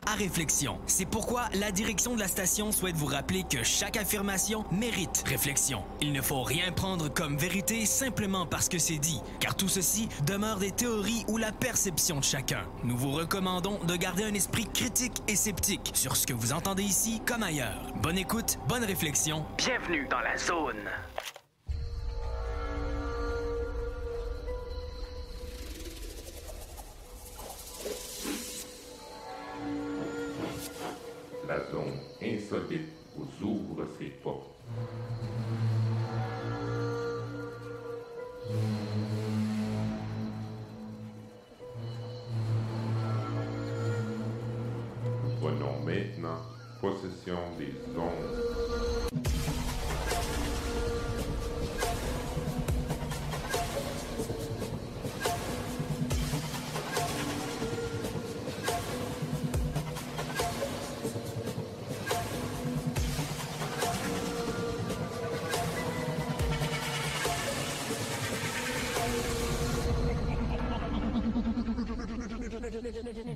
à réflexion. C'est pourquoi la direction de la station souhaite vous rappeler que chaque affirmation mérite réflexion. Il ne faut rien prendre comme vérité simplement parce que c'est dit, car tout ceci demeure des théories ou la perception de chacun. Nous vous recommandons de garder un esprit critique et sceptique sur ce que vous entendez ici comme ailleurs. Bonne écoute, bonne réflexion. Bienvenue dans la zone. La zone insolite vous ouvre ses portes. Nous prenons maintenant possession des ondes.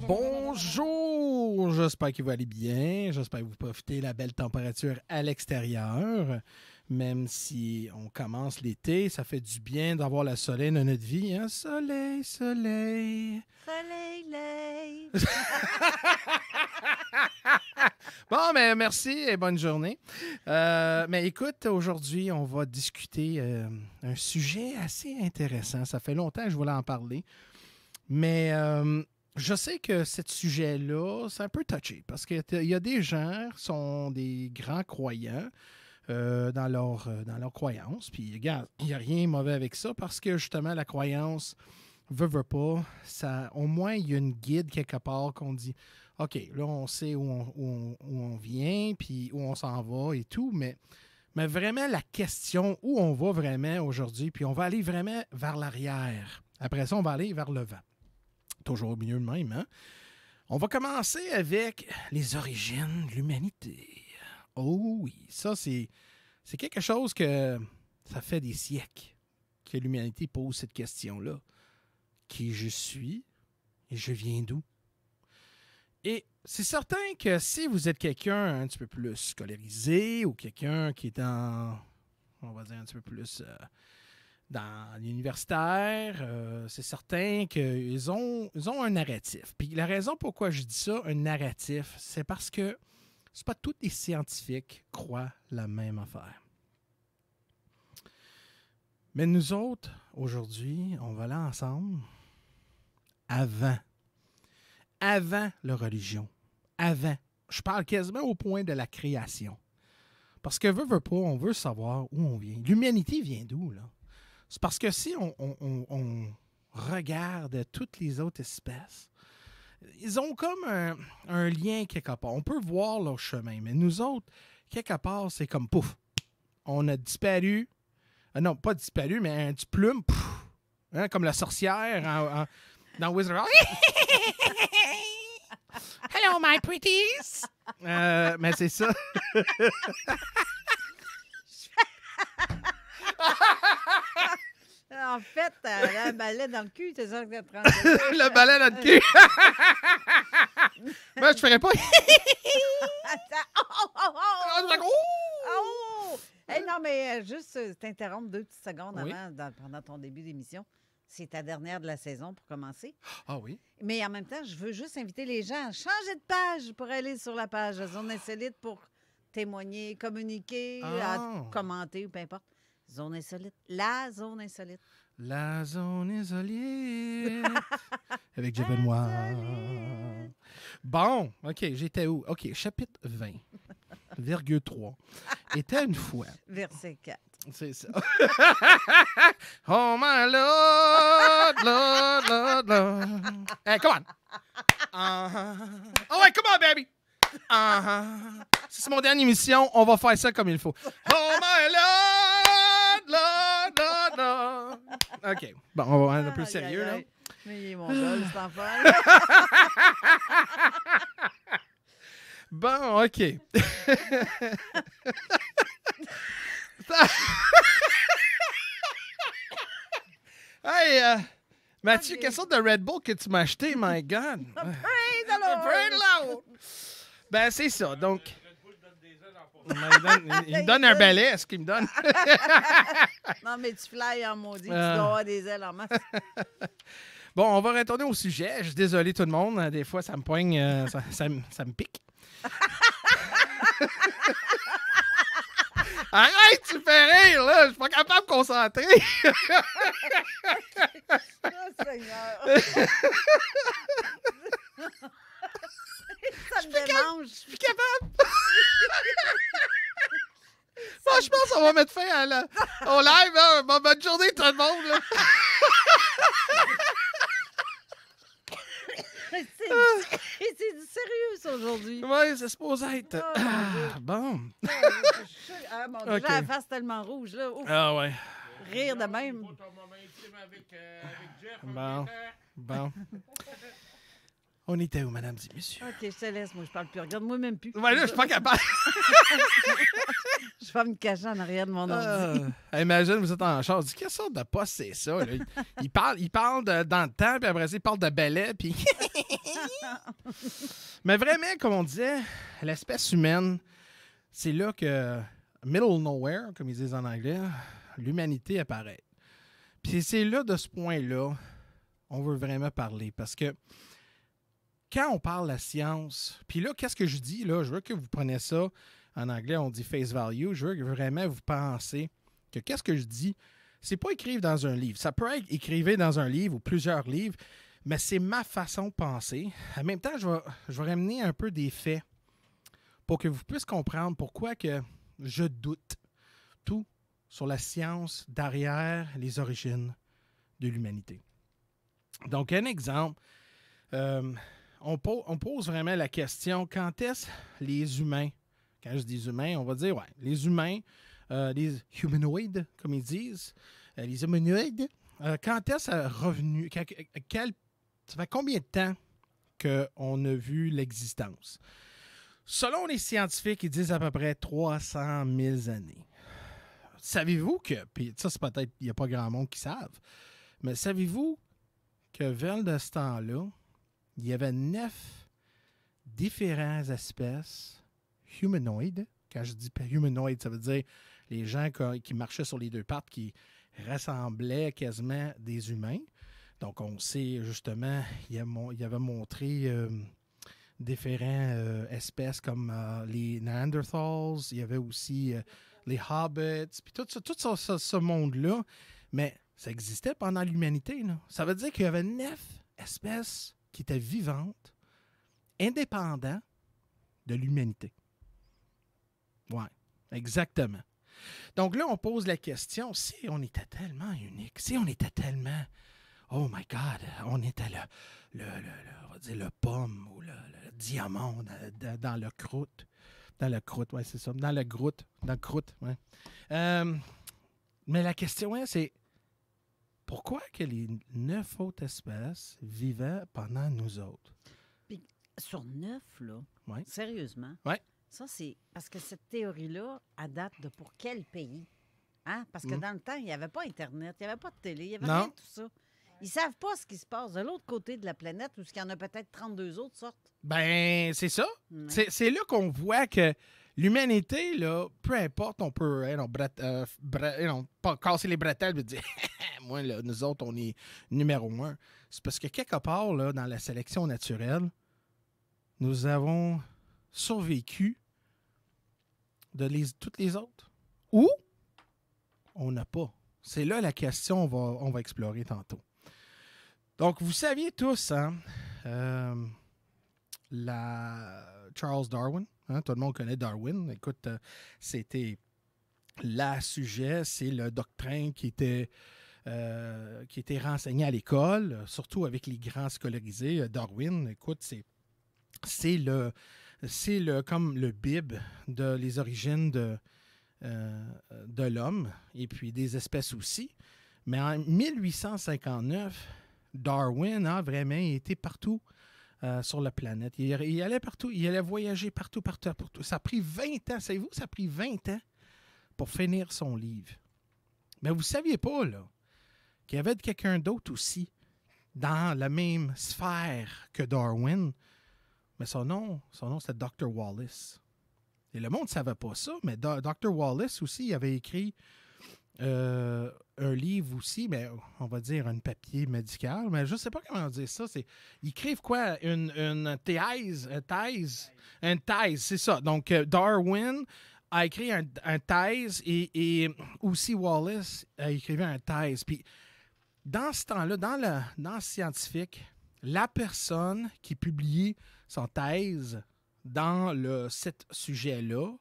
Bonjour! J'espère que vous allez bien. J'espère que vous profitez de la belle température à l'extérieur. Même si on commence l'été, ça fait du bien d'avoir le soleil dans notre vie. Hein? Soleil, soleil. Soleil, lay. Bon, mais merci et bonne journée. Mais écoute, aujourd'hui, on va discuter un sujet assez intéressant. Ça fait longtemps que je voulais en parler. Mais je sais que ce sujet-là, c'est un peu touché parce qu'il y a des gens qui sont des grands croyants dans leur croyance. Puis, regarde, il n'y a rien de mauvais avec ça parce que justement, la croyance, veut pas, ça, au moins, il y a une guide quelque part qu'on dit OK, là, on sait où on vient, puis où on s'en va et tout, mais vraiment, la question où on va vraiment aujourd'hui, puis on va aller vraiment vers l'arrière. Après ça, on va aller vers le vent. Toujours mieux de même, hein? On va commencer avec les origines de l'humanité. Oh oui, ça, c'est quelque chose que ça fait des siècles que l'humanité pose cette question-là. Qui je suis et je viens d'où? Et c'est certain que si vous êtes quelqu'un un petit peu plus scolarisé ou quelqu'un qui est dans, on va dire un petit peu plus dans l'universitaire, c'est certain qu'ils ont un narratif. Puis la raison pourquoi je dis ça, un narratif, c'est parce que c'est pas tous les scientifiques croient la même affaire. Mais nous autres, aujourd'hui, on va là ensemble avant la religion. Avant. Je parle quasiment au point de la création. Parce que veut pas, on veut savoir où on vient. L'humanité vient d'où, là? C'est parce que si on regarde toutes les autres espèces, ils ont comme un lien quelque part. On peut voir leur chemin, mais nous autres, quelque part, c'est comme pouf. On a disparu. Non, pas disparu, mais un petit plume. Pouf, hein, comme la sorcière dans Wizard. Hello, my pretties! Mais c'est ça. En fait, le balai dans le cul, c'est ça que tu prends. Le balai dans le cul. Moi, je ferais pas. Oh! Hey, non, mais juste t'interrompre 2 petites secondes Oui. avant, pendant ton début d'émission. C'est ta dernière de la saison pour commencer. Ah oui? Mais en même temps, je veux juste inviter les gens à changer de page pour aller sur la page Zone Insolite pour témoigner, communiquer, commenter ou peu importe. Zone Insolite. La Zone Insolite. La zone insolite. Avec Javel Noir. Bon, OK, j'étais où? OK, chapitre 20, virgule 3. Était une fois. Verset 4. C'est ça. Oh my Lord, Lord, Lord, Lord. Hey, come on. Oh ouais, come on, baby. Si c'est mon dernière émission, on va faire ça comme il faut. Oh my Lord, Lord, Lord, Lord. OK. Bon, on va être un peu sérieux, là. Mais il est mon gars, cet enfant. Bon, OK. Hey, Mathieu, quelle sorte de Red Bull que tu m'as acheté, my God? Praise the Lord! preload! Ben, c'est ça. Donc, il me donne un balai. Est-ce qu'il me donne? Non, mais tu fly en maudit. Tu dois avoir des ailes en masse. Bon, on va retourner au sujet. Je suis désolé tout le monde. Des fois, ça me poigne, ça me pique. Arrête, tu fais rire, là! Je suis pas capable de me concentrer! Oh, Seigneur! Ça me démange! Je suis capable! Bon, je pense qu'on va mettre fin au live. Hein? Bonne journée, tout le monde! Là. C'est du sérieux, ça, aujourd'hui. Oui, c'est supposé être. Oh, mon Dieu. Bon. Ah, mon Dieu, Ok. j'ai la face tellement rouge, là. Ouf, Ah ouais. rire de même. Bon. On était où, mesdames et messieurs? OK, je te laisse. Moi, je parle plus. Regarde-moi même plus. Ouais, là, je suis pas capable. Je vais me cacher en arrière de mon ordi. Imagine, vous êtes en charge. Quelle sorte de poste c'est ça? Là? Il parle dans le temps, puis après ça, il parle de balai, puis... Mais vraiment, comme on disait, l'espèce humaine, c'est là que middle nowhere, comme ils disent en anglais, l'humanité apparaît. Puis c'est là, de ce point-là, on veut vraiment parler. Parce que quand on parle de la science, puis là, qu'est-ce que je dis? Là, je veux que vous preniez ça, en anglais, on dit face value. Je veux que vraiment vous pensez que qu'est-ce que je dis, c'est pas écrire dans un livre. Ça peut être écrire dans un livre ou plusieurs livres, mais c'est ma façon de penser. En même temps, je vais ramener un peu des faits pour que vous puissiez comprendre pourquoi que je doute tout sur la science derrière les origines de l'humanité. Donc, un exemple, on pose vraiment la question, quand est-ce les humains, quand je dis humains, on va dire, ouais, les humains, les humanoïdes, comme ils disent, les humanoïdes, quand est-ce revenu, ça fait combien de temps qu'on a vu l'existence? Selon les scientifiques, ils disent à peu près 300 000 années. Savez-vous que, puis ça c'est peut-être, il n'y a pas grand monde qui savent, mais savez-vous que vers de ce temps-là, il y avait 9 différentes espèces humanoïdes. Quand je dis humanoïdes, ça veut dire les gens qui marchaient sur les deux pattes, qui ressemblaient quasiment des humains. Donc, on sait justement, il avait montré différentes espèces comme les Neanderthals, il y avait aussi les Hobbits, puis tout ce monde-là. Mais ça existait pendant l'humanité. Là. Ça veut dire qu'il y avait 9 espèces qui étaient vivantes, indépendantes de l'humanité. Oui, exactement. Donc là, on pose la question, si on était tellement unique, si on était tellement, oh my God, on était on va dire le pomme ou le diamant dans le croûte. Dans le croûte, oui, c'est ça. Dans le croûte, oui. Mais la question c'est, pourquoi que les 9 autres espèces vivaient pendant nous autres? Puis, sur 9, là, Ouais. sérieusement, Ouais. ça, c'est parce que cette théorie-là, elle date de pour quel pays? Hein? Parce que dans le temps, il n'y avait pas Internet, il n'y avait pas de télé, il n'y avait Non. rien de tout ça. Ils ne savent pas ce qui se passe de l'autre côté de la planète où il y en a peut-être 32 autres sortes. Ben, c'est ça. Ouais. C'est là qu'on voit que l'humanité, là, peu importe, on peut pas casser les bretelles et dire moi, là, nous autres, on est numéro 1. C'est parce que quelque part, là, dans la sélection naturelle, nous avons survécu de toutes les autres. Ou on n'a pas. C'est là la question on va explorer tantôt. Donc, vous saviez tous, hein, Charles Darwin, hein, tout le monde connaît Darwin. Écoute, c'était le sujet, c'est le doctrine qui était renseigné à l'école, surtout avec les grands scolarisés. Darwin, écoute, c'est comme le bib de les origines de l'homme et puis des espèces aussi. Mais en 1859, Darwin a vraiment été partout sur la planète. Il allait partout, il allait voyager partout. Ça a pris 20 ans, savez-vous, ça a pris 20 ans pour finir son livre. Mais vous ne saviez pas, là, qu'il y avait quelqu'un d'autre aussi dans la même sphère que Darwin, Mais son nom c'était Dr. Wallace. Et le monde ne savait pas ça, mais Dr. Wallace aussi, il avait écrit un livre aussi, mais on va dire un papier médical, mais je ne sais pas comment dire ça. Ils écrivent quoi? Une thèse, c'est ça. Donc, Darwin a écrit un thèse et aussi Wallace a écrit un thèse. Puis, dans ce temps-là, dans le scientifique, la personne qui publie son thèse dans cet sujet-là,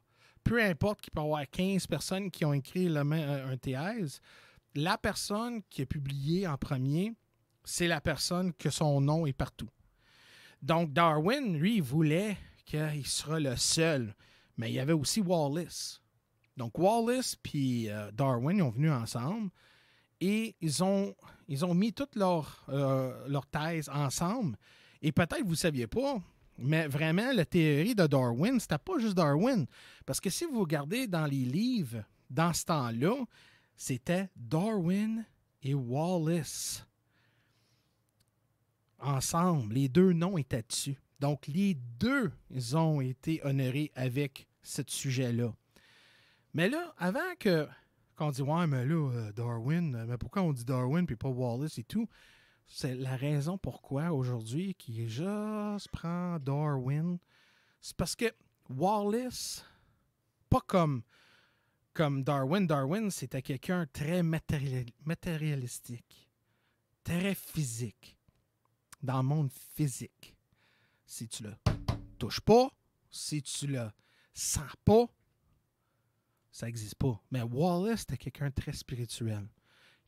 peu importe qu'il peut y avoir 15 personnes qui ont écrit un thèse, la personne qui a publié en premier, c'est la personne que son nom est partout. Donc, Darwin, lui, il voulait qu'il sera le seul. Mais il y avait aussi Wallace. Donc, Wallace puis Darwin, ils ont venu ensemble et ils ont mis toutes leurs thèses ensemble. Et peut-être vous ne saviez pas, mais vraiment, la théorie de Darwin, c'était pas juste Darwin. Parce que si vous regardez dans les livres, dans ce temps-là, c'était Darwin et Wallace. Ensemble, les deux noms étaient dessus. Donc, les deux, ils ont été honorés avec ce sujet-là. Mais là, avant qu'on dise « Ouais, mais là, Darwin, mais pourquoi on dit Darwin puis pas Wallace et tout? » C'est la raison pourquoi aujourd'hui qui juste prend Darwin. C'est parce que Wallace, pas comme Darwin. Darwin, c'était quelqu'un très matérialistique, très physique, dans le monde physique. Si tu le touches pas, si tu le sens pas, ça n'existe pas. Mais Wallace, c'était quelqu'un de très spirituel.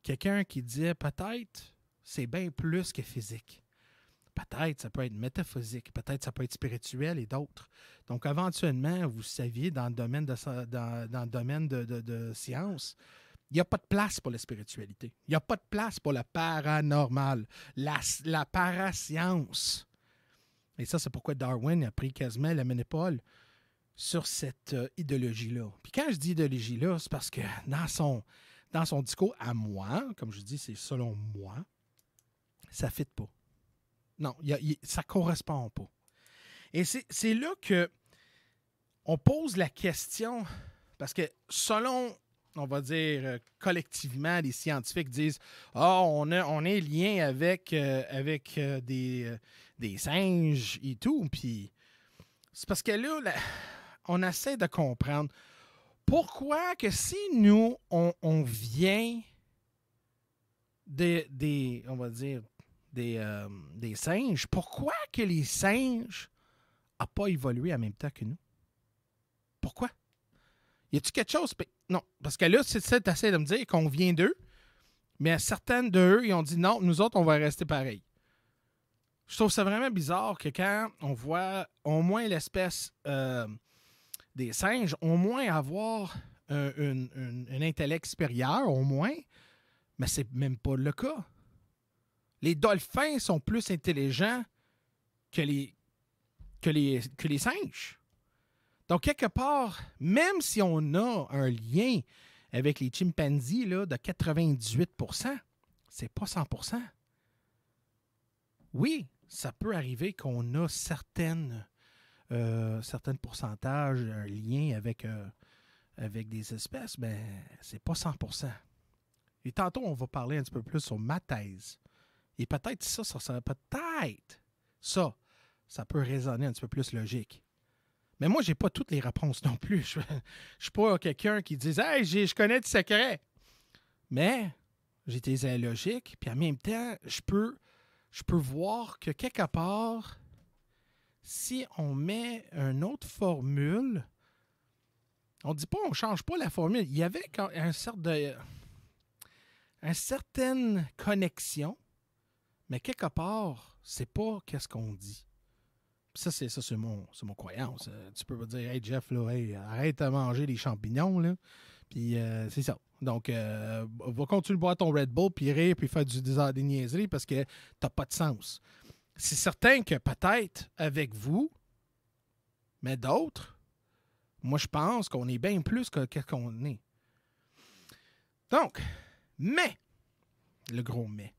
Quelqu'un qui disait peut-être c'est bien plus que physique. Peut-être ça peut être métaphysique, peut-être ça peut être spirituel et d'autres. Donc, éventuellement, vous saviez, dans le domaine de science, il n'y a pas de place pour la spiritualité. Il n'y a pas de place pour le paranormal, la parascience. Et ça, c'est pourquoi Darwin a pris quasiment la monopole sur cette idéologie-là. Puis quand je dis idéologie-là, c'est parce que dans son discours à moi, comme je dis, c'est selon moi, ça ne fit pas. Non, ça ne correspond pas. Et c'est là qu'on pose la question, parce que selon, on va dire, collectivement, les scientifiques disent « Ah, on est lié avec des singes et tout. » Puis c'est parce que là, on essaie de comprendre pourquoi que si nous, on vient on va dire, des singes, pourquoi que les singes n'ont pas évolué en même temps que nous? Pourquoi? Y a-t-il quelque chose? Non, parce que là, tu essaies de me dire qu'on vient d'eux, mais certaines d'eux, ils ont dit non, nous autres, on va rester pareil. Je trouve ça vraiment bizarre que quand on voit au moins l'espèce des singes, au moins avoir un intellect supérieur, au moins, mais c'est même pas le cas. Les dolphins sont plus intelligents que les singes. Donc, quelque part, même si on a un lien avec les chimpanzés là, de 98%, c'est pas 100%. Oui, ça peut arriver qu'on a certains pourcentages, un lien avec des espèces, mais c'est pas 100%. Et tantôt, on va parler un petit peu plus sur ma thèse. Et peut-être ça peut résonner un petit peu plus logique. Mais moi, j'ai pas toutes les réponses non plus. Je suis pas quelqu'un qui dit « Hey, je connais des secrets. » Mais j'ai des logiques, puis en même temps, je peux voir que quelque part, si on met une autre formule, on dit pas, on change pas la formule. Il y avait une certaine connexion, mais quelque part, c'est pas qu'est-ce qu'on dit. Ça, c'est mon croyance. Tu peux pas dire, hey Jeff, là, hey, arrête de manger les champignons, là. Puis c'est ça. Donc, va continuer de boire ton Red Bull, puis rire, puis faire des niaiseries parce que t'as pas de sens. C'est certain que peut-être avec vous, mais d'autres, moi, je pense qu'on est bien plus que qu'est-ce qu'on est. Donc, mais, le gros mais.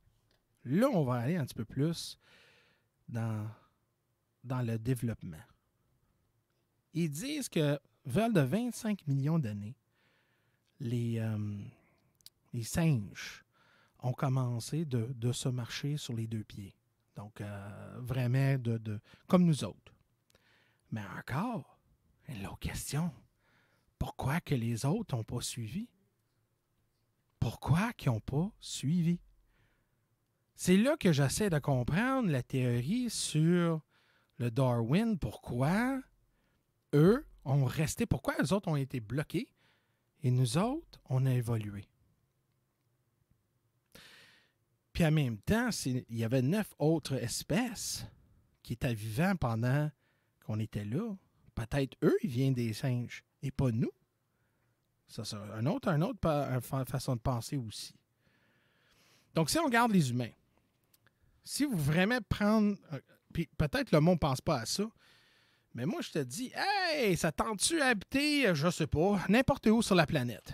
Là, on va aller un petit peu plus dans dans le développement. Ils disent que vers de 25 millions d'années, les singes ont commencé de se marcher sur les deux pieds. Donc, vraiment, comme nous autres. Mais encore, l'autre question, pourquoi que les autres n'ont pas suivi? Pourquoi qu'ils n'ont pas suivi? C'est là que j'essaie de comprendre la théorie sur le Darwin. Pourquoi eux ont resté, pourquoi eux autres ont été bloqués et nous autres, on a évolué. Puis en même temps, il y avait 9 autres espèces qui étaient vivantes pendant qu'on était là. Peut-être eux, ils viennent des singes et pas nous. Ça, c'est une autre façon de penser aussi. Donc, si on regarde les humains, si vous vraiment prendre... Puis peut-être le monde ne pense pas à ça, mais moi, je te dis, hey, ça tente-tu à habiter, je sais pas, n'importe où sur la planète?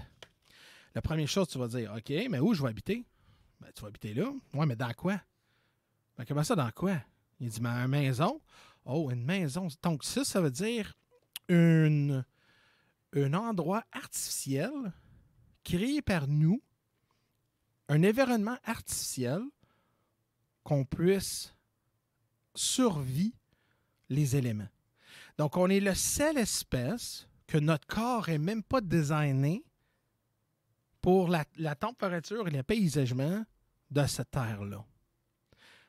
La première chose, tu vas dire, OK, mais où je vais habiter? Ben, tu vas habiter là. Oui, mais dans quoi? Ben, comment ça, dans quoi? Il dit, mais une maison. Oh, une maison. Donc, ça veut dire un endroit artificiel créé par nous, un environnement artificiel qu'on puisse survivre les éléments. Donc, on est la seule espèce que notre corps n'est même pas designé pour la température et le paysagement de cette terre-là.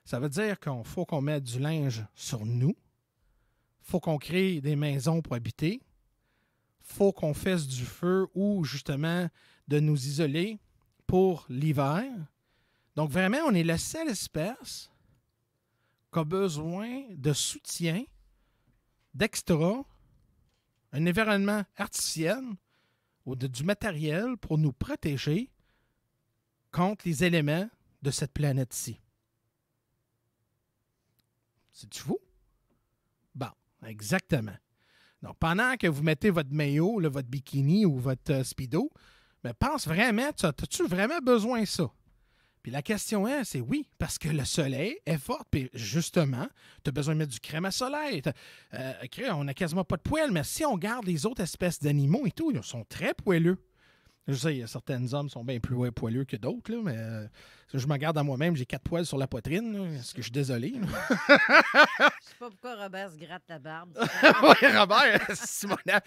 Ça veut dire qu'il faut qu'on mette du linge sur nous, il faut qu'on crée des maisons pour habiter, il faut qu'on fasse du feu ou justement de nous isoler pour l'hiver. Donc vraiment, on est la seule espèce qui a besoin de soutien, d'extra, un environnement artificiel ou du matériel pour nous protéger contre les éléments de cette planète-ci. C'est-tu fou? Bon, exactement. Donc, pendant que vous mettez votre maillot, là, votre bikini ou votre speedo, mais pense vraiment, as-tu vraiment besoin de ça? Puis la question est, c'est oui, parce que le soleil est fort. Puis justement, tu as besoin de mettre du crème à soleil. On n'a quasiment pas de poils, mais si on regarde les autres espèces d'animaux et tout, ils sont très poileux. Je sais, il y a certains hommes qui sont bien plus poileux que d'autres, là, mais je me regarde à moi-même, j'ai 4 poils sur la poitrine. Là, est-ce que je suis désolé? Je sais pas pourquoi Robert se gratte la barbe. Oui, Robert, Simona,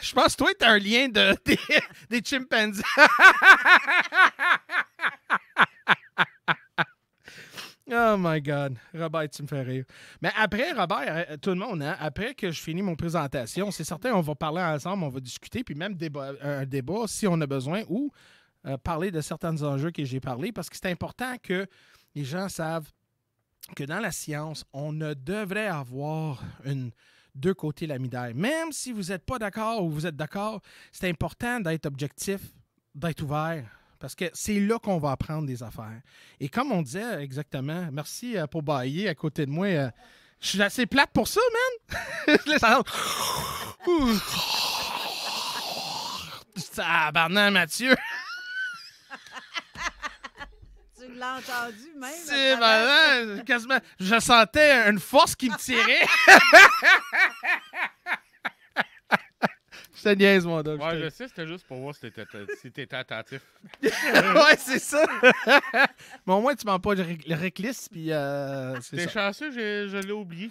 je pense que toi, tu as un lien des chimpanzés. Oh my God. Robert, tu me fais rire. Mais après, Robert, tout le monde, hein, après que je finis mon présentation, c'est certain, on va parler ensemble, on va discuter, puis même un débat si on a besoin, ou parler de certains enjeux que j'ai parlé, parce que c'est important que les gens savent que dans la science, on ne devrait avoir deux côtés de la médaille. Même si vous n'êtes pas d'accord ou vous êtes d'accord, c'est important d'être objectif, d'être ouvert. Parce que c'est là qu'on va apprendre des affaires. Et comme on disait exactement, merci pour bailler à côté de moi. Je suis assez plate pour ça, man! Je laisse entendre. Tabarnak, Mathieu! Tu l'as entendu même? C'est malin! Quasiment, je sentais une force qui me tirait. Je te niaise, mon dog. Ouais, je sais, c'était juste pour voir si t'étais attentif. Ouais, c'est ça. Mais au moins, tu m'en pas le réclisse, puis T'es chanceux, je l'ai oublié.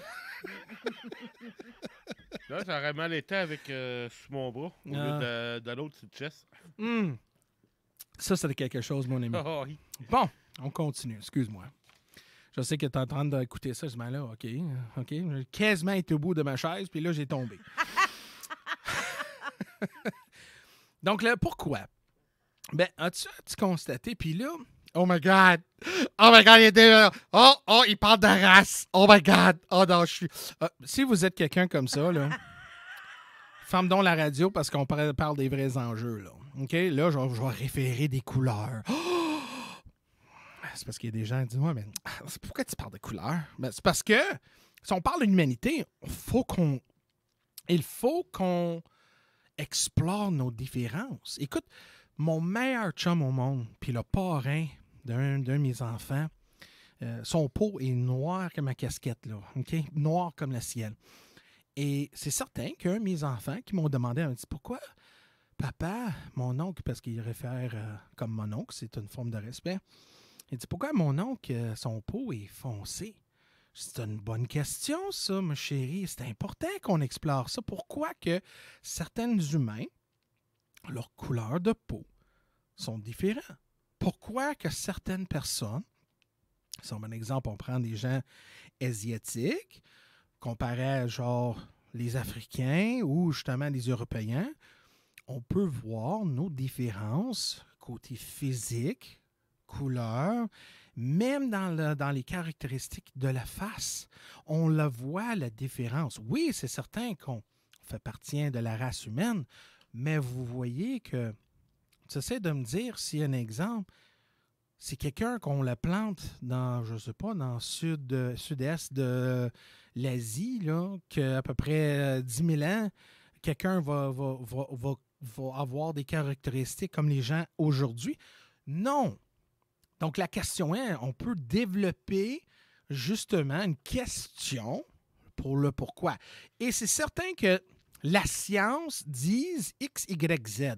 Là, j'aurais mal été avec sous mon bras, au lieu de l'autre sur le chest. Ça, c'était quelque chose, mon ami. Oh, oui. Bon, on continue. Excuse-moi. Je sais que tu es en train d'écouter ça. Je dis, là, OK. J'ai quasiment été au bout de ma chaise, puis là, j'ai tombé. Donc, là, pourquoi? Ben, as-tu constaté? Puis là, oh my God! Oh my God, il était là! Oh, il parle de race! Oh my God! Oh non, je suis... si vous êtes quelqu'un comme ça, là, ferme donc la radio parce qu'on parle des vrais enjeux, là. OK? Là, je vais référer des couleurs. Oh! C'est parce qu'il y a des gens qui disent, ouais, mais pourquoi tu parles de couleurs? Ben, c'est parce que si on parle de l'humanité, il faut qu'on explore nos différences. Écoute, mon meilleur chum au monde, puis le parrain d'un de mes enfants, son peau est noir comme ma casquette, là, OK? Noir comme le ciel. Et c'est certain qu'un de mes enfants qui m'ont demandé, elle m'a dit, pourquoi papa, mon oncle, parce qu'il réfère comme mon oncle, c'est une forme de respect, il dit, pourquoi mon oncle, son peau est foncé? C'est une bonne question, ça, ma chérie. C'est important qu'on explore ça. Pourquoi que certains humains, leur couleur de peau, sont différents? Pourquoi que certaines personnes, si on prend un exemple, on prend des gens asiatiques, comparé à genre les Africains ou justement les Européens, on peut voir nos différences côté physique, couleur, même dans les caractéristiques de la face. On la voit, la différence. Oui, c'est certain qu'on fait partie de la race humaine, mais vous voyez que, tu essaies de me dire, s'il y a un exemple, c'est quelqu'un qu'on la plante dans, je ne sais pas, dans le sud-est de l'Asie, là, qu'à peu près 10 000 ans, quelqu'un va avoir des caractéristiques comme les gens aujourd'hui. Non. Donc, la question est, on peut développer justement une question pour le pourquoi. Et c'est certain que la science dise X, Y, Z.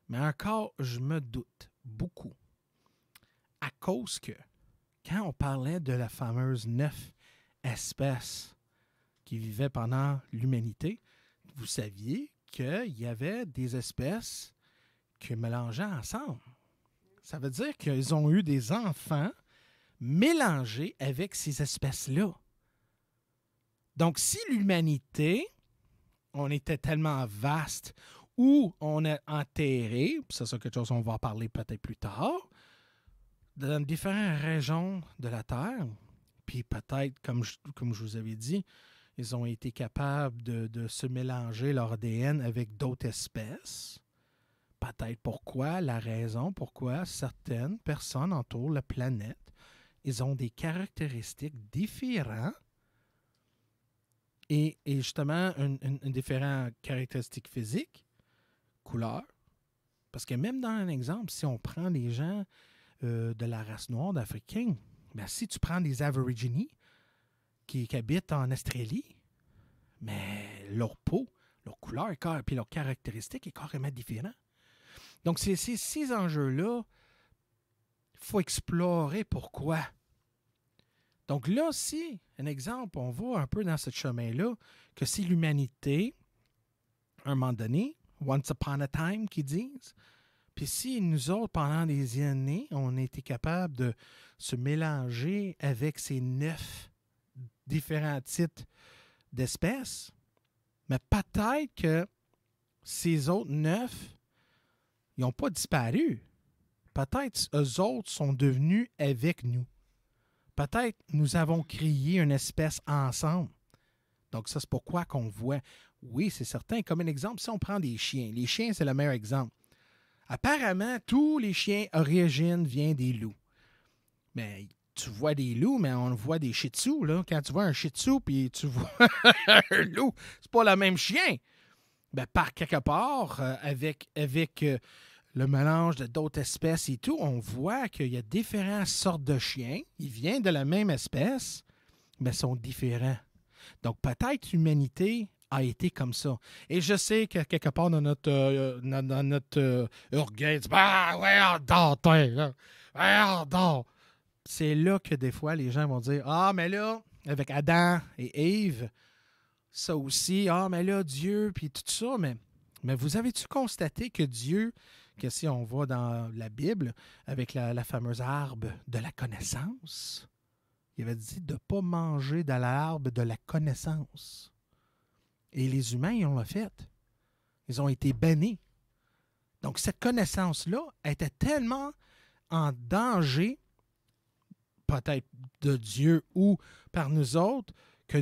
Mais encore, je me doute beaucoup. À cause que, quand on parlait de la fameuse 9 espèces qui vivaient pendant l'humanité, vous saviez qu'il y avait des espèces qui mélangeaient ensemble. Ça veut dire qu'ils ont eu des enfants mélangés avec ces espèces-là. Donc, si l'humanité, on était tellement vaste, ou on est enterré, ça c'est quelque chose qu'on va en parler peut-être plus tard, dans différentes régions de la Terre, puis peut-être, comme je vous avais dit, ils ont été capables de se mélanger leur ADN avec d'autres espèces. Peut-être la raison pourquoi certaines personnes entourent la planète, ils ont des caractéristiques différentes et justement une différente caractéristique physique, couleur. Parce que même dans un exemple, si on prend les gens de la race noire d'Africains, ben si tu prends des Aborigines qui habitent en Australie, mais leur peau, leur couleur puis leur caractéristique est carrément différente. Donc, ces enjeux-là, il faut explorer pourquoi. Donc là, si, un exemple, on va un peu dans ce chemin-là, que si l'humanité, à un moment donné, once upon a time, qu'ils disent, puis si nous autres, pendant des années, on a été capable de se mélanger avec ces 9 différents types d'espèces, mais peut-être que ces autres 9, ils n'ont pas disparu. Peut-être eux autres sont devenus avec nous. Peut-être nous avons créé une espèce ensemble. Donc ça, c'est pourquoi qu'on voit. Oui, c'est certain. Comme un exemple, si on prend des chiens. Les chiens, c'est le meilleur exemple. Apparemment, tous les chiens origine viennent des loups. Mais tu vois des loups, mais on voit des shih tzus, là. Quand tu vois un shih tzu puis tu vois un loup, c'est pas le même chien. Ben, par quelque part, avec le mélange d'autres espèces et tout, on voit qu'il y a différentes sortes de chiens. Ils viennent de la même espèce, mais sont différents. Donc, peut-être l'humanité a été comme ça. Et je sais que quelque part dans notre orgueil, bah ouais, on c'est là que des fois, les gens vont dire, ah, mais là, avec Adam et Ève, ça aussi, ah, mais là, Dieu, puis tout ça, mais vous avez-tu constaté que Dieu, que si on va dans la Bible, avec la fameuse arbre de la connaissance, il avait dit de ne pas manger de l'arbre de la connaissance. Et les humains, ils ont fait. Ils ont été bannis. Donc, cette connaissance-là était tellement en danger, peut-être de Dieu ou par nous autres, que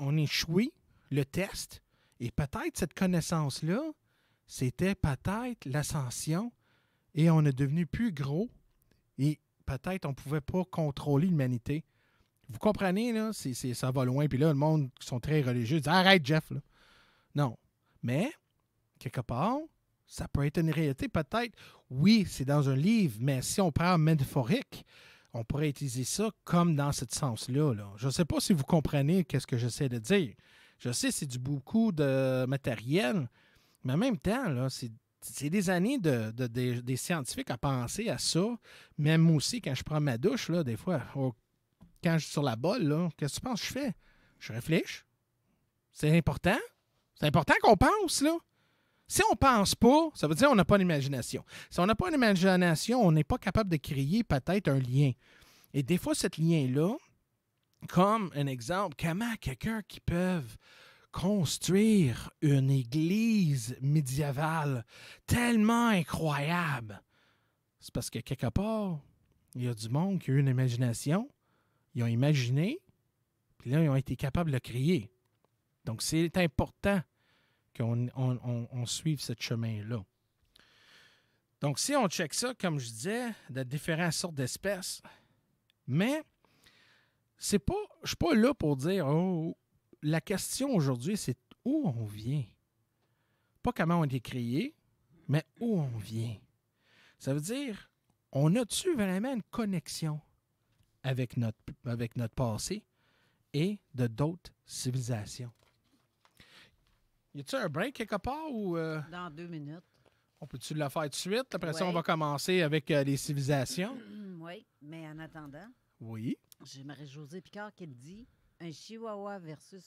on échoué le test. Et peut-être cette connaissance-là, c'était peut-être l'ascension et on est devenu plus gros et peut-être on ne pouvait pas contrôler l'humanité. Vous comprenez, là? Ça va loin. Puis là, le monde qui sont très religieux dit « Arrête, Jeff! » là. Non. Mais, quelque part, ça peut être une réalité. Peut-être, oui, c'est dans un livre, mais si on prend métaphorique, on pourrait utiliser ça comme dans ce sens-là. Là. Je ne sais pas si vous comprenez ce que j'essaie de dire. Je sais, c'est beaucoup de matériel, mais en même temps, là, c'est des années des scientifiques à penser à ça. Même aussi, quand je prends ma douche, là, des fois, quand je suis sur la bolle, là, qu'est-ce que tu penses que je fais? Je réfléchis. C'est important. C'est important qu'on pense, là. Si on ne pense pas, ça veut dire qu'on n'a pas d'imagination. Si on n'a pas d'imagination, on n'est pas capable de créer peut-être un lien. Et des fois, ce lien-là, comme un exemple, comment quelqu'un qui peut construire une église médiévale tellement incroyable, c'est parce que quelque part, il y a du monde qui a eu une imagination, ils ont imaginé, puis là, ils ont été capables de le créer. Donc, c'est important qu'on suive ce chemin-là. Donc, si on check ça, comme je disais, de différentes sortes d'espèces, mais je ne suis pas là pour dire, la question aujourd'hui, c'est où on vient. Pas comment on est créé, mais où on vient. Ça veut dire, on a-tu vraiment une connexion avec notre passé et de d'autres civilisations? Y a-t-il un break quelque part ou... Dans 2 minutes. On peut-tu le faire tout de suite? Après ça, Oui. on va commencer avec les civilisations. Oui, mais en attendant, Oui. j'ai Marie-Josée Picard qui dit un chihuahua versus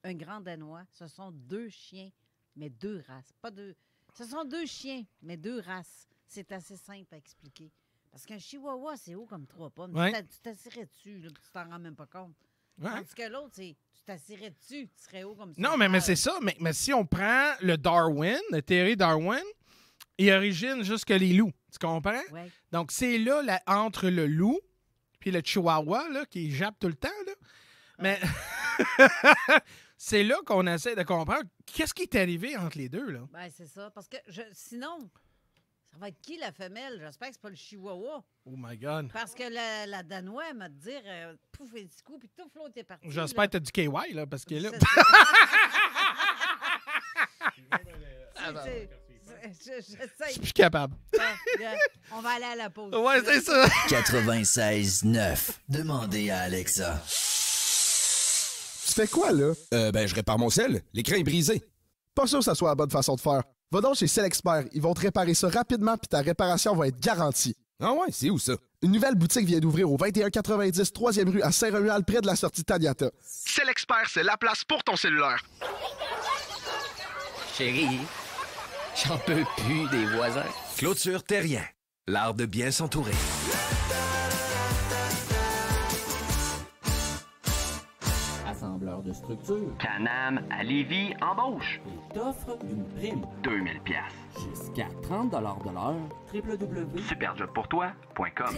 un grand danois, ce sont 2 chiens, mais 2 races. Pas deux. Ce sont 2 chiens, mais 2 races. C'est assez simple à expliquer. Parce qu'un chihuahua, c'est haut comme 3 pommes. Ouais. Tu t'assirais dessus, là, puis tu t'en rends même pas compte. Ouais. Tandis que l'autre, c'est tu t'assirais dessus, tu serais haut comme ça. Non, mais c'est ça. Mais si on prend le Darwin, la théorie Darwin, il origine jusque les loups. Tu comprends? Oui. Donc, c'est là, entre le loup puis le chihuahua, là, qui jappe tout le temps, là. Mais c'est là qu'on essaie de comprendre qu'est-ce qui est arrivé entre les deux, là. Ben, c'est ça. Parce que sinon, ça va être qui la femelle? J'espère que c'est pas le chihuahua. Oh my God. Parce que la Danois, elle m'a dit pouf, et petit coup, puis tout l'autre est parti. J'espère que t'as du KY, là, parce que là... J'essaie. Je suis plus capable. On va aller à la pause. Ouais, c'est ça. 96.9. Demandez à Alexa. Tu fais quoi, là? Je répare mon sel. L'écran est brisé. Pas sûr que ça soit la bonne façon de faire. Va donc chez Selexpert. Ils vont te réparer ça rapidement puis ta réparation va être garantie. Ah ouais, c'est où ça? Une nouvelle boutique vient d'ouvrir au 2190 3e rue à Saint-Romuald, près de la sortie Taniata. Selexpert, c'est la place pour ton cellulaire. Chérie, j'en peux plus des voisins. Clôture Terrien, l'art de bien s'entourer. Assembleur de structure. Can-Am à Lévis embauche. Et t'offre une prime. 2000 $. Jusqu'à 30 $ de l'heure. www.superjobpourtoi.com.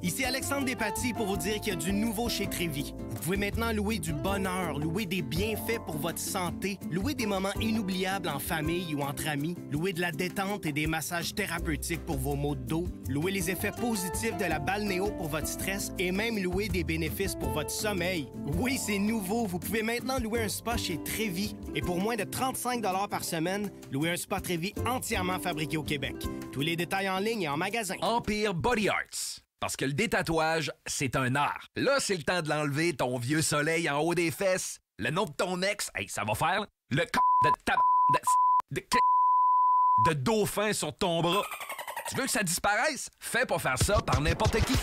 Ici Alexandre Despatie pour vous dire qu'il y a du nouveau chez Trévi. Vous pouvez maintenant louer du bonheur, louer des bienfaits pour votre santé, louer des moments inoubliables en famille ou entre amis, louer de la détente et des massages thérapeutiques pour vos maux de dos, louer les effets positifs de la balnéo pour votre stress et même louer des bénéfices pour votre sommeil. Oui, c'est nouveau. Vous pouvez maintenant louer un spa chez Trévi. Et pour moins de 35 $ par semaine, louer un spa Trévi entièrement fabriqué au Québec. Tous les détails en ligne et en magasin. Empire Body Arts. Parce que le détatouage, c'est un art. Là, c'est le temps de l'enlever, ton vieux soleil en haut des fesses. Le nom de ton ex, hey, ça va faire. Le de dauphin sur ton bras. Tu veux que ça disparaisse? Fais pas faire ça par n'importe qui.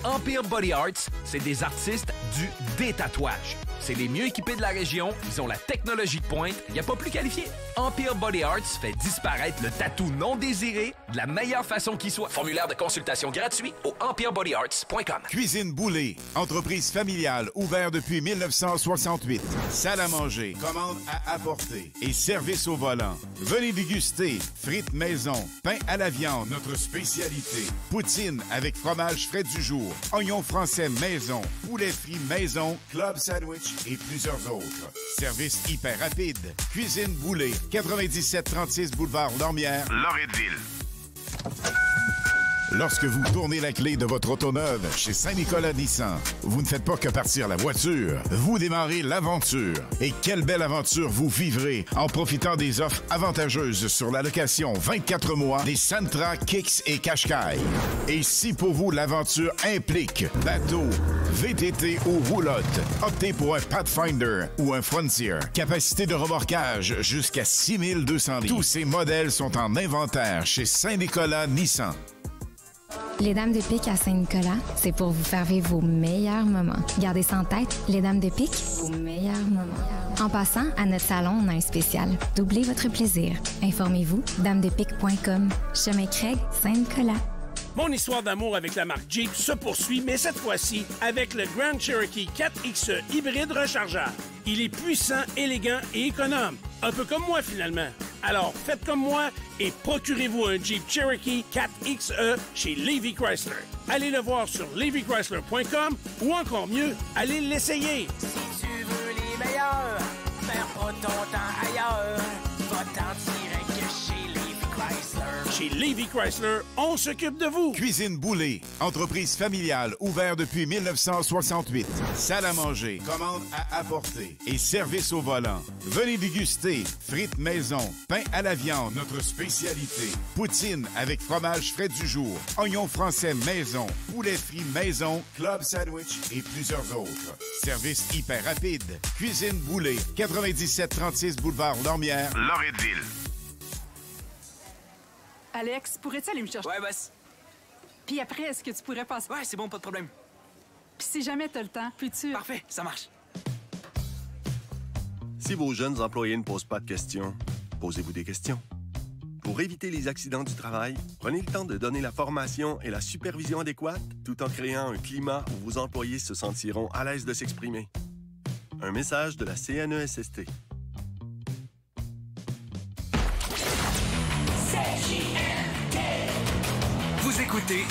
Empire Body Arts, c'est des artistes du détatouage. C'est les mieux équipés de la région, ils ont la technologie de pointe, il n'y a pas plus qualifié. Empire Body Arts fait disparaître le tatou non désiré de la meilleure façon qui soit. Formulaire de consultation gratuit au empirebodyarts.com. Cuisine Boulée, entreprise familiale ouverte depuis 1968. Salle à manger, commande à apporter et service au volant. Venez déguster frites maison, pain à la viande, notre spécialité. Poutine avec fromage frais du jour, oignons français maison, poulet frit maison, club sandwich et plusieurs autres. Service hyper rapide. Cuisine Boulée, 9736 boulevard Lormière, Loretteville. Lorsque vous tournez la clé de votre auto neuve chez Saint-Nicolas Nissan, vous ne faites pas que partir la voiture, vous démarrez l'aventure. Et quelle belle aventure vous vivrez en profitant des offres avantageuses sur la location 24 mois des Sentra, Kicks et Qashqai. Et si pour vous l'aventure implique bateau, VTT ou roulotte, optez pour un Pathfinder ou un Frontier. Capacité de remorquage jusqu'à 6200 livres. Tous ces modèles sont en inventaire chez Saint-Nicolas Nissan. Les Dames de Pique à Saint-Nicolas, c'est pour vous faire vivre vos meilleurs moments. Gardez ça en tête, les Dames de Pique, vos meilleurs moments. En passant, à notre salon, on a un spécial. Doublez votre plaisir. Informez-vous, damedepique.com. Chemin Craig, Saint-Nicolas. Mon histoire d'amour avec la marque Jeep se poursuit, mais cette fois-ci avec le Grand Cherokee 4XE hybride rechargeable. Il est puissant, élégant et économe. Un peu comme moi, finalement. Alors, faites comme moi et procurez-vous un Jeep Cherokee 4XE chez Levy Chrysler. Allez le voir sur levychrysler.com ou encore mieux, allez l'essayer. Si tu veux les meilleurs, perds pas ton temps ailleurs. Va-t'en direct chez Levy Chrysler. Chez Levy Chrysler, on s'occupe de vous. Cuisine Boulée, entreprise familiale ouverte depuis 1968. Salle à manger, commande à apporter et service au volant. Venez déguster frites maison, pain à la viande, notre spécialité. Poutine avec fromage frais du jour, oignons français maison, poulet frit maison, club sandwich et plusieurs autres. Service hyper rapide. Cuisine Boulée, 9736 boulevard Lormière, Loretteville. Alex, pourrais-tu aller me chercher? Ouais, boss. Puis après, est-ce que tu pourrais passer? Ouais, c'est bon, pas de problème. Puis si jamais t'as le temps, peux-tu... Parfait, ça marche. Si vos jeunes employés ne posent pas de questions, posez-vous des questions. Pour éviter les accidents du travail, prenez le temps de donner la formation et la supervision adéquate tout en créant un climat où vos employés se sentiront à l'aise de s'exprimer. Un message de la CNESST. Vous écoutez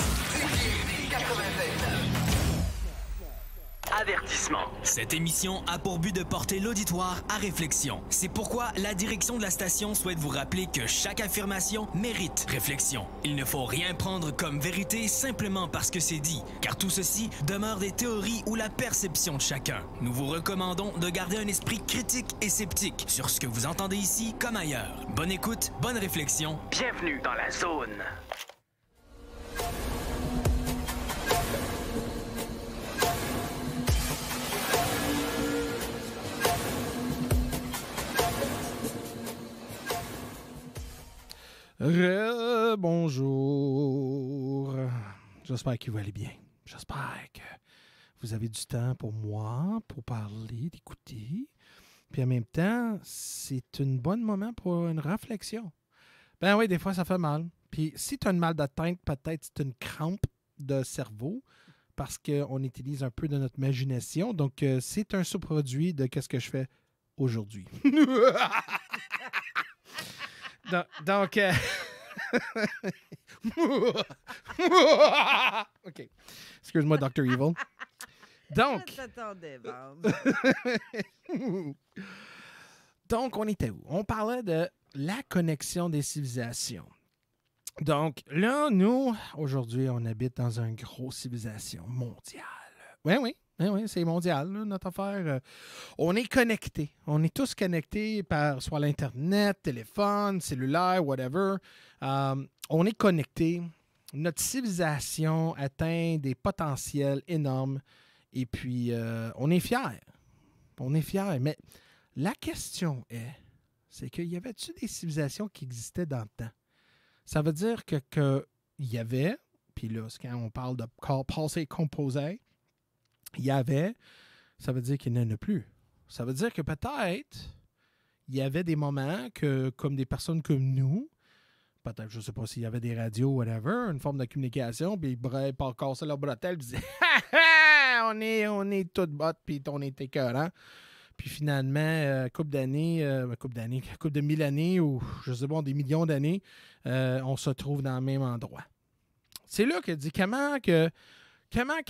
Avertissement. Cette émission a pour but de porter l'auditoire à réflexion. C'est pourquoi la direction de la station souhaite vous rappeler que chaque affirmation mérite réflexion. Il ne faut rien prendre comme vérité simplement parce que c'est dit, car tout ceci demeure des théories ou la perception de chacun. Nous vous recommandons de garder un esprit critique et sceptique sur ce que vous entendez ici comme ailleurs. Bonne écoute, bonne réflexion. Bienvenue dans la zone. Bonjour. J'espère que vous allez bien. J'espère que vous avez du temps pour moi, pour parler, d'écouter. Puis en même temps, c'est un bon moment pour une réflexion. Ben oui, des fois, ça fait mal. Puis si tu as une mal de tête, peut-être c'est une crampe de cerveau parce qu'on utilise un peu de notre imagination. Donc, c'est un sous-produit de qu'est-ce que je fais aujourd'hui. Donc, OK. Excuse-moi, Dr. Evil. Donc, on était où? On parlait de la connexion des civilisations. Donc, là, nous, aujourd'hui, on habite dans une grosse civilisation mondiale. Oui, c'est mondial, là, notre affaire. On est connectés. On est tous connectés par soit l'Internet, téléphone, cellulaire, whatever. On est connectés. Notre civilisation atteint des potentiels énormes. Et puis, on est fiers. On est fiers. Mais la question c'est qu'il y avait-tu des civilisations qui existaient dans le temps? Ça veut dire que il y avait, puis là, quand on parle de passé composé, il y avait, ça veut dire qu'il n'y en a plus. Ça veut dire que peut-être, il y avait des moments que, comme des personnes comme nous, peut-être, je ne sais pas s'il y avait des radios, whatever, une forme de communication, puis ils cassaient leur bretelle, puis ils disaient « on est toutes bottes, puis on est écœurants. » Puis finalement, couple de mille années, ou je sais pas, des millions d'années, on se trouve dans le même endroit. C'est là que dit comment que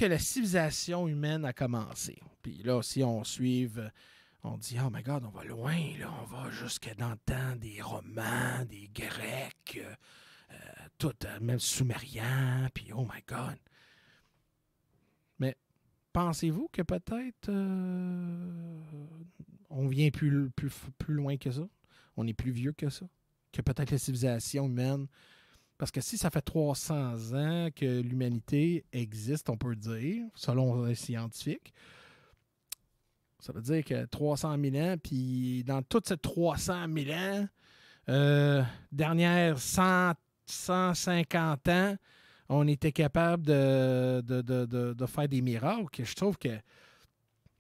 la civilisation humaine a commencé. Puis là, si on suit, on dit, oh my God, on va loin, là, on va jusque dans le temps des Romains, des Grecs, tout, même sumérien, puis oh my God. Mais pensez-vous que peut-être on vient plus loin que ça? On est plus vieux que ça? Que peut-être la civilisation humaine... Parce que si ça fait 300 ans que l'humanité existe, on peut dire, selon les scientifiques, ça veut dire que 300 000 ans, puis dans toutes ces 300 000 ans, dernières 150 ans, on était capable de faire des miracles. Je trouve que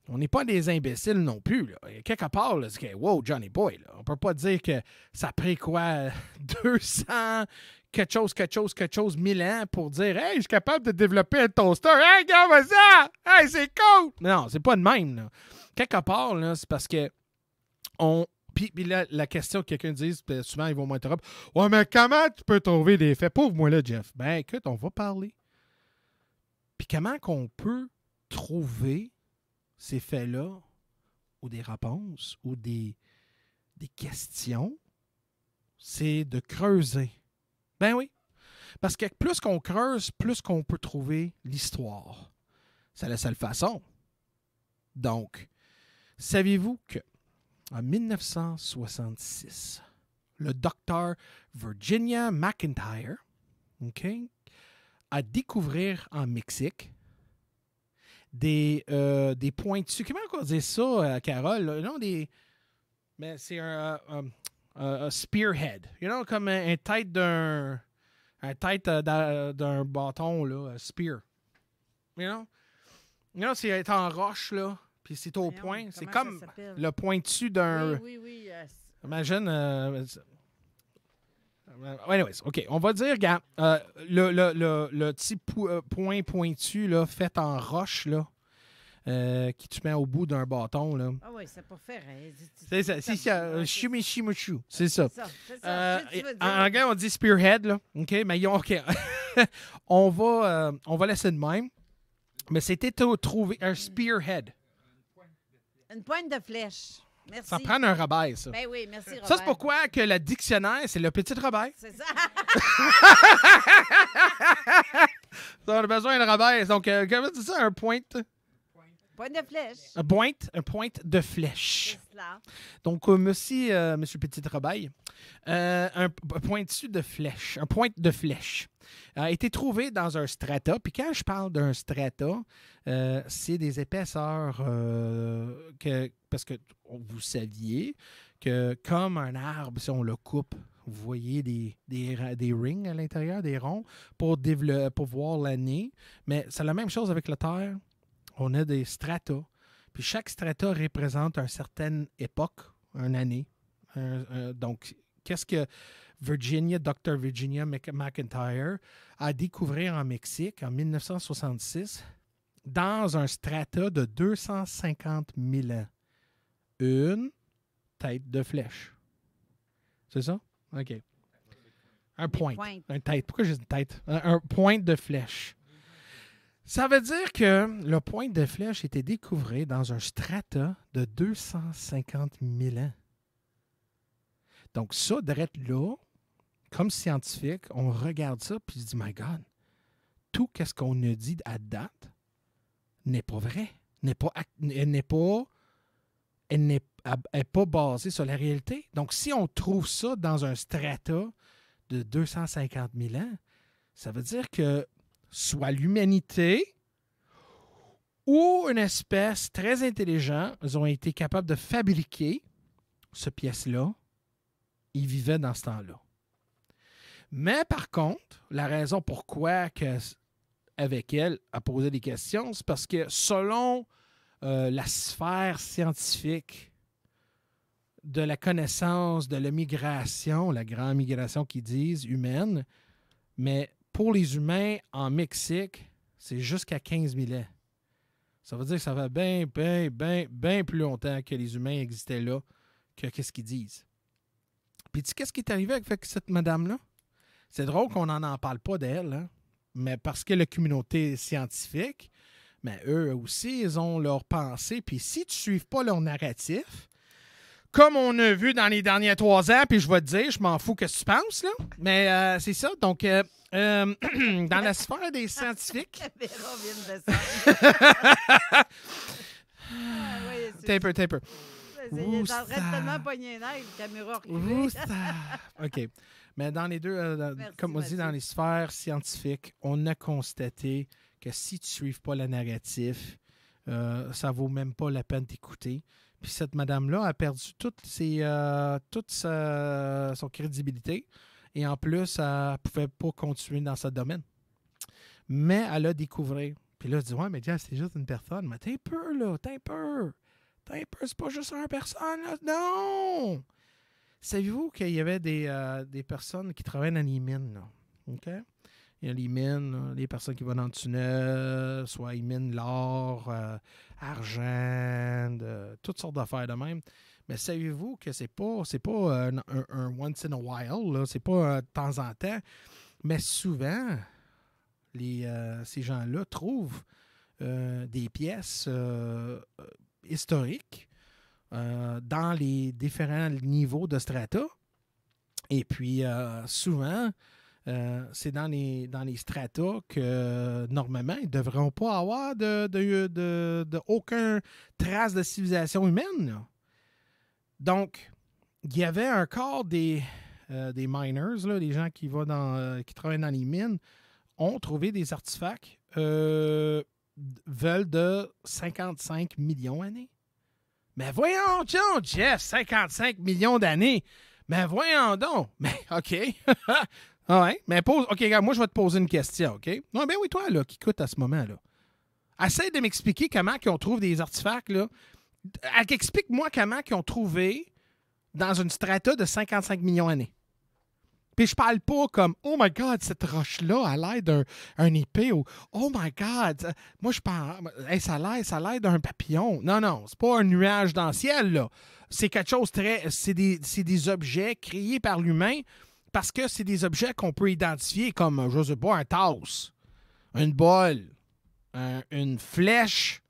on n'est pas des imbéciles non plus. Là. Quelque part, là, c'est que, wow, Johnny Boy, là, on peut pas dire que ça a pris quoi, 200, quelque chose, 1000 ans pour dire, hey, je suis capable de développer un toaster. Hey, regarde ça! Hey, c'est cool! Non, c'est pas de même. Là. Quelque part, là, c'est parce que Puis là, la question que quelqu'un dit, souvent, ils vont m'interrompre. Ouais, mais comment tu peux trouver des faits? Pauvre-moi là, Jeff. Ben, écoute, on va parler. Puis comment qu'on peut trouver ces faits-là, ou des réponses, ou des questions, c'est de creuser. Ben oui. Parce que plus qu'on creuse, plus qu'on peut trouver l'histoire. C'est la seule façon. Donc, saviez-vous que en 1966, le docteur Virginia McIntyre, a découvert en Mexique des pointus. Comment on dit ça, Carole? Non, mais c'est un spearhead. Comme un tête d'un bâton, là, spear. C'est en roche, là. Puis c'est au point. C'est comme le pointu d'un... Oui. Imagine... anyways, OK. On va dire, regarde, le petit point pointu là, fait en roche, là, qui tu mets au bout d'un bâton. Là. Ah oui, c'est pas faire. C'est ça. C'est ça. Shimishimushu. C'est ça. En anglais, on dit spearhead. Là. OK? Mais OK. on va laisser de même. Mais c'était trouver un spearhead. Une pointe de flèche. Merci. Ça prend un Robert, ça. Ben oui, merci, Robert. Ça, c'est pourquoi que le dictionnaire, c'est le petit Robert. C'est ça. On a besoin de Robert. Donc, comment tu dis ça, un pointe? Pointe de flèche. Un pointe de flèche. C'est cela. Donc, monsieur Petit Robert, un pointu de flèche, un pointe de flèche, a été trouvé dans un strata. Puis quand je parle d'un strata, c'est des épaisseurs parce que vous saviez que comme un arbre, si on le coupe, vous voyez des rings à l'intérieur, des ronds, pour voir l'année. Mais c'est la même chose avec la Terre. On a des stratas. Puis chaque strata représente une certaine époque, une année. Donc, qu'est-ce que Dr. Virginia McIntyre a découvert en Mexique en 1966 dans un strata de 250 000 ans? Une tête de flèche. C'est ça? OK. Un point. Un tête. Pourquoi j'ai une tête? Un point de flèche. Ça veut dire que le point de flèche a été découvert dans un strata de 250 000 ans. Donc ça, d'être là, comme scientifique, on regarde ça et se dit, my God, tout ce qu'on a dit à date n'est pas vrai. Elle n'est pas basée sur la réalité. Donc si on trouve ça dans un strata de 250 000 ans, ça veut dire que soit l'humanité ou une espèce très intelligente, ils ont été capables de fabriquer ce pièce-là. Ils vivaient dans ce temps-là. Mais par contre, la raison pourquoi avec elle a posé des questions, c'est parce que selon la sphère scientifique de la connaissance de la migration, la grande migration qu'ils disent humaine, mais pour les humains, en Mexique, c'est jusqu'à 15 000 ans. Ça veut dire que ça va bien plus longtemps que les humains existaient là que qu'est-ce qu'ils disent. Puis tu sais qu'est-ce qui est arrivé avec cette madame-là? C'est drôle qu'on n'en parle pas d'elle, hein? Mais parce que la communauté scientifique, mais eux aussi, ils ont leur pensée. Puis si tu ne suis pas leur narratif, comme on a vu dans les derniers 3 ans, puis je vais te dire, je m'en fous que tu penses, là. Mais c'est ça. Donc, dans la sphère des scientifiques... La caméra vient de descendre. T'es un peu. Il est en train de tellement pogner un air, la caméra reculée. OK. Mais dans les deux, comme on dit, dans les sphères scientifiques, on a constaté que si tu ne suives pas le narratif, ça ne vaut même pas la peine d'écouter. Puis cette madame-là a perdu toute son crédibilité. Et en plus, elle ne pouvait pas continuer dans ce domaine. Mais elle a découvert. Puis là, elle dit, ouais, mais Jeff, c'est juste une personne. Mais t'es un peu, là, t'es un peu, c'est pas juste une personne, là. Non! Savez-vous qu'il y avait des personnes qui travaillent dans les mines, là? OK? Il y a les mines, là, les personnes qui vont dans le tunnel, soit ils minent l'or, argent, toutes sortes d'affaires de même. Mais savez-vous que c'est pas un once in a while, là, c'est pas de temps en temps, mais souvent, ces gens-là trouvent des pièces historiques dans les différents niveaux de strata. Et puis, souvent, c'est dans les stratas que, normalement, ils ne devront pas avoir aucune trace de civilisation humaine. Là. Donc, il y avait un quart des miners, là, les gens qui travaillent dans les mines, ont trouvé des artefacts veulent de 55 millions d'années. Mais voyons donc, Jeff, 55 millions d'années. Mais voyons donc. Mais OK. Ouais, mais pose. OK, regarde, moi, je vais te poser une question, OK? Non, ben oui, toi, là, qui écoute à ce moment-là. Essaye de m'expliquer comment ils ont trouvé des artefacts, là. Explique-moi comment ils ont trouvé dans une strata de 55 millions d'années. Puis je parle pas comme « Oh my God, cette roche-là a l'air d'un épée » ou « Oh my God, moi je parle, hey, ça a l'air d'un papillon. » Non, c'est pas un nuage dans le ciel, là. C'est quelque chose c'est des objets créés par l'humain parce que c'est des objets qu'on peut identifier comme, je sais pas, un tasse, une bolle, une flèche,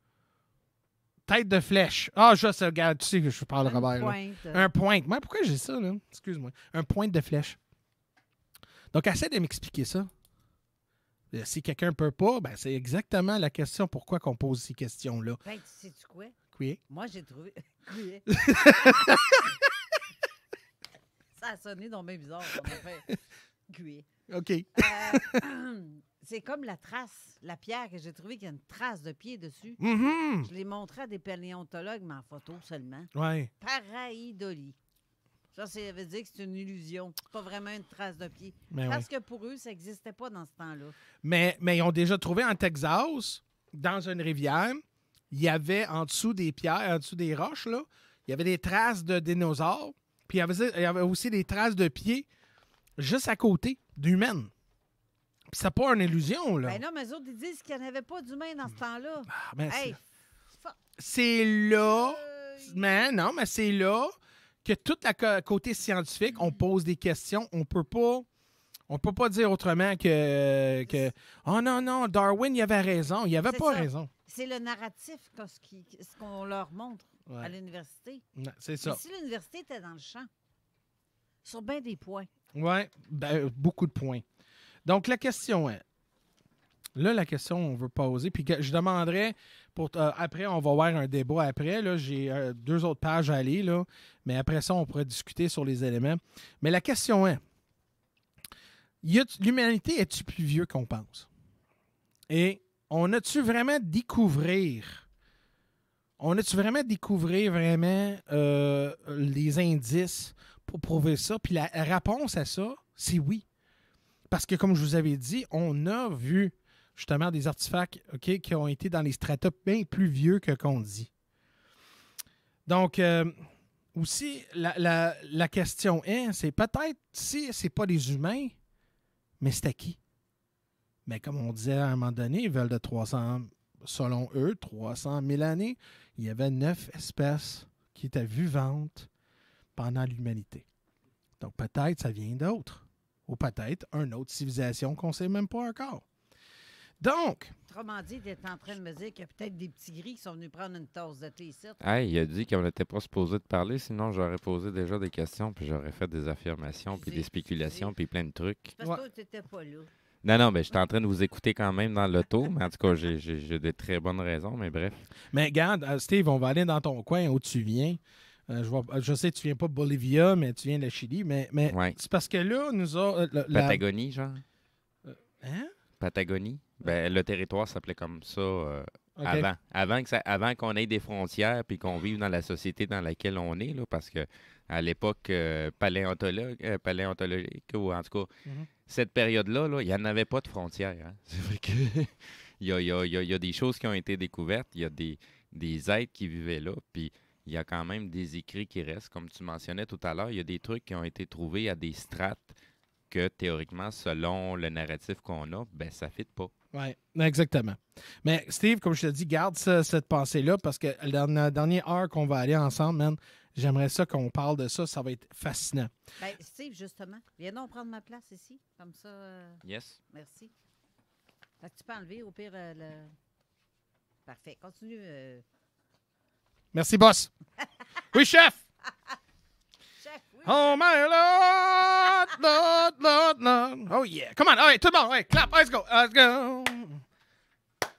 tête de flèche. Ah, je sais, regarde, tu sais que je parle Robert. Un pointe. Moi, pourquoi j'ai ça, là? Excuse-moi. Un pointe de flèche. Donc, essaie de m'expliquer ça. Si quelqu'un ne peut pas, ben c'est exactement la question pourquoi qu'on pose ces questions-là. Ben, tu sais-tu quoi? Oui. Moi, j'ai trouvé... Ça a sonné donc bien bizarre. On a fait... Cuit. OK. C'est comme la trace, la pierre que j'ai trouvée qu'il y a une trace de pied dessus. Mm-hmm. Je l'ai montré à des paléontologues, mais en photo seulement. Oui. Pareidolie. Ça veut dire que c'est une illusion. C'est pas vraiment une trace de pied. Mais parce que pour eux, ça n'existait pas dans ce temps-là. Mais ils ont déjà trouvé en Texas, dans une rivière, il y avait en dessous des pierres, en dessous des roches, là, il y avait des traces de dinosaures, puis il y avait aussi des traces de pieds juste à côté d'humaines. Puis c'est pas une illusion, là. Ben non, mais eux autres, ils disent qu'il n'y en avait pas d'humains dans ce temps-là. Ah, ben hey, c'est là... Mais non, mais c'est là... que tout le côté scientifique, on pose des questions. On peut pas dire autrement que oh non, Darwin, il avait raison. Il avait pas raison. C'est le narratif, ce qu'on leur montre à l'université. C'est ça. Mais si l'université était dans le champ, sur bien des points. Oui, ben, beaucoup de points. Donc, la question est... Là, la question on veut poser, puis je demanderais, après, on va avoir un débat après. Là, j'ai 2 autres pages à aller, là, mais après ça, on pourrait discuter sur les éléments. Mais la question est, l'humanité est-tu plus vieux qu'on pense? Et on a-tu vraiment découvrir les indices pour prouver ça? Puis la réponse à ça, c'est oui. Parce que, comme je vous avais dit, on a vu justement des artefacts qui ont été dans les stratas bien plus vieux que qu'on dit. Donc, aussi, la question est, c'est peut-être si c'est pas des humains, mais c'est à qui? Mais comme on disait à un moment donné, ils veulent de 300, selon eux, 300 000 années, il y avait 9 espèces qui étaient vivantes pendant l'humanité. Donc, peut-être ça vient d'autres. Ou peut-être une autre civilisation qu'on ne sait même pas encore. Donc... Autrement dit, tu es en train de me dire qu'il y a peut-être des petits gris qui sont venus prendre une tasse de thé ici. Hey, il a dit qu'on n'était pas supposé de parler, sinon j'aurais posé déjà des questions, puis j'aurais fait des affirmations, puis des spéculations, puis plein de trucs. Parce que toi, tu n'étais pas là. Non, mais j'étais en train de vous écouter quand même dans l'auto, mais en tout cas, j'ai de très bonnes raisons, mais bref. Mais regarde, Steve, on va aller dans ton coin où tu viens. Je sais que tu viens pas de Bolivia, mais tu viens de Chili, mais Ouais. c'est parce que là, nous a... Patagonie, genre? Hein? Patagonie? Ben, le territoire s'appelait comme ça OK. avant qu'on ait des frontières puis qu'on vive dans la société dans laquelle on est, là, parce que à l'époque paléontologique, ou en tout cas, cette période-là, là, il n'y en avait pas de frontières. Hein. C'est vrai que il y a des choses qui ont été découvertes, il y a des êtres qui vivaient là, puis il y a quand même des écrits qui restent. Comme tu mentionnais tout à l'heure, il y a des trucs qui ont été trouvés à des strates que, théoriquement, selon le narratif qu'on a, ben ça ne fit pas. Oui, exactement. Mais Steve, comme je te dis, garde cette pensée-là parce que dans la dernière heure qu'on va aller ensemble, man, j'aimerais ça qu'on parle de ça. Ça va être fascinant. Ben, Steve, justement, viens donc prendre ma place ici. Comme ça. Yes. Merci. Fait que tu peux enlever au pire le... Parfait. Continue. Merci, boss. Oui, chef. Chef, oui. Oh, my Lord, Lord, Lord. Oh, yeah. Come on. All right, tout le monde. All right, clap. Let's go. Let's go.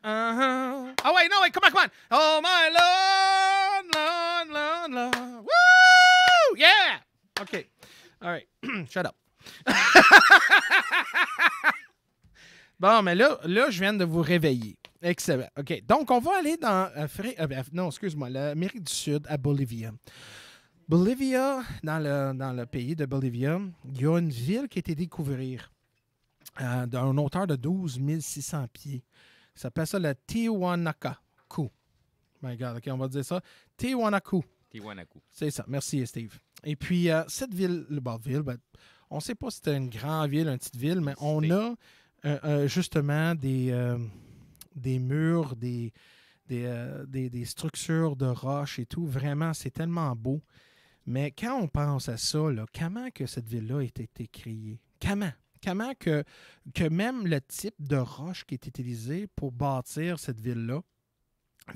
Uh-huh. Oh, wait, no, wait. Come on. Oh, my Lord, Lord, Lord. Woo! Yeah. OK. All right. Shut up. Bon, mais là, je viens de vous réveiller. Excellent. OK. Donc, on va aller dans... l'Amérique du Sud, à Bolivia. Bolivia, dans le pays de Bolivia, il y a une ville qui a été découverte d'une hauteur de 12 600 pieds. Ça s'appelle ça le Tiwanaku. My God, OK, on va dire ça. Tiwanaku. C'est ça. Merci, Steve. Et puis, cette ville, on ne sait pas si c'était une grande ville, une petite ville, mais on a justement des murs, des structures de roches et tout. Vraiment, c'est tellement beau. Mais quand on pense à ça, là, comment que cette ville-là a été créée? Comment? Comment que même le type de roche qui est utilisé pour bâtir cette ville-là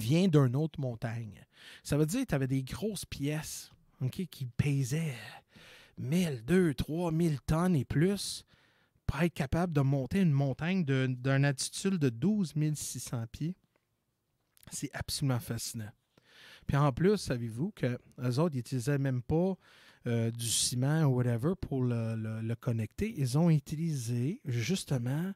vient d'une autre montagne? Ça veut dire que tu avais des grosses pièces, okay, qui pesaient 1000, 2, 3 000 tonnes et plus pour être capable de monter une montagne d'une altitude de 12 600 pieds. C'est absolument fascinant. Puis en plus, savez-vous qu'eux autres, ils n'utilisaient même pas du ciment ou whatever pour le connecter. Ils ont utilisé justement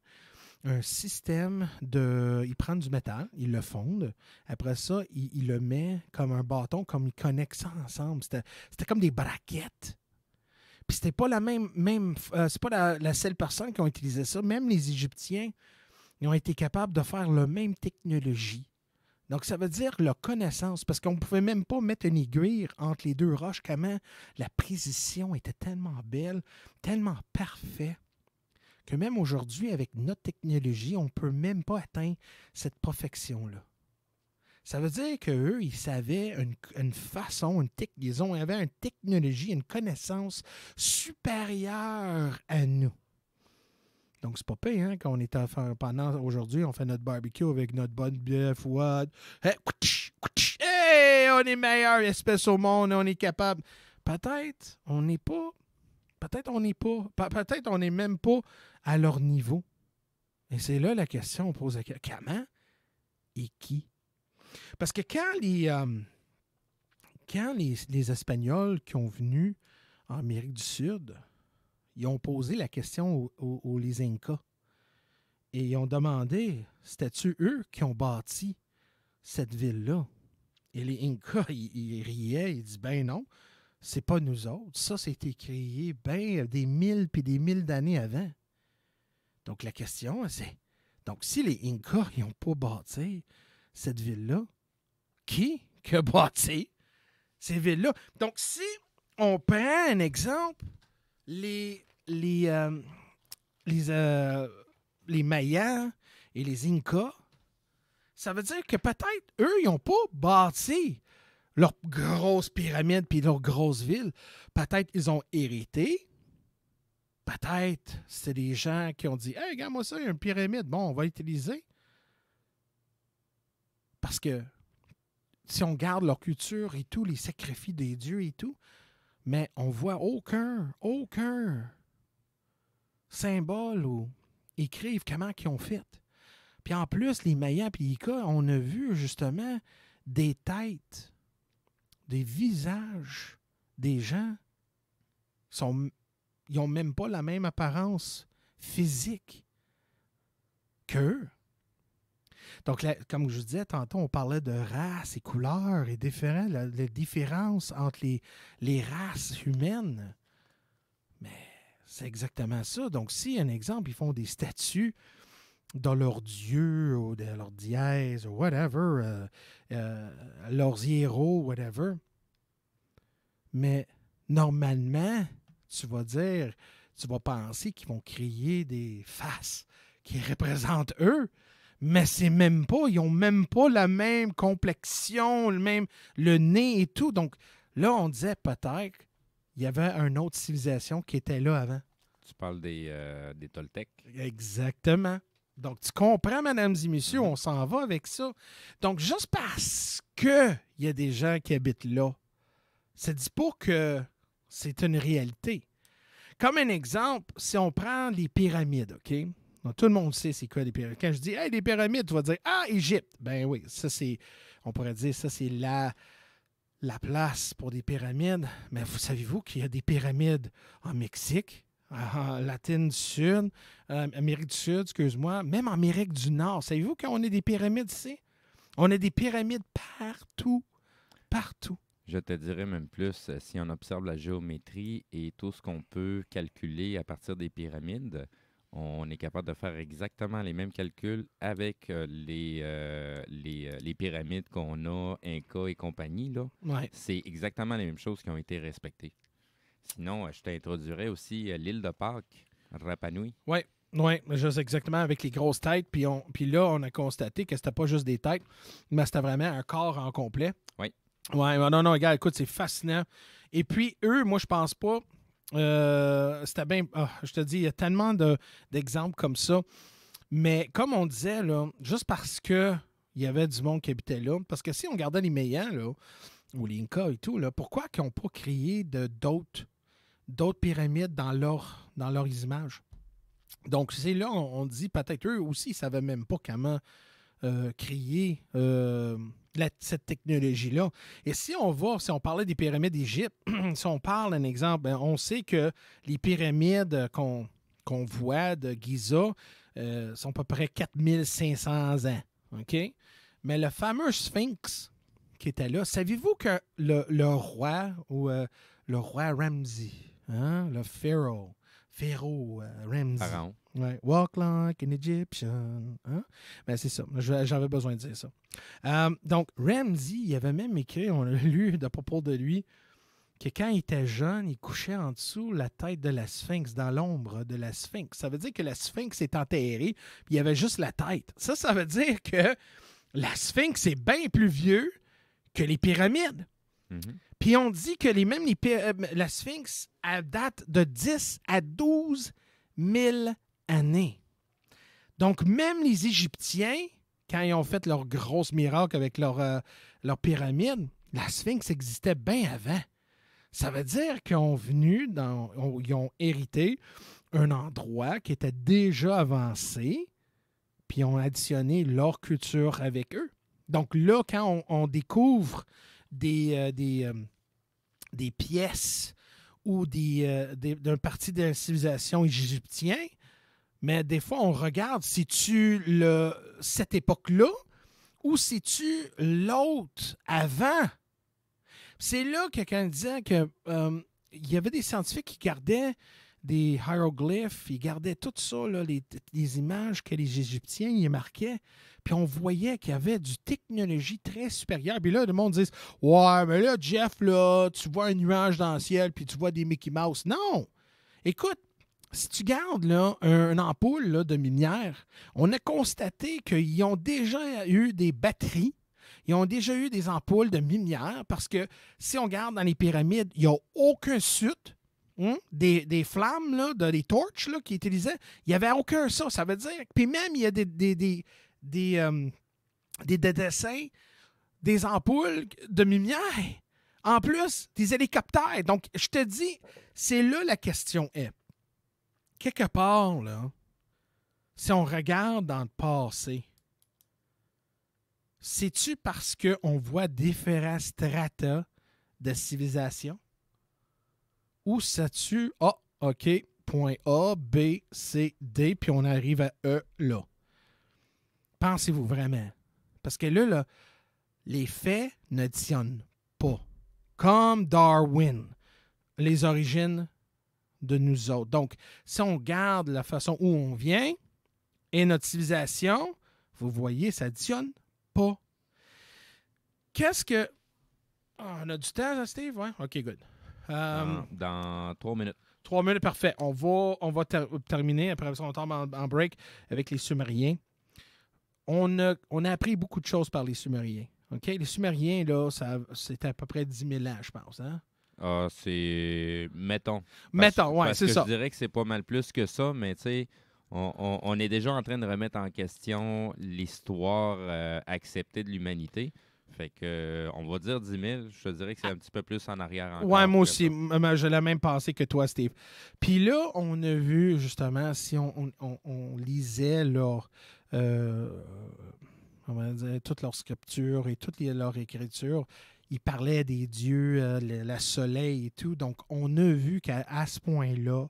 un système de... Ils prennent du métal, ils le fondent. Après ça, ils le mettent comme un bâton, comme ils connectent ça ensemble. C'était comme des braquettes. Puis c'était pas c'est pas la seule personne qui a utilisé ça. Même les Égyptiens, ils ont été capables de faire la même technologie. Donc, ça veut dire la connaissance, parce qu'on ne pouvait même pas mettre une aiguille entre les deux roches, comment la précision était tellement belle, tellement parfaite, que même aujourd'hui, avec notre technologie, on ne peut même pas atteindre cette perfection-là. Ça veut dire qu'eux, ils savaient une façon, ils avaient une technologie, une connaissance supérieure à nous. Donc, c'est pas pire, hein, qu'on est à faire pendant aujourd'hui, on fait notre barbecue avec notre bonne bière fouade. Hey, on est meilleure espèce au monde, on est capable. Peut-être on n'est même pas à leur niveau. Et c'est là la question, on pose la question, comment et qui? Parce que quand les Espagnols qui ont venu en Amérique du Sud, ils ont posé la question aux les Incas. Et ils ont demandé, c'était-tu eux qui ont bâti cette ville-là? Et les Incas, ils riaient, ils disaient, ben non, c'est pas nous autres. Ça, c'était créé des 1000 puis des 1000 d'années avant. Donc, la question, c'est, donc si les Incas, ils n'ont pas bâti cette ville-là, qui a bâti ces villes-là? Donc, si on prend un exemple, les Mayas et les Incas, ça veut dire que peut-être eux, ils n'ont pas bâti leurs grosses pyramides puis leurs grosses villes. Peut-être ils ont hérité. Peut-être c'est des gens qui ont dit « Hey, regarde-moi ça, il y a une pyramide. Bon, on va l'utiliser. » Parce que si on garde leur culture et tout, les sacrifices des dieux et tout, mais on voit aucun symbole ou écrivent comment ils ont fait. Puis en plus, les Mayas et les Incas, on a vu justement des têtes, des visages des gens. Ils n'ont même pas la même apparence physique qu'eux. Donc, là, comme je vous disais tantôt, on parlait de races et couleurs et les différences entre les races humaines. Mais c'est exactement ça. Donc, si, un exemple, ils font des statues dans leurs dieux ou de leurs dièses ou whatever, leurs héros, whatever, mais normalement, tu vas penser qu'ils vont créer des faces qui représentent eux, mais c'est même pas, ils ont même pas la même complexion, le nez et tout. Donc là, on disait peut-être qu'il y avait une autre civilisation qui était là avant. Tu parles des Toltecs. Exactement. Donc, tu comprends, mesdames et messieurs, on s'en va avec ça. Donc, juste parce qu'il y a des gens qui habitent là, ça ne dit pas que c'est une réalité. Comme un exemple, si on prend les pyramides, OK? Donc, tout le monde sait c'est quoi les pyramides. Quand je dis « Hey, les pyramides », tu vas dire « Ah, Égypte ». Ben oui, ça c'est, on pourrait dire, ça c'est la place pour des pyramides. Mais savez-vous qu'il y a des pyramides en Mexique, en Latine du Sud, Amérique du Sud, excuse-moi, même en Amérique du Nord. Savez-vous qu'on a des pyramides ici? On a des pyramides partout. Partout. Je te dirais même plus, si on observe la géométrie et tout ce qu'on peut calculer à partir des pyramides, on est capable de faire exactement les mêmes calculs avec les pyramides qu'on a, Inca et compagnie. Là. Ouais. C'est exactement les mêmes choses qui ont été respectées. Sinon, je t'introduirais aussi l'île de Pâques, Rapa Nui. Oui, juste exactement avec les grosses têtes. Puis là, on a constaté que c'était pas juste des têtes, mais c'était vraiment un corps en complet. Oui. Oui, non, regarde, écoute, c'est fascinant. Et puis, eux, moi, je pense pas. C'était bien. Je te dis, il y a tellement d'exemples comme ça. Mais comme on disait, là, juste parce qu'il y avait du monde qui habitait là, parce que si on regardait les Mayans, là, ou les Incas et tout, là, pourquoi ils n'ont pas créé d'autres pyramides dans leurs images? Donc, c'est là, on dit, peut-être eux aussi, ils ne savaient même pas comment créer cette technologie-là. Et si on parlait des pyramides d'Égypte, si on parle d'un exemple, on sait que les pyramides qu'on voit de Giza sont à peu près 4500 ans. OK? Mais le fameux Sphinx qui était là, saviez-vous que le roi ou le roi Ramsès, hein, le pharaoh Ramsès. Pharaon. Ouais. Walk like an Egyptian. Hein? Ben, c'est ça. J'avais besoin de dire ça. Donc, Ramsès, il avait même écrit, on a lu de propos de lui, que quand il était jeune, il couchait en dessous la tête de la Sphinx, dans l'ombre de la Sphinx. Ça veut dire que la Sphinx est enterrée, puis il y avait juste la tête. Ça veut dire que la Sphinx est bien plus vieux que les pyramides. Mm-hmm. Puis on dit que la Sphinx date de 10 à 12 000 années. Donc, même les Égyptiens, quand ils ont fait leur grosse miracle avec leur pyramide, la Sphinx existait bien avant. Ça veut dire qu'ils ont ils ont hérité un endroit qui était déjà avancé, puis ils ont additionné leur culture avec eux. Donc là, quand on découvre des pièces ou d'une partie de la civilisation égyptienne, mais des fois, on regarde, c'est-tu cette époque-là ou c'est-tu l'autre avant? C'est là que quand on disait qu'il y avait des scientifiques qui gardaient des hiéroglyphes, ils gardaient tout ça, là, les images que les Égyptiens y marquaient, puis on voyait qu'il y avait du technologie très supérieure. Puis là, le monde dit « Ouais, mais là, Jeff, là, tu vois un nuage dans le ciel, puis tu vois des Mickey Mouse. » Non! Écoute, si tu gardes là, une ampoule là, de lumière, on a constaté qu'ils ont déjà eu des batteries, ils ont déjà eu des ampoules de lumière, parce que si on regarde dans les pyramides, il n'y a aucun soute. Des flammes, là, des torches là, qu'ils utilisaient, il n'y avait aucun ça. Ça veut dire. Puis même, il y a des dessins, des ampoules de lumière. En plus, des hélicoptères. Donc, je te dis, c'est là la question est. Quelque part, là, si on regarde dans le passé, c'est-tu parce qu'on voit différents stratas de civilisation? Ou c'est-tu, OK, point A, B, C, D, puis on arrive à E là? Pensez-vous vraiment? Parce que là, les faits n'additionnent pas. Comme Darwin, les origines de nous autres. Donc, si on regarde la façon où on vient et notre civilisation, vous voyez, ça n'additionne pas. Qu'est-ce que... on a du temps, Steve? Ouais? OK, good. Dans 3 minutes. 3 minutes, parfait. On va terminer, après ça, on tombe en break avec les Sumériens. On a appris beaucoup de choses par les Sumériens. OK? Les Sumériens, là, c'était à peu près 10 000 ans, je pense. Hein? C'est... Mettons, ouais, c'est ça. Je dirais que c'est pas mal plus que ça, mais tu sais, on est déjà en train de remettre en question l'histoire acceptée de l'humanité. Fait que, on va dire 10 000. Je te dirais que c'est un petit peu plus en arrière encore. Ouais, moi aussi. Je l'ai même pensé que toi, Steve. Puis là, on a vu, justement, si on lisait leur toute leur scripture et toute leur écriture, ils parlaient des dieux, le soleil et tout. Donc, on a vu qu'à ce point-là,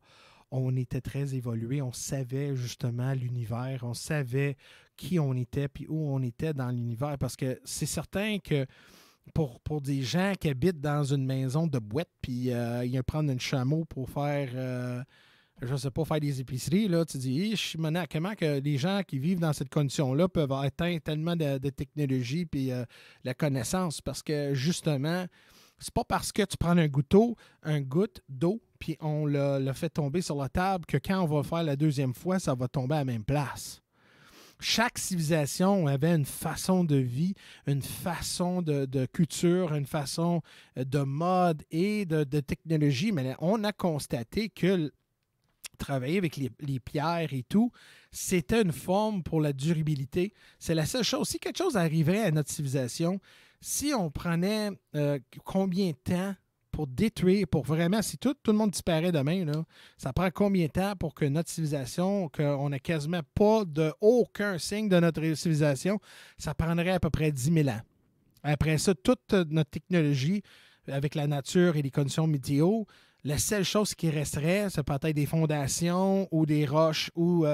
on était très évolué. On savait justement l'univers. On savait qui on était puis où on était dans l'univers. Parce que c'est certain que pour des gens qui habitent dans une maison de boîte puis ils prennent un chameau pour faire... je sais pas, faire des épiceries, là, tu dis, je suis mené à comment que les gens qui vivent dans cette condition-là peuvent atteindre tellement de technologie puis la connaissance, parce que, justement, c'est pas parce que tu prends un goutte d'eau, puis on l'a fait tomber sur la table, que quand on va le faire la deuxième fois, ça va tomber à la même place. Chaque civilisation avait une façon de vie, une façon de culture, une façon de mode et de technologie, mais on a constaté que travailler avec les pierres et tout, c'était une forme pour la durabilité. C'est la seule chose. Si quelque chose arriverait à notre civilisation, si on prenait combien de temps pour détruire, pour vraiment, si tout le monde disparaît demain, là, ça prend combien de temps pour que notre civilisation, qu'on n'a quasiment pas aucun signe de notre civilisation, ça prendrait à peu près 10 000 ans. Après ça, toute notre technologie avec la nature et les conditions météo, la seule chose qui resterait, c'est peut-être des fondations ou des roches ou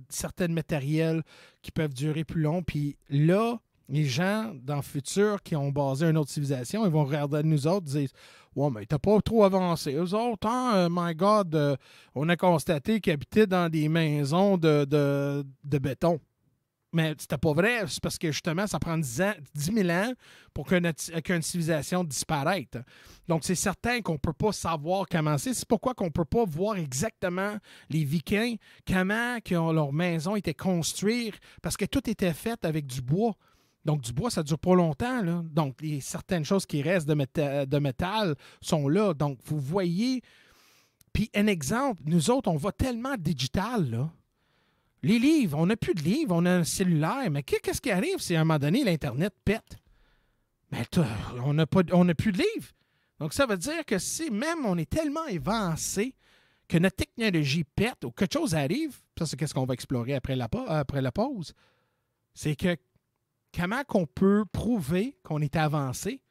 certains matériels qui peuvent durer plus long. Puis là, les gens dans le futur qui ont basé une autre civilisation, ils vont regarder nous autres et dire « Ouais, mais t'as pas trop avancé. Eux autres, hein, my God, on a constaté qu'ils habitaient dans des maisons de béton. » Mais c'était pas vrai, c'est parce que justement, ça prend 10 000 ans pour qu'une civilisation disparaisse. Donc, c'est certain qu'on ne peut pas savoir comment c'est. C'est pourquoi qu'on ne peut pas voir exactement les Vikings, comment leur maison était construite, parce que tout était fait avec du bois. Donc, du bois, ça ne dure pas longtemps, là. Donc, certaines choses qui restent de métal sont là. Donc, vous voyez. Puis, un exemple, nous autres, on va tellement digital, là. Les livres, on n'a plus de livres, on a un cellulaire, mais qu'est-ce qui arrive si à un moment donné, l'Internet pète? Mais on n'a plus de livres. Donc, ça veut dire que si même on est tellement avancé que notre technologie pète ou quelque chose arrive, ça, c'est qu'est-ce qu'on va explorer après la pause, c'est que comment qu'on peut prouver qu'on est avancé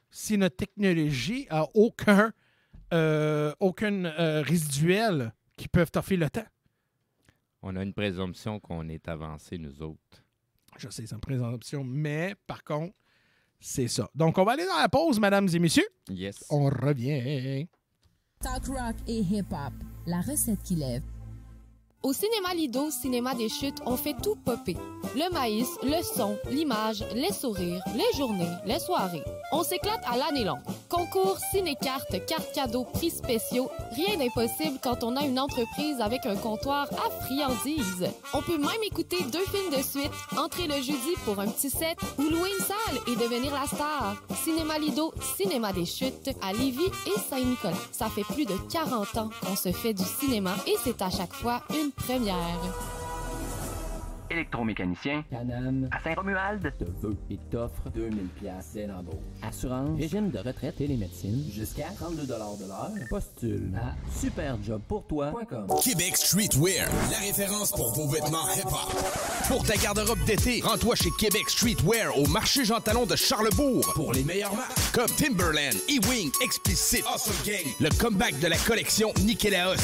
si notre technologie n'a aucun résiduel qui peuvent toffer le temps? On a une présomption qu'on est avancé, nous autres. Je sais, c'est une présomption, mais par contre, c'est ça. Donc, on va aller dans la pause, mesdames et messieurs. Yes. On revient. Talk rock et hip-hop, la recette qui lève. Au Cinéma Lido, Cinéma des Chutes, on fait tout popper. Le maïs, le son, l'image, les sourires, les journées, les soirées. On s'éclate à l'année longue. Concours, ciné-cartes, cartes cadeaux, prix spéciaux. Rien d'impossible quand on a une entreprise avec un comptoir à friandises. On peut même écouter 2 films de suite, entrer le jeudi pour un petit set ou louer une salle et devenir la star. Cinéma Lido, Cinéma des Chutes, à Lévis et Saint-Nicolas. Ça fait plus de 40 ans qu'on se fait du cinéma et c'est à chaque fois une première. électromécanicien. Canam À Saint-Romuald. te veut et t'offre 2000 pièces dès l'embauche. Assurance, régime de retraite et les médecines, jusqu'à 32 $ de l'heure. Postule à superjobpourtoi.com. Québec Streetwear, la référence pour vos vêtements hip-hop. Pour ta garde-robe d'été, rends-toi chez Québec Streetwear au marché Jean Talon de Charlebourg pour les meilleures marques comme Timberland, E-Wing, Explicit, Awesome Gang, le comeback de la collection Nikélaos.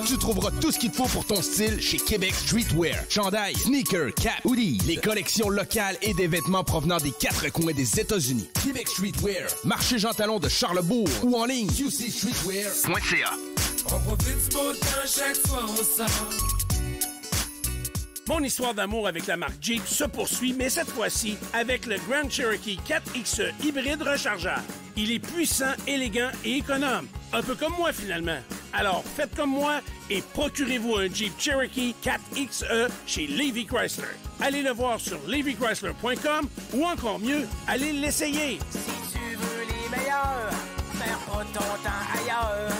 Tu trouveras tout ce qu'il te faut pour ton style chez Québec Streetwear. Chandail, sneakers, cap, hoodies, les collections locales et des vêtements provenant des 4 coins des États-Unis. Québec Streetwear, marché Jean Talon de Charlebourg ou en ligne qcstreetwear.ca. On profite du beau temps, chaque fois on sort. Mon histoire d'amour avec la marque Jeep se poursuit, mais cette fois-ci avec le Grand Cherokee 4XE hybride rechargeable. Il est puissant, élégant et économe. Un peu comme moi, finalement. Alors, faites comme moi et procurez-vous un Jeep Cherokee 4XE chez Levy Chrysler. Allez le voir sur levychrysler.com ou encore mieux, allez l'essayer. Si tu veux les meilleurs, perds pas ton temps ailleurs.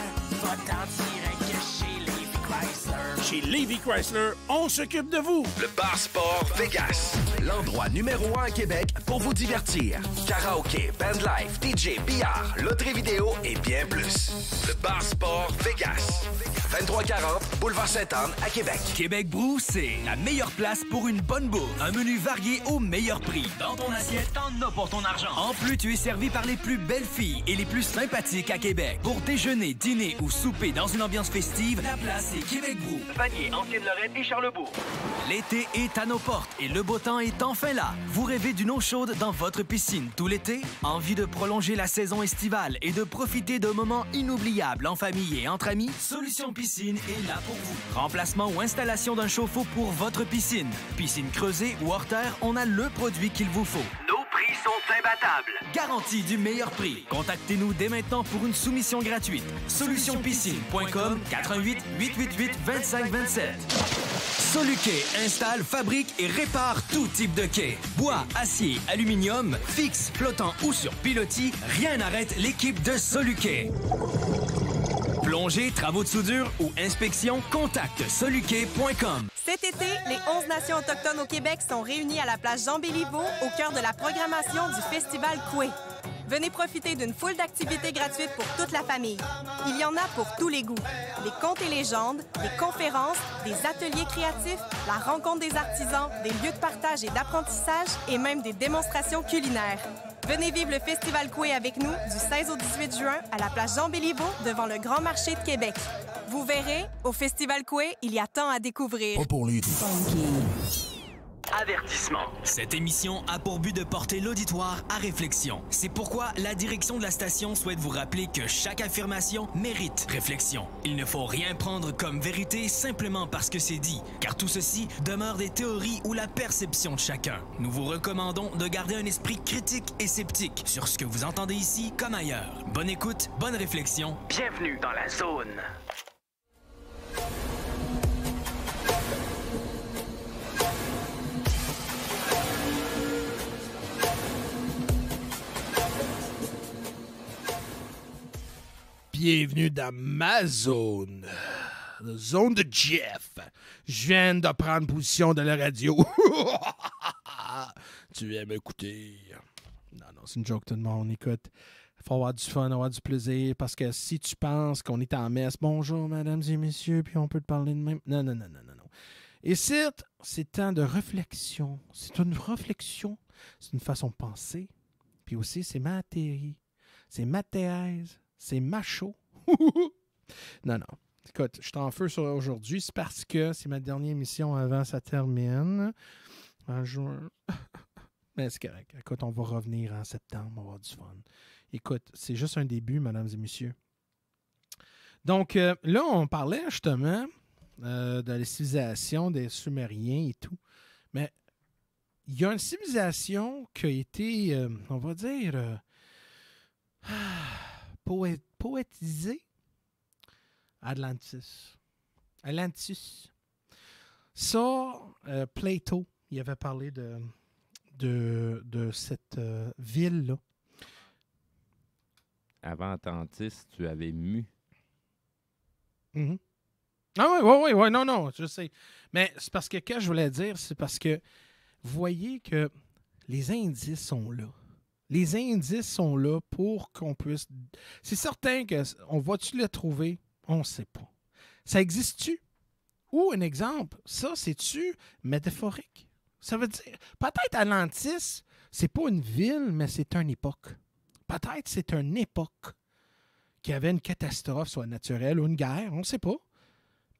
Va-t'en direct chez Levy Chrysler. Chez Levy Chrysler, on s'occupe de vous. Le Bar Sport Vegas, l'endroit numéro 1 à Québec pour vous divertir. Karaoké, bandlife, DJ, billard, loterie vidéo et bien plus. Le Bar Sport Vegas, 2340 Boulevard Sainte-Anne à Québec. Québec Brou, c'est la meilleure place pour une bonne bouffe. Un menu varié au meilleur prix. Dans ton assiette, t'en as pour ton argent. En plus, tu es servi par les plus belles filles et les plus sympathiques à Québec. Pour déjeuner, dîner ou souper dans une ambiance festive, la place est Québec Brou. Vanier, Ancienne-Lorraine et Charlebourg. L'été est à nos portes et le beau temps est enfin là. Vous rêvez d'une eau chaude dans votre piscine tout l'été? Envie de prolonger la saison estivale et de profiter de moments inoubliables en famille et entre amis? Solution Piscine est là pour vous. Remplacement ou installation d'un chauffe-eau pour votre piscine. Piscine creusée ou hors terre, on a le produit qu'il vous faut. Nos prix sont imbattables. Garantie du meilleur prix. Contactez-nous dès maintenant pour une soumission gratuite. Solutionpiscine.com 88 888 2527. Soluquet installe, fabrique et répare tout type de quai. Bois, acier, aluminium, fixe, flottant ou sur pilotis, rien n'arrête l'équipe de Soluquet. Plongée, travaux de soudure ou inspection, contacte soluquet.com. Cet été, les 11 nations autochtones au Québec sont réunies à la place Jean-Béliveau au cœur de la programmation du Festival Coué. Venez profiter d'une foule d'activités gratuites pour toute la famille. Il y en a pour tous les goûts. Des contes et légendes, des conférences, des ateliers créatifs, la rencontre des artisans, des lieux de partage et d'apprentissage et même des démonstrations culinaires. Venez vivre le Festival Coué avec nous du 16 au 18 juin à la place Jean-Béliveau devant le Grand Marché de Québec. Vous verrez, au Festival Coué, il y a tant à découvrir. Pas pour les Avertissement. Cette émission a pour but de porter l'auditoire à réflexion. C'est pourquoi la direction de la station souhaite vous rappeler que chaque affirmation mérite réflexion. Il ne faut rien prendre comme vérité simplement parce que c'est dit, car tout ceci demeure des théories ou la perception de chacun. Nous vous recommandons de garder un esprit critique et sceptique sur ce que vous entendez ici comme ailleurs. Bonne écoute, bonne réflexion. Bienvenue dans la zone. Bienvenue dans ma zone. La zone de Jeff. Je viens de prendre position de la radio. Tu aimes écouter. Non, c'est une joke, tout le monde. Écoute, il faut avoir du fun, avoir du plaisir, parce que si tu penses qu'on est en messe, bonjour, mesdames et messieurs, puis on peut te parler de même. Non. Et c'est temps de réflexion. C'est une réflexion. C'est une façon de penser. Puis aussi, c'est ma théorie. C'est ma thèse. C'est macho. Non. Écoute, je suis en feu sur aujourd'hui. C'est parce que c'est ma dernière émission avant ça termine. En juin. Mais c'est correct. Écoute, on va revenir en septembre. On va avoir du fun. Écoute, c'est juste un début, mesdames et messieurs. Donc, là, on parlait justement de la civilisation des Sumériens et tout. Mais il y a une civilisation qui a été, on va dire... poétisé. Atlantis. Ça, Plato, il avait parlé de cette ville-là. Avant Atlantis, tu avais Mu. Mm-hmm. Ah oui, non, je sais. Mais c'est parce que, je voulais dire, c'est parce que vous voyez que les indices sont là. Les indices sont là pour qu'on puisse... C'est certain qu'on va-tu le trouver? On ne sait pas. Ça existe-tu? Ou un exemple, ça, c'est-tu métaphorique? Ça veut dire, peut-être Atlantis, c'est pas une ville, mais c'est une époque. Peut-être c'est une époque qui avait une catastrophe, soit naturelle ou une guerre, on ne sait pas.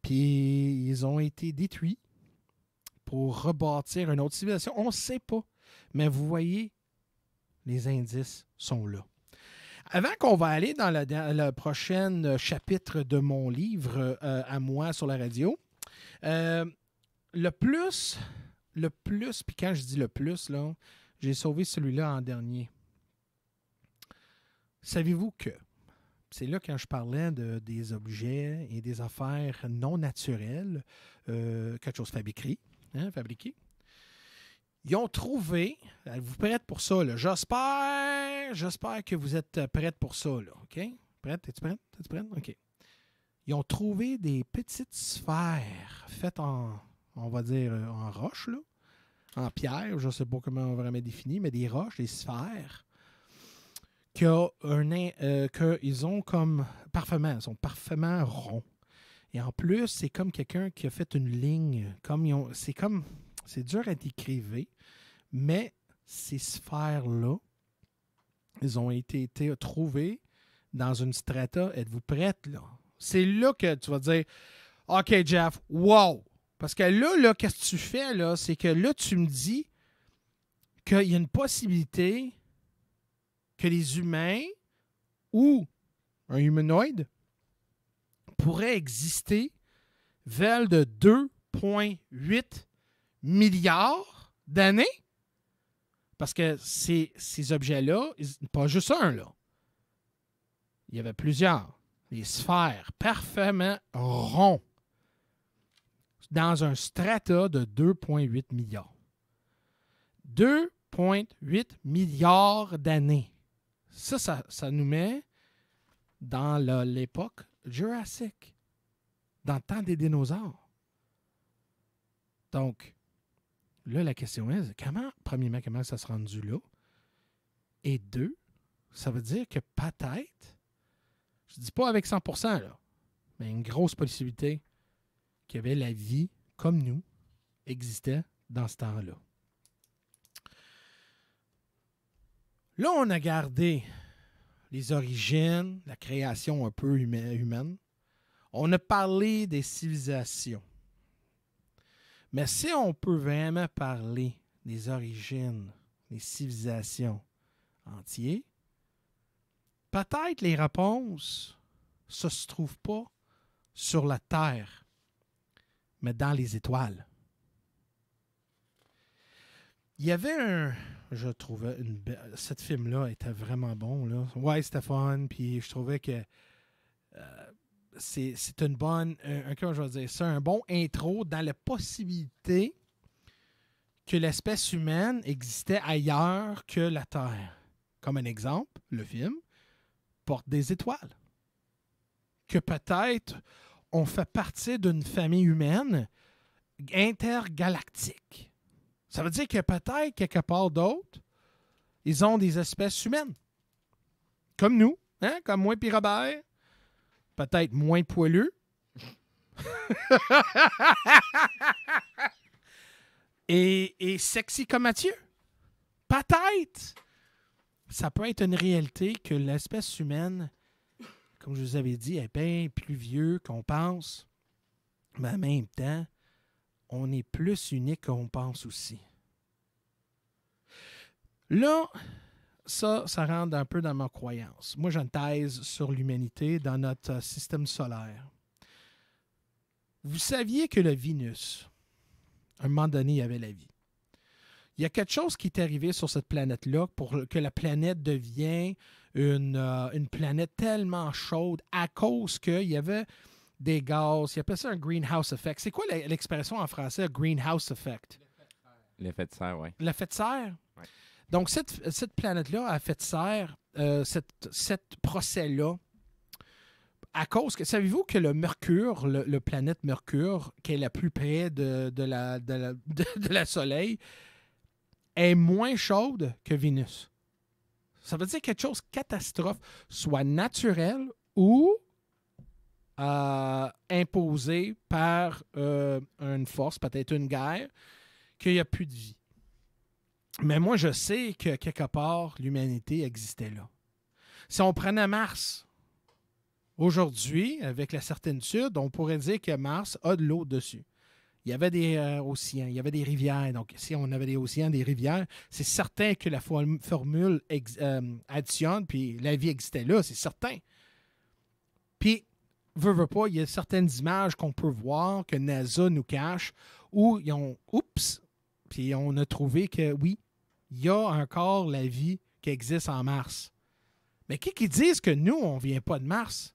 Puis ils ont été détruits pour rebâtir une autre civilisation. On ne sait pas. Mais vous voyez, les indices sont là. Avant qu'on va aller dans le prochain chapitre de mon livre à moi sur la radio, le plus, puis quand je dis le plus, là, j'ai sauvé celui-là en dernier. Savez-vous que c'est là quand je parlais des objets et des affaires non naturelles, quelque chose fabriqué, ils ont trouvé, vous êtes prêtes pour ça, là. J'espère que vous êtes prêtes pour ça, là, OK? Prête? Es-tu prête? OK. Ils ont trouvé des petites sphères faites en, on va dire, en roche, là, en pierre, je ne sais pas comment on va vraiment définir, mais des roches, des sphères, qu'ils ont comme parfaitement, sont parfaitement ronds. Et en plus, c'est comme quelqu'un qui a fait une ligne, c'est dur à décrire, mais ces sphères-là, ils ont été trouvées dans une strata. Êtes-vous prête, là? C'est là que tu vas dire, OK, Jeff, wow! Parce que là, qu'est-ce que tu fais, là? C'est que là, tu me dis qu'il y a une possibilité que les humains ou un humanoïde pourrait exister vers de 2,8 milliards d'années? Parce que ces objets-là, pas juste un, là. Il y avait plusieurs. Des sphères parfaitement ronds dans un strata de 2,8 milliards. 2,8 milliards d'années. Ça nous met dans l'époque Jurassique, dans le temps des dinosaures. Donc, là, la question est, premièrement, comment ça s'est rendu là? Et deux, ça veut dire que peut-être, je ne dis pas avec 100%, là, mais une grosse possibilité qu'il y avait la vie, comme nous, existait dans ce temps-là. Là, on a gardé les origines, la création un peu humaine. On a parlé des civilisations. Mais si on peut vraiment parler des origines, des civilisations entières, peut-être les réponses ne se trouvent pas sur la Terre, mais dans les étoiles. Il y avait je trouvais cette film-là était vraiment bon, là. Ouais, c'était fun, puis je trouvais que c'est une bonne, comment je vais dire ça, un bon intro dans la possibilité que l'espèce humaine existait ailleurs que la Terre. Comme un exemple, le film porte des étoiles. Que peut-être on fait partie d'une famille humaine intergalactique. Ça veut dire que peut-être, quelque part d'autre, ils ont des espèces humaines. Comme nous, hein? Comme moi et Robert. Peut-être moins poilus. et sexy comme Mathieu. Peut-être. Ça peut être une réalité que l'espèce humaine, comme je vous avais dit, est bien plus vieux qu'on pense. Mais en même temps, on est plus unique qu'on pense aussi. Là, ça rentre un peu dans ma croyance. Moi, j'ai une thèse sur l'humanité dans notre système solaire. Vous saviez que la Vénus, à un moment donné, il y avait la vie. Il y a quelque chose qui est arrivé sur cette planète-là pour que la planète devienne une planète tellement chaude à cause qu'il y avait des gaz. Il appelle ça un greenhouse effect. C'est quoi l'expression en français, greenhouse effect? L'effet de serre, oui. L'effet de serre? Oui. Donc, cette planète-là a fait de serre, cet procès-là, à cause que, savez-vous que le Mercure, le planète Mercure, qui est la plus près de la Soleil, est moins chaude que Vénus. Ça veut dire quelque chose de catastrophe, soit naturel ou imposé par une force, peut-être une guerre, qu'il n'y a plus de vie. Mais moi, je sais que quelque part, l'humanité existait là. Si on prenait Mars, aujourd'hui, avec la certitude, on pourrait dire que Mars a de l'eau dessus. Il y avait des océans, il y avait des rivières. Donc, si on avait des océans, des rivières, c'est certain que la formule additionne, puis la vie existait là, c'est certain. Puis, veut pas, il y a certaines images qu'on peut voir que NASA nous cache où ils ont, puis on a trouvé que oui, il y a encore la vie qui existe en Mars. Mais qui disent que nous, on ne vient pas de Mars?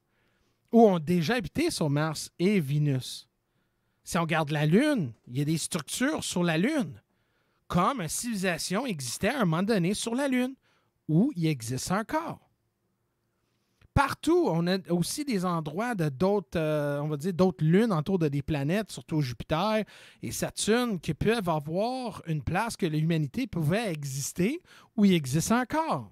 Ou on a déjà habité sur Mars et Vénus? Si on regarde la Lune, il y a des structures sur la Lune, comme une civilisation existait à un moment donné sur la Lune, où il existe encore. Partout, on a aussi des endroits de d'autres, on va dire, d'autres lunes autour de des planètes, surtout Jupiter et Saturne, qui peuvent avoir une place que l'humanité pouvait exister, où il existe encore.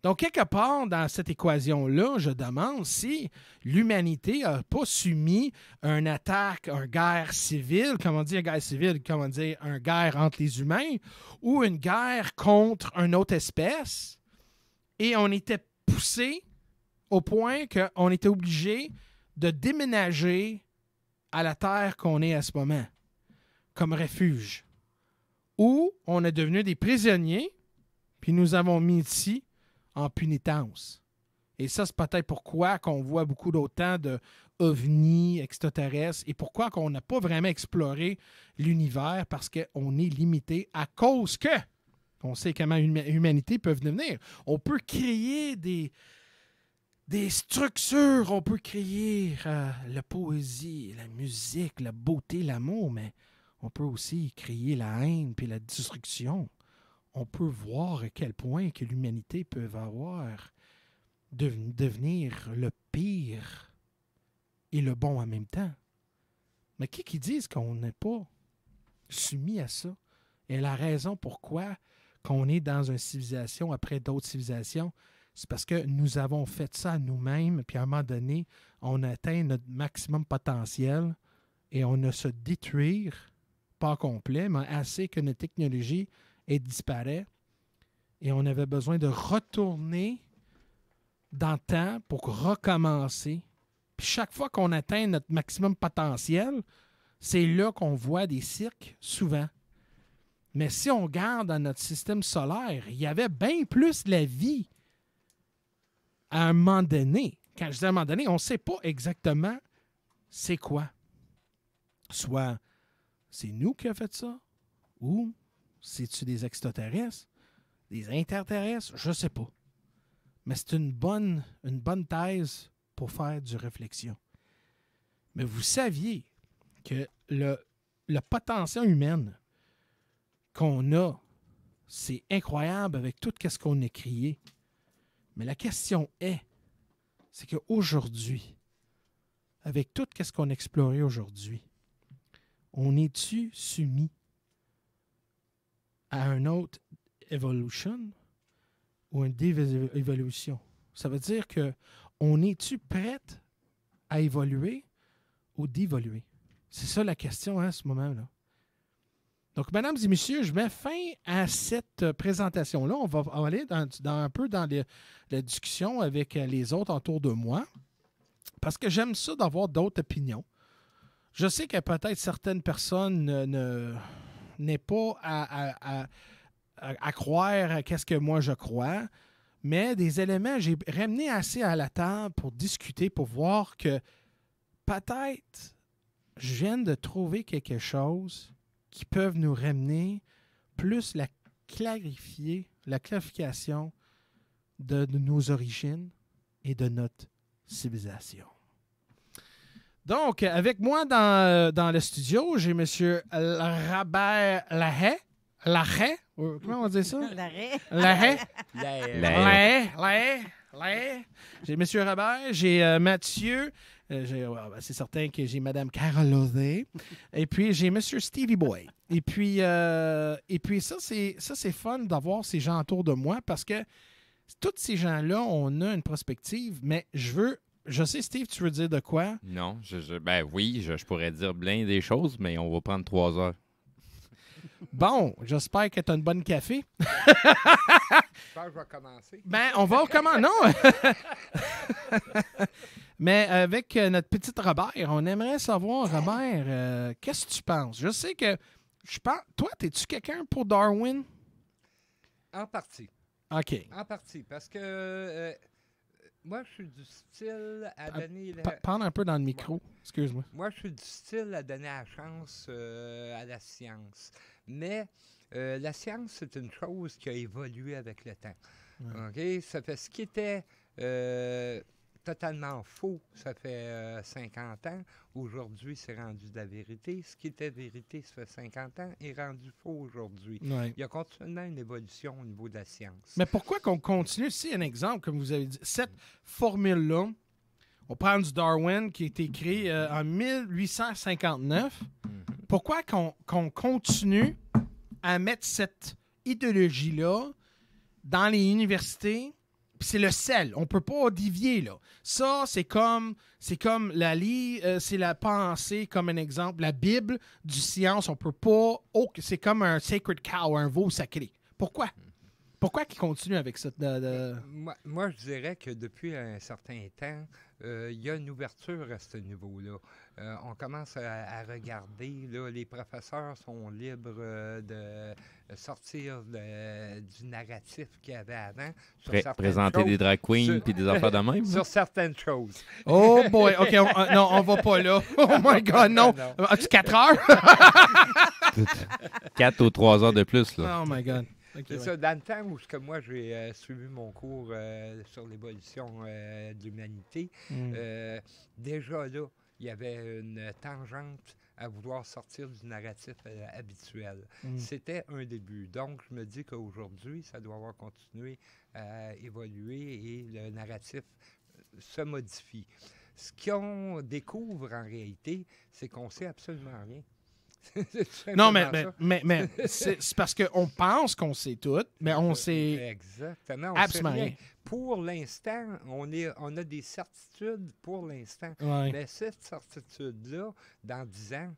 Donc, quelque part dans cette équation-là, je demande si l'humanité n'a pas soumis une attaque, une guerre civile, comment dire une guerre civile, comment dire une guerre entre les humains, ou une guerre contre une autre espèce, et on était poussé au point qu'on était obligé de déménager à la terre qu'on est à ce moment, comme refuge. Ou on est devenu des prisonniers, puis nous avons mis ici en punitence. Et ça, c'est peut-être pourquoi qu'on voit beaucoup d'autant de ovnis extraterrestres et pourquoi qu'on n'a pas vraiment exploré l'univers, parce qu'on est limité à cause que on sait comment l'humanité peut devenir. On peut créer des structures, on peut créer la poésie, la musique, la beauté, l'amour, mais on peut aussi créer la haine puis la destruction. On peut voir à quel point que l'humanité peut devenir le pire et le bon en même temps. Mais qui disent qu'on n'est pas soumis à ça? Et la raison pourquoi qu'on est dans une civilisation après d'autres civilisations, c'est parce que nous avons fait ça nous-mêmes, puis à un moment donné, on a atteint notre maximum potentiel et on a se détruire, pas complet, mais assez que notre technologie disparaît. Et on avait besoin de retourner dans le temps pour recommencer. Puis chaque fois qu'on atteint notre maximum potentiel, c'est là qu'on voit des cirques souvent. Mais si on regarde dans notre système solaire, il y avait bien plus de la vie à un moment donné. Quand je dis à un moment donné, on ne sait pas exactement c'est quoi. Soit c'est nous qui avons fait ça, ou c'est-tu des extraterrestres, des interterrestres, je ne sais pas. Mais c'est une bonne thèse pour faire du réflexion. Mais vous saviez que le potentiel humain qu'on a, c'est incroyable avec tout ce qu'on a créé. Mais la question c'est qu'aujourd'hui, avec tout ce qu'on a exploré aujourd'hui, on est-tu soumis à un autre evolution ou une dévolution? Ça veut dire qu'on est-tu prête à évoluer ou d'évoluer? C'est ça la question à ce moment-là. Donc, mesdames et messieurs, je mets fin à cette présentation-là. On va aller un peu dans la discussion avec les autres autour de moi, parce que j'aime ça d'avoir d'autres opinions. Je sais que peut-être certaines personnes n'est pas à croire à ce que moi je crois, mais des éléments, j'ai ramené assez à la table pour discuter, pour voir que peut-être je viens de trouver quelque chose qui peut nous ramener plus la clarification de nos origines et de notre civilisation. Donc, avec moi dans le studio, j'ai M. Robert Lahaye. Lahaye? Comment on dit ça? Lahaye. Lahaye. J'ai M. Robert, j'ai Mathieu, c'est certain que j'ai Mme Carole Lozé, et puis j'ai M. Stevie Boy. Et puis ça, c'est fun d'avoir ces gens autour de moi parce que tous ces gens-là, on a une prospective, mais je sais, Steve, tu veux dire de quoi? Non, ben oui, je pourrais dire plein des choses, mais on va prendre 3 heures. Bon, j'espère que tu as une bonne café. J'espère que je vais commencer. Ben, on va comment? Non! Mais avec notre petite Robert, on aimerait savoir, Robert, qu'est-ce que tu penses? Je sais que, toi, es-tu quelqu'un pour Darwin? En partie. OK. En partie, parce que moi, je suis du style à donner... Parle un peu dans le micro, excuse-moi. Moi, je suis du style à donner la chance à la science. Mais la science, c'est une chose qui a évolué avec le temps. Ouais. OK? Ça fait ce qui était totalement faux, ça fait 50 ans. Aujourd'hui, c'est rendu de la vérité. Ce qui était vérité, ça fait 50 ans, est rendu faux aujourd'hui. Ouais. Il y a continuellement une évolution au niveau de la science. Mais pourquoi qu'on continue? Si un exemple, comme vous avez dit, cette formule-là, on prend du Darwin qui a été créé en 1859. Pourquoi qu'on continue à mettre cette idéologie-là dans les universités? Puis c'est le sel. On ne peut pas dévier, là. Ça, c'est comme c'est la pensée, comme un exemple. La Bible du science, on peut pas... c'est comme un sacred cow, un veau sacré. Pourquoi? Pourquoi qu'ils continuent avec ça? Moi, je dirais que depuis un certain temps, il y a une ouverture à ce niveau-là. On commence à regarder, là, les professeurs sont libres de sortir du narratif qu'il y avait avant. Présenter des drag queens puis des affaires de même? Sur certaines choses. Oh boy, OK, non, on va pas là. Oh my God, non. As-tu 4 heures? 4 ou 3 heures de plus, là. Oh my God. Okay, c'est ça, dans le temps où moi j'ai suivi mon cours sur l'évolution de l'humanité, déjà là, il y avait une tangente à vouloir sortir du narratif habituel. C'était un début. Donc, je me dis qu'aujourd'hui, ça doit avoir continué à évoluer et le narratif se modifie. Ce qu'on découvre en réalité, c'est qu'on ne sait absolument rien. Non, mais c'est parce qu'on pense qu'on sait tout, mais on sait exactement, absolument rien. Pour l'instant, on a des certitudes pour l'instant. Ouais. Mais cette certitude-là, dans 10 ans,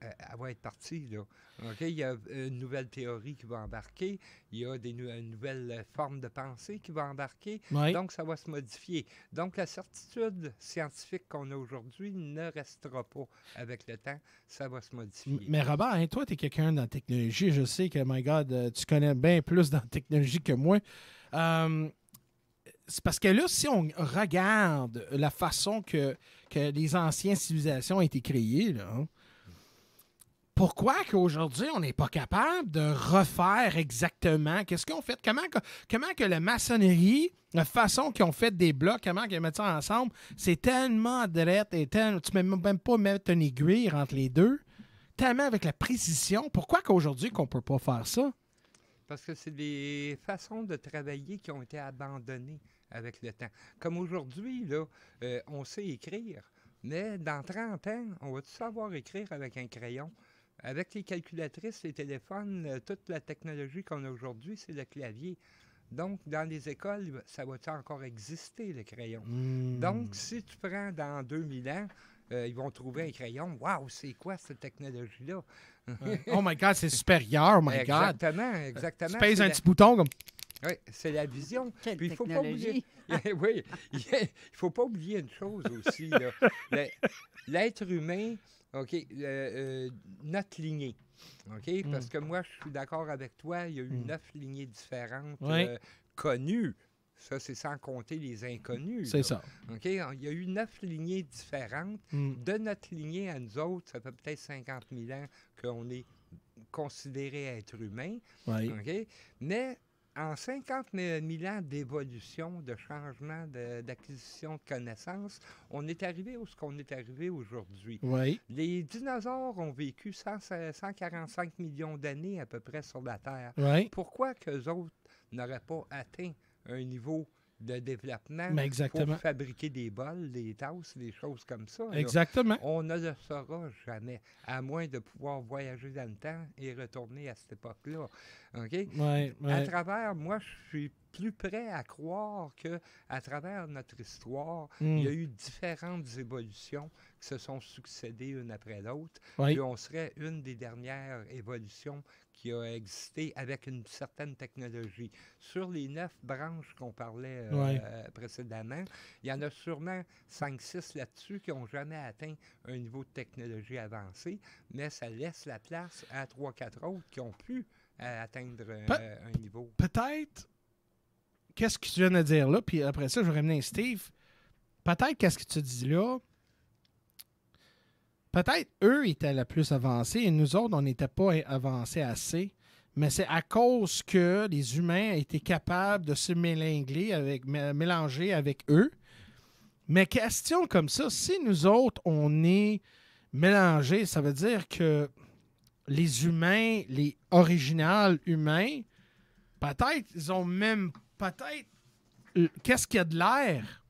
elle va être partie, là. Okay? Il y a une nouvelle théorie qui va embarquer, il y a une nouvelle forme de pensée qui va embarquer, donc ça va se modifier. Donc la certitude scientifique qu'on a aujourd'hui ne restera pas avec le temps, ça va se modifier. Mais Robert, hein, toi, tu es quelqu'un dans la technologie, je sais que, my God, tu connais bien plus dans la technologie que moi. C'est parce que là, si on regarde la façon que les anciennes civilisations ont été créées, là, pourquoi qu'aujourd'hui, on n'est pas capable de refaire exactement qu'est-ce qu'on fait? Comment que la maçonnerie, la façon qu'ils ont fait des blocs, comment qu'ils mettent ça ensemble, c'est tellement drette et tu ne peux même pas mettre une aiguille entre les deux, tellement avec la précision. Pourquoi qu'aujourd'hui, qu'on ne peut pas faire ça? Parce que c'est des façons de travailler qui ont été abandonnées avec le temps. Comme aujourd'hui, là, on sait écrire, mais dans 30 ans, on va tout savoir écrire avec un crayon. Avec les calculatrices, les téléphones, toute la technologie qu'on a aujourd'hui, c'est le clavier. Donc, dans les écoles, ça va encore exister, le crayon. Donc, si tu prends dans 2000 ans, ils vont trouver un crayon. Waouh, c'est quoi cette technologie-là? Oh my God, c'est supérieur, oh my God. Exactement. Tu pèses un petit bouton comme... Oui, c'est la vision. Quelle Puis, technologie! Oui, il ne faut pas oublier une chose aussi. L'être humain... OK, notre lignée. OK, parce que moi, je suis d'accord avec toi, il y a eu 9 lignées différentes connues. Ça, c'est sans compter les inconnus. C'est ça. OK, il y a eu 9 lignées différentes. De notre lignée à nous autres, ça fait peut-être 50 000 ans qu'on est considéré être humain. OK, mais en 50 000 ans d'évolution, de changement, d'acquisition de connaissances, on est arrivé où ce qu'on est arrivé aujourd'hui. Les dinosaures ont vécu 145 millions d'années à peu près sur la Terre. Pourquoi qu'eux autres n'auraient pas atteint un niveau de développement exactement. pour fabriquer des bols, des tasses, des choses comme ça. Là. Exactement. On ne le saura jamais, à moins de pouvoir voyager dans le temps et retourner à cette époque-là. OK? À travers, moi, je suis plus prêt à croire qu'à travers notre histoire, il y a eu différentes évolutions qui se sont succédées une après l'autre. Puis on serait une des dernières évolutions qui a existé avec une certaine technologie. Sur les 9 branches qu'on parlait précédemment, il y en a sûrement 5-6 là-dessus qui n'ont jamais atteint un niveau de technologie avancé, mais ça laisse la place à 3-4 autres qui ont pu atteindre un niveau. Peut-être, qu'est-ce que tu viens de dire là, puis après ça, je vais ramener Steve. Peut-être qu'est-ce que tu dis là, peut-être eux étaient le plus avancés et nous autres, on n'était pas avancés assez, mais c'est à cause que les humains étaient capables de se mélanger avec eux. Mais question comme ça, si nous autres, on est mélangés, ça veut dire que les humains, les originals humains, peut-être, ils ont même, qu'est-ce qu'il y a de l'air?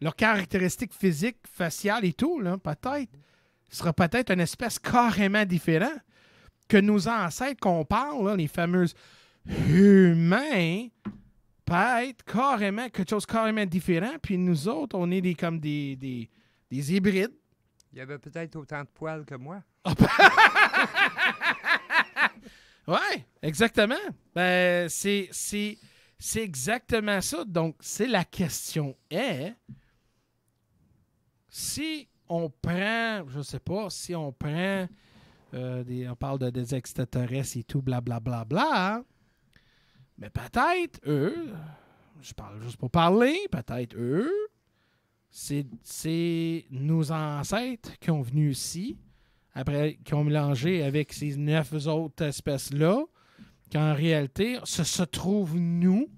Leurs caractéristiques physiques, faciales et tout, là, peut-être, sera peut-être une espèce carrément différente que nos ancêtres qu'on parle, là, les fameux humains, peut-être carrément quelque chose carrément différent, puis nous autres, on est comme des hybrides. Il y avait peut-être autant de poils que moi. Oui, exactement. Ben, c'est exactement ça. Donc, c'est la question est, si on prend, je sais pas, si on prend, on parle des extraterrestres et tout, blablabla, mais peut-être eux, je parle juste pour parler, peut-être eux, c'est nos ancêtres qui ont venu ici, après, qui ont mélangé avec ces 9 autres espèces-là, qu'en réalité, ce se trouve nous,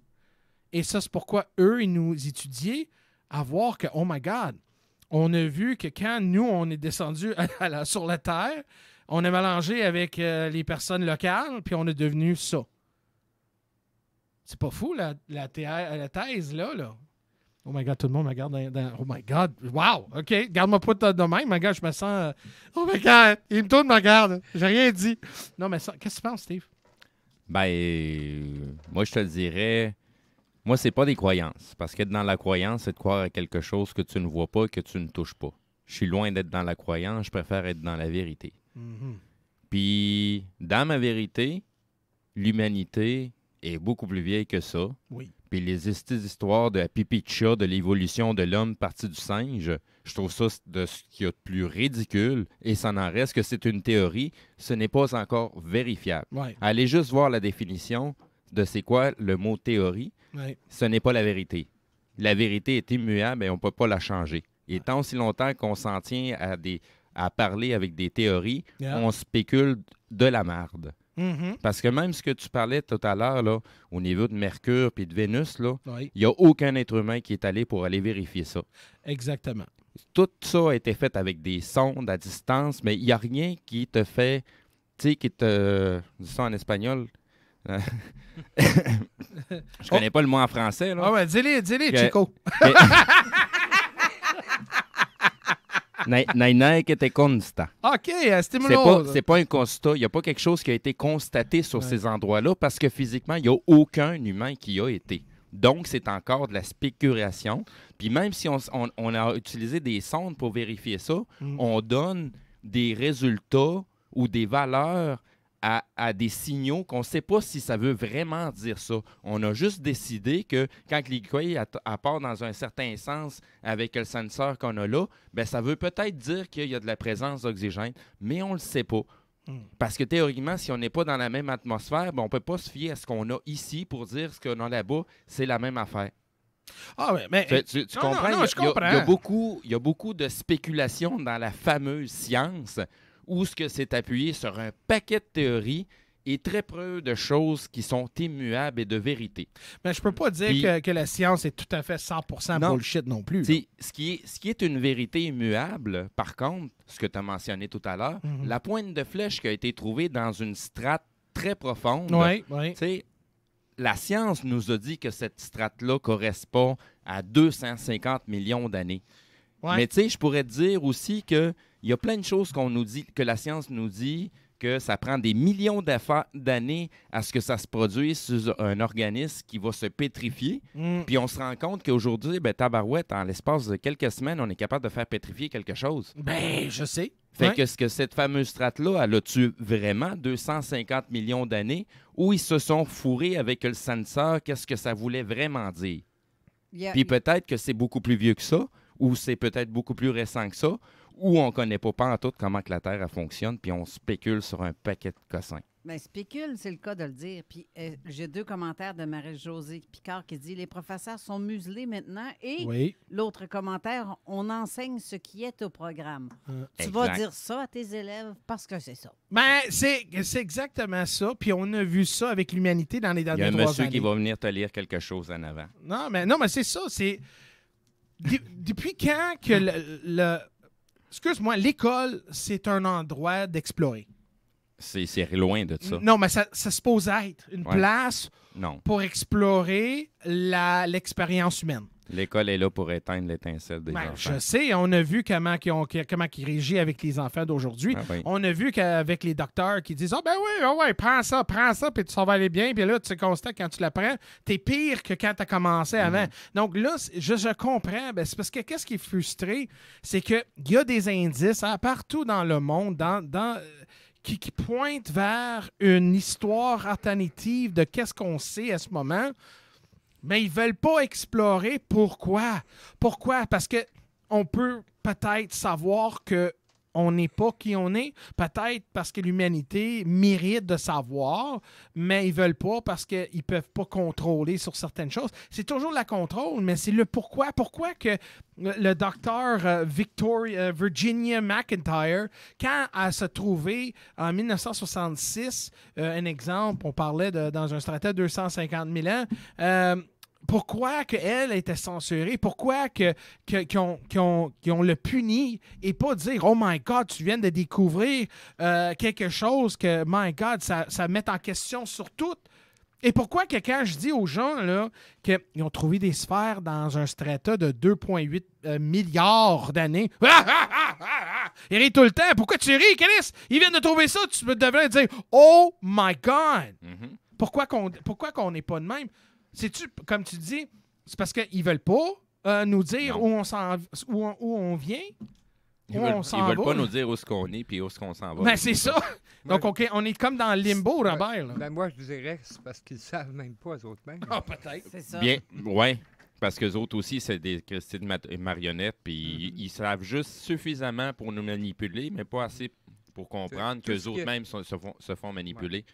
et ça, c'est pourquoi eux, ils nous étudiaient, à voir que, oh my God, on a vu que quand nous, on est descendus sur la Terre, on a mélangé avec les personnes locales, puis on est devenu ça. C'est pas fou, la thèse, là. Oh my God, tout le monde me regarde dans... Oh my God, wow, OK, garde-moi pas de même, my God, je me sens... Oh my God, il me tourne, me regarde, j'ai rien dit. Non, mais ça, qu'est-ce que tu penses, Steve? Ben, moi, je te dirais... Moi, c'est pas des croyances, parce que dans la croyance, c'est de croire à quelque chose que tu ne vois pas, que tu ne touches pas. Je suis loin d'être dans la croyance, je préfère être dans la vérité. Mm-hmm. Puis, dans ma vérité, l'humanité est beaucoup plus vieille que ça. Oui. Puis les histoires de la pipi de chat, de l'évolution de l'homme parti du singe, je trouve ça de ce qu'il y a de plus ridicule. Et ça n'en reste que c'est une théorie. Ce n'est pas encore vérifiable. Ouais. Allez juste voir la définition de c'est quoi le mot théorie. Ouais. Ce n'est pas la vérité. La vérité est immuable et on ne peut pas la changer. Et tant aussi longtemps qu'on s'en tient à parler avec des théories, on spécule de la marde. Mm-hmm. Parce que même ce que tu parlais tout à l'heure, là, au niveau de Mercure et de Vénus, il n'y a aucun être humain qui est allé pour aller vérifier ça. Exactement. Tout ça a été fait avec des sondes à distance, mais il n'y a rien qui te fait, tu sais, qui te... Je dis ça en espagnol. Je connais pas le mot en français. Là. Ah ouais, dis-les, Chico. Naina que te consta. OK, stimulo. C'est pas un constat. Il n'y a pas quelque chose qui a été constaté sur ces endroits-là parce que physiquement, il n'y a aucun humain qui y a été. Donc, c'est encore de la spéculation. Puis même si on a utilisé des sondes pour vérifier ça, on donne des résultats ou des valeurs à des signaux qu'on ne sait pas si ça veut vraiment dire ça. On a juste décidé que quand l'aiguille part dans un certain sens avec le senseur qu'on a là, ben ça veut peut-être dire qu'il y a de la présence d'oxygène, mais on ne le sait pas. Parce que théoriquement, si on n'est pas dans la même atmosphère, ben on ne peut pas se fier à ce qu'on a ici pour dire ce qu'on a là-bas, c'est la même affaire. Ah, mais tu comprends? Non, je comprends. Il y a beaucoup de spéculation dans la fameuse science où ce que c'est appuyé sur un paquet de théories et très peu de choses qui sont immuables et de vérité. Mais je peux pas dire que la science est tout à fait 100% bullshit non plus. Ce qui est une vérité immuable, par contre, ce que tu as mentionné tout à l'heure, la pointe de flèche qui a été trouvée dans une strate très profonde, la science nous a dit que cette strate-là correspond à 250 millions d'années. Ouais. Mais tu sais, je pourrais te dire aussi qu'il y a plein de choses qu'on nous dit, que la science nous dit que ça prend des millions d'années à ce que ça se produise sur un organisme qui va se pétrifier. Puis on se rend compte qu'aujourd'hui, tabarouette, en l'espace de quelques semaines, on est capable de faire pétrifier quelque chose. Ben, je sais. Fait que ce que cette fameuse strate-là, elle a-tu vraiment 250 millions d'années où ils se sont fourrés avec le sensor, qu'est-ce que ça voulait vraiment dire? Puis peut-être que c'est beaucoup plus vieux que ça, ou c'est peut-être beaucoup plus récent que ça, ou on ne connaît pas en tout comment que la Terre elle fonctionne, puis on spécule sur un paquet de cossins. Bien, spécule, c'est le cas de le dire. Puis j'ai 2 commentaires de Marie-Josée Picard qui dit « Les professeurs sont muselés maintenant. » Et l'autre commentaire, « On enseigne ce qui est au programme. » Tu vas dire ça à tes élèves parce que c'est ça. Ben, c'est exactement ça. Puis on a vu ça avec l'humanité dans les dernières 3 années. Il y a un monsieur qui va venir te lire quelque chose en avant. Non, mais c'est ça. C'est depuis quand que excuse-moi, l'école, c'est un endroit d'explorer? C'est loin de ça. Non, mais ça se pose être une place pour explorer l'expérience humaine. L'école est là pour éteindre l'étincelle des enfants. Je sais, on a vu comment ils régissent avec les enfants d'aujourd'hui. On a vu qu'avec les docteurs qui disent « Ah ben oui, prends ça, puis ça va aller bien. » Puis là, tu constates quand tu la prends, t'es pire que quand tu as commencé avant. Donc là, je comprends. Ben, c'est parce que qu'est-ce qui est frustré, c'est qu'il y a des indices partout dans le monde, qui pointent vers une histoire alternative de qu'est-ce qu'on sait à ce moment. Mais ils ne veulent pas explorer. Pourquoi? Pourquoi? Parce qu'on peut peut-être savoir qu'on n'est pas qui on est. Peut-être parce que l'humanité mérite de savoir, mais ils ne veulent pas parce qu'ils ne peuvent pas contrôler sur certaines choses. C'est toujours la contrôle, mais c'est le pourquoi. Pourquoi que le docteur Virginia McIntyre, quand elle se trouvait en 1966, un exemple, on parlait dans un stratégie de 250 000 ans, pourquoi qu'elle était censurée? Pourquoi qu'ils ont le puni et pas dire « Oh my God, tu viens de découvrir quelque chose que, my God, ça met en question sur tout. » Et pourquoi que quand je dis aux gens là, qu'ils ont trouvé des sphères dans un strata de 2,8 milliards d'années, ils rient tout le temps. Pourquoi tu ris, Chris? Ils viennent de trouver ça, tu devrais dire « Oh my God! Pourquoi qu'on n'est pas de même? C'est-tu, comme tu dis, c'est parce qu'ils ne veulent pas nous dire où on vient? Ils ne veulent pas nous dire où est-ce qu'on est et où est-ce qu'on s'en va. Ben, c'est ça. Donc, on est comme dans le limbo, Robert. Ben, moi, je dirais que c'est parce qu'ils ne savent même pas, eux autres mêmes. Ah, peut-être. C'est ça. Bien, oui. Parce qu'eux autres aussi, c'est des Christine marionnettes, puis ils savent juste suffisamment pour nous manipuler, mais pas assez pour comprendre qu'eux autres mêmes se font manipuler. Ouais.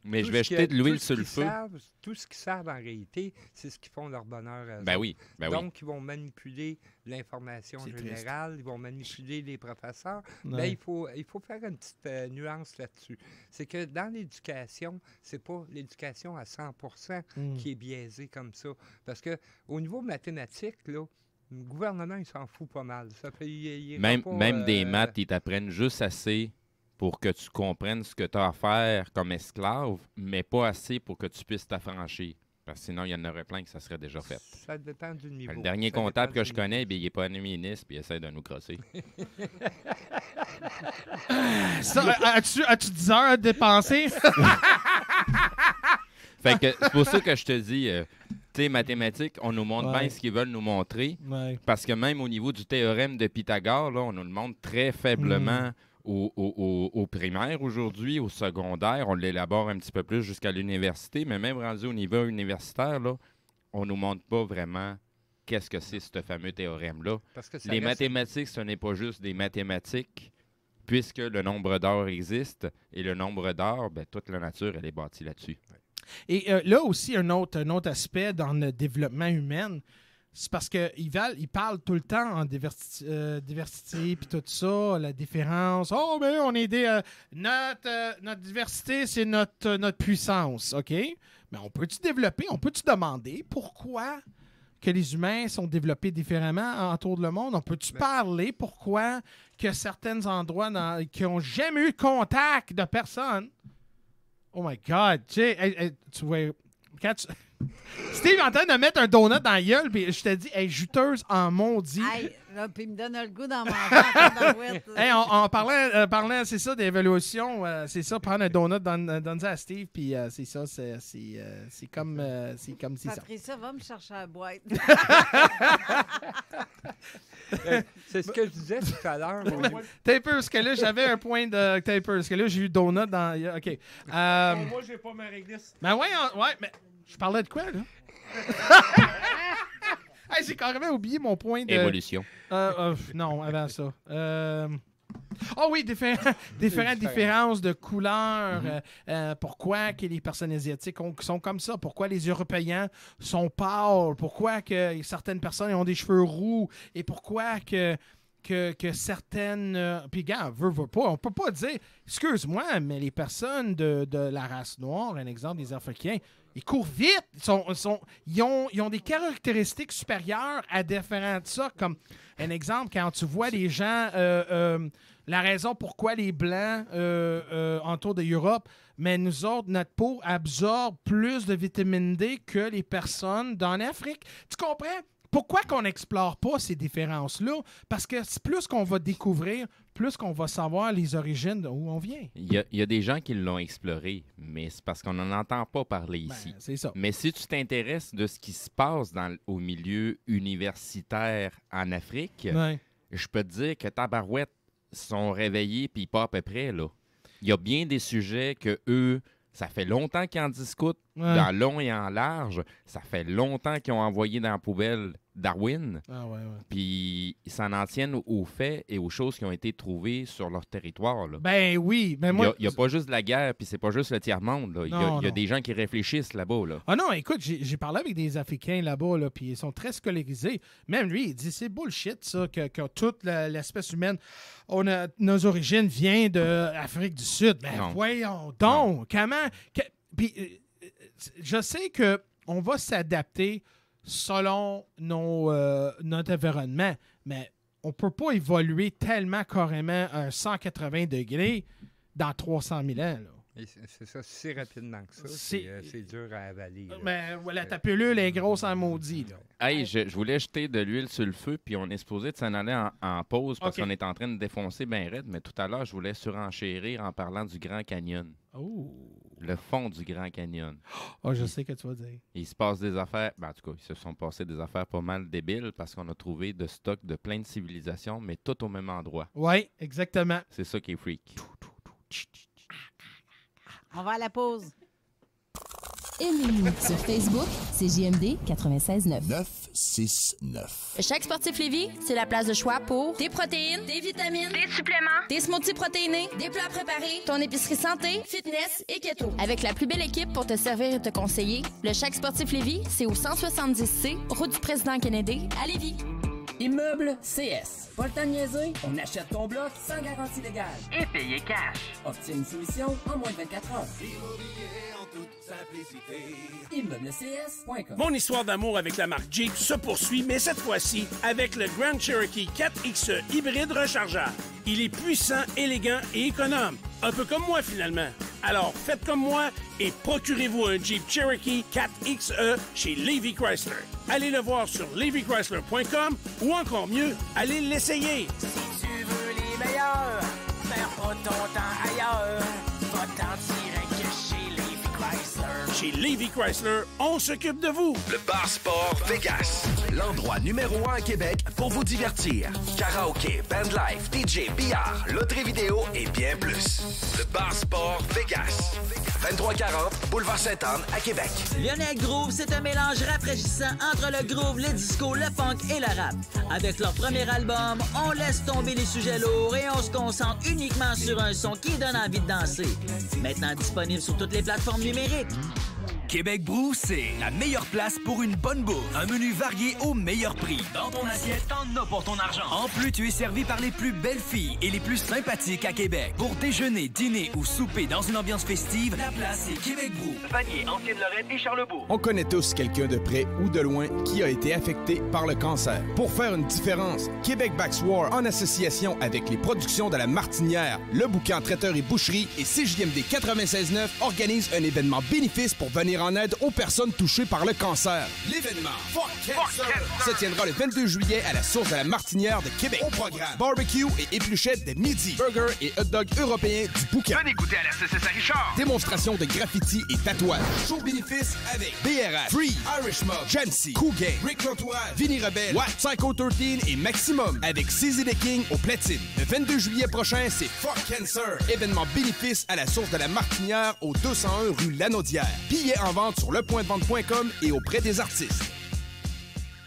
Mais je vais jeter de l'huile sur le feu. Tout ce qu'ils savent en réalité, c'est ce qui font leur bonheur. Donc, ils vont manipuler l'information générale, ils vont manipuler les professeurs. Ouais. Il faut faire une petite nuance là-dessus. C'est que dans l'éducation, c'est pas l'éducation à 100% qui est biaisée comme ça. Parce qu'au niveau mathématique, là, le gouvernement, il s'en fout pas mal. Ça fait, même des maths, ils t'apprennent juste assez pour que tu comprennes ce que tu as à faire comme esclave, mais pas assez pour que tu puisses t'affranchir. Parce que sinon, il y en aurait plein que ça serait déjà fait. Ça dépend du niveau. Le dernier comptable que je connais, il n'est pas un ministre, puis il essaie de nous crosser. As-tu 10 heures à dépenser? Fait que c'est pour ça que je te dis, tu sais, mathématiques, on nous montre bien ce qu'ils veulent nous montrer. Parce que même au niveau du théorème de Pythagore, là, on nous le montre très faiblement. Au primaire aujourd'hui, au secondaire, on l'élabore un petit peu plus jusqu'à l'université, mais même rendu au niveau universitaire, là, on ne nous montre pas vraiment qu'est-ce que c'est ce fameux théorème-là. Les mathématiques, ce n'est pas juste des mathématiques, puisque le nombre d'heures existe, et le nombre d'heures, toute la nature, elle est bâtie là-dessus. Et là aussi, un autre aspect dans le développement humain, c'est parce qu'ils parlent tout le temps en diversité puis tout ça, la différence. Oh, mais on est notre diversité, c'est notre puissance, OK? Mais on peut-tu développer, on peut-tu demander pourquoi que les humains sont développés différemment autour de le monde? On peut-tu parler pourquoi que certains endroits qui n'ont jamais eu contact de personne? Oh my God! Tu vois... Steve est en train de mettre un donut dans la gueule, puis je te dis, elle est juteuse en maudit. Hey, là, puis il me donne le goût d'en manger. Hey, on parlait, c'est ça, d'évaluation. C'est ça, prendre un donut, donne ça à Steve, puis c'est ça, c'est comme si ça. Patricia, va me chercher à la boîte. C'est ce que je disais tout à l'heure. T'as peu, parce que là, j'avais un point de. T'as peu, parce que là, j'ai eu donut dans. OK. Moi, j'ai pas ma réglisse. Ben ouais, mais je parlais de quoi, là? Hey, j'ai carrément oublié mon point de... Évolution. Non, avant ça. Oh oui, différentes différences de couleurs. Pourquoi que les personnes asiatiques sont comme ça? Pourquoi les Européens sont pâles? Pourquoi que certaines personnes ont des cheveux roux? Et pourquoi que certaines... Puis, gars, on peut pas dire... Excuse-moi, mais les personnes de la race noire, un exemple des Africains, ils courent vite. Ils ont des caractéristiques supérieures à différentes de ça. Comme un exemple, quand tu vois les gens... la raison pourquoi les Blancs autour de l'Europe, mais nous autres, notre peau absorbe plus de vitamine D que les personnes dans l'Afrique. Tu comprends? Pourquoi qu'on n'explore pas ces différences-là? Parce que plus qu'on va découvrir, plus qu'on va savoir les origines d'où on vient. Il y a des gens qui l'ont exploré, mais c'est parce qu'on n'en entend pas parler ici. C'est ça. Mais si tu t'intéresses de ce qui se passe au milieu universitaire en Afrique, je peux te dire que tabarouette sont réveillés puis pas à peu près, là. Il y a bien des sujets que eux, ça fait longtemps qu'ils en discutent, dans long et en large. Ça fait longtemps qu'ils ont envoyé dans la poubelle Darwin. Puis ils s'en en tiennent aux faits et aux choses qui ont été trouvées sur leur territoire, là. Ben oui. Ben moi, il n'y a pas juste la guerre, puis c'est pas juste le tiers-monde, là. Il y a des gens qui réfléchissent là-bas, là. Ah non, écoute, j'ai parlé avec des Africains là-bas, là, puis ils sont très scolarisés. Même lui, il dit c'est bullshit, ça, que toute l'espèce humaine, nos origines viennent de l'Afrique du Sud. Ben voyons donc, comment... Puis je sais qu'on va s'adapter selon notre environnement, mais on ne peut pas évoluer tellement carrément à 180 degrés dans 300 000 ans. Là. C'est ça, si rapidement que ça, c'est dur à avaler. Là. Mais voilà, ta pilule est grosse en maudit. Là. Hey, je voulais jeter de l'huile sur le feu, puis on est supposé de s'en aller en pause parce qu'on est en train de défoncer bien raide, mais tout à l'heure, je voulais surenchérir en parlant du Grand Canyon. Oh! Le fond du Grand Canyon. Oh, je sais que tu vas dire. Il se passe des affaires... Ben, en tout cas, il se sont passées des affaires pas mal débiles parce qu'on a trouvé de stock de plein de civilisations, mais tout au même endroit. Oui, exactement. C'est ça qui est freak. On va à la pause. Aimez-nous sur Facebook, c'est JMD 96.9. 969. Chaque Sportif Lévis, c'est la place de choix pour des protéines, des vitamines, des suppléments, des smoothies protéinés, des plats préparés, ton épicerie santé, fitness et keto. Avec la plus belle équipe pour te servir et te conseiller, le Chaque Sportif Lévis, c'est au 170C, route du Président Kennedy, à Lévis. Immeuble CS. Pas le temps de niaiser, on achète ton bloc sans garantie légale. Et payer cash. Obtiens une solution en moins de 24 heures. ImmeublesCS.com. Mon histoire d'amour avec la marque Jeep se poursuit, mais cette fois-ci avec le Grand Cherokee 4XE hybride rechargeable. Il est puissant, élégant et économe. Un peu comme moi, finalement. Alors, faites comme moi et procurez-vous un Jeep Cherokee 4XE chez Levy Chrysler. Allez le voir sur levychrysler.com ou encore mieux, allez l'essayer. Si tu veux les meilleurs, perds pas ton temps ailleurs. Va-t'en direct chez Levy Chrysler. Chez Levy Chrysler, on s'occupe de vous. Le Bar Sport Vegas. L'endroit numéro 1 à Québec pour vous divertir. Karaoké, bandlife, DJ, billard, loterie vidéo et bien plus. Le Bar Sport Vegas. 2340 Boulevard Sainte-Anne à Québec. Lionel Groove, c'est un mélange rafraîchissant entre le groove, le disco, le funk et le rap. Avec leur premier album, on laisse tomber les sujets lourds et on se concentre uniquement sur un son qui donne envie de danser. Maintenant disponible sur toutes les plateformes numériques. Québec Brou, c'est la meilleure place pour une bonne bouffe. Un menu varié au meilleur prix. Dans ton assiette, t'en as pour ton argent. En plus, tu es servi par les plus belles filles et les plus sympathiques à Québec. Pour déjeuner, dîner ou souper dans une ambiance festive, la place est Québec Brou. Vanier, Ancienne-Lorraine et Charlebourg. On connaît tous quelqu'un de près ou de loin qui a été affecté par le cancer. Pour faire une différence, Québec Backs War, en association avec les productions de La Martinière, Le Boucan Traiteur et Boucherie et CJMD 96.9, organise un événement bénéfice pour venir en aide aux personnes touchées par le cancer. L'événement Fuck Cancer se tiendra le 22 juillet à la source de la Martinière de Québec. Au programme, barbecue et épluchettes dès midi, burger et hot dog européens du bouquin. Venez goûter à la CCS Richard. Démonstration de graffiti et tatouage. Show bénéfice avec BRH, Free, Irish Mob, Jamsey, Cool Gang, Rick L'Entourage, Vinny Rebelle, Watt, Psycho 13 et Maximum avec CZ the King au platine. Le 22 juillet prochain, c'est Fuck Cancer. Événement bénéfice à la source de la Martinière au 201 rue Lanaudière. Billets en vente sur lepointdevente.com et auprès des artistes.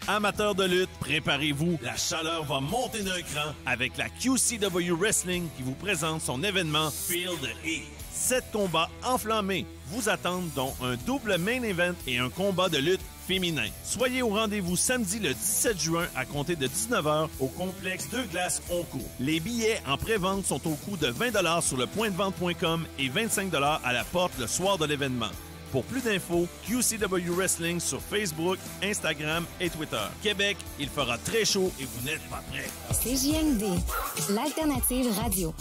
Amateurs de lutte, préparez-vous. La chaleur va monter d'un cran avec la QCW Wrestling qui vous présente son événement Feel the Heat. 7 combats enflammés vous attendent, dont un double main event et un combat de lutte féminin. Soyez au rendez-vous samedi le 17 juin à compter de 19h au complexe Deux Glaces Oncourt. Les billets en pré-vente sont au coût de 20$ sur lepointdevente.com et 25$ à la porte le soir de l'événement. Pour plus d'infos, QCW Wrestling sur Facebook, Instagram et Twitter. Québec, il fera très chaud et vous n'êtes pas prêts. CJMD, l'alternative radio.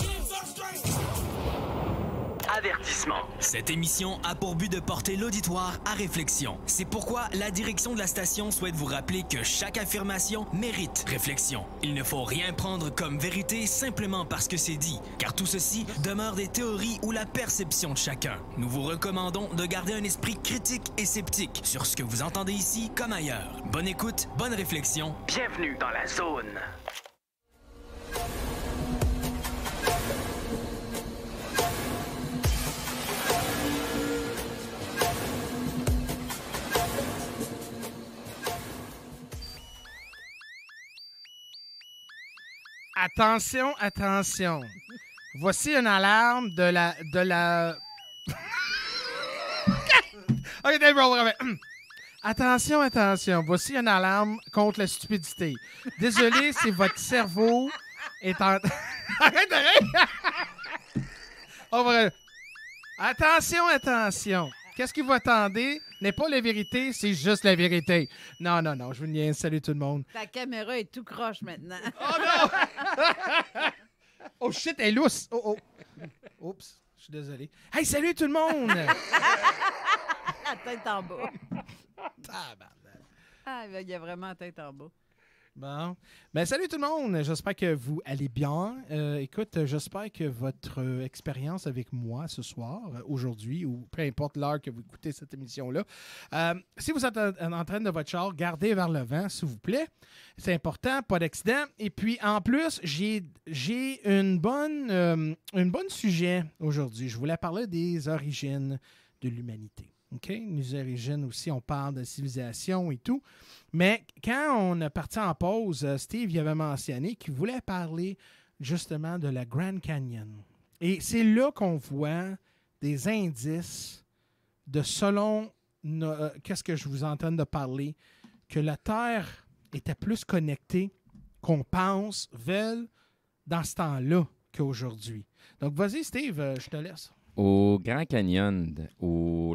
Avertissement. Cette émission a pour but de porter l'auditoire à réflexion. C'est pourquoi la direction de la station souhaite vous rappeler que chaque affirmation mérite réflexion. Il ne faut rien prendre comme vérité simplement parce que c'est dit, car tout ceci demeure des théories ou la perception de chacun. Nous vous recommandons de garder un esprit critique et sceptique sur ce que vous entendez ici comme ailleurs. Bonne écoute, bonne réflexion. Bienvenue dans la zone. Attention, attention. Voici une alarme de la... OK, Dave, attention, attention. Voici une alarme contre la stupidité. Désolé si votre cerveau est en... Arrête de rire! On va... Attention, attention. Qu'est-ce qui vous attendez n'est pas la vérité, c'est juste la vérité. Non, non, non, je vous niaise. Salut tout le monde. Ta caméra est tout croche maintenant. Oh non! Oh shit, elle est lousse. Oh, oh. Oups, je suis désolé. Hey, salut tout le monde! La tête en bas. Ah, il y a vraiment la tête en bas. Bon. Ben, salut tout le monde. J'espère que vous allez bien. Écoute, j'espère que votre expérience avec moi ce soir, aujourd'hui, ou peu importe l'heure que vous écoutez cette émission-là, si vous êtes en train de votre char, gardez vers le vent, s'il vous plaît. C'est important, pas d'accident. Et puis, en plus, j'ai une bonne sujet aujourd'hui. Je voulais parler des origines de l'humanité. OK? Les origines aussi, on parle de civilisation et tout. Mais quand on est parti en pause, Steve y avait mentionné qu'il voulait parler justement de la Grand Canyon. Et c'est là qu'on voit des indices de selon qu'est-ce que je vous entends de parler, que la Terre était plus connectée qu'on pense, dans ce temps-là qu'aujourd'hui. Donc, vas-y, Steve, je te laisse. Au Grand Canyon,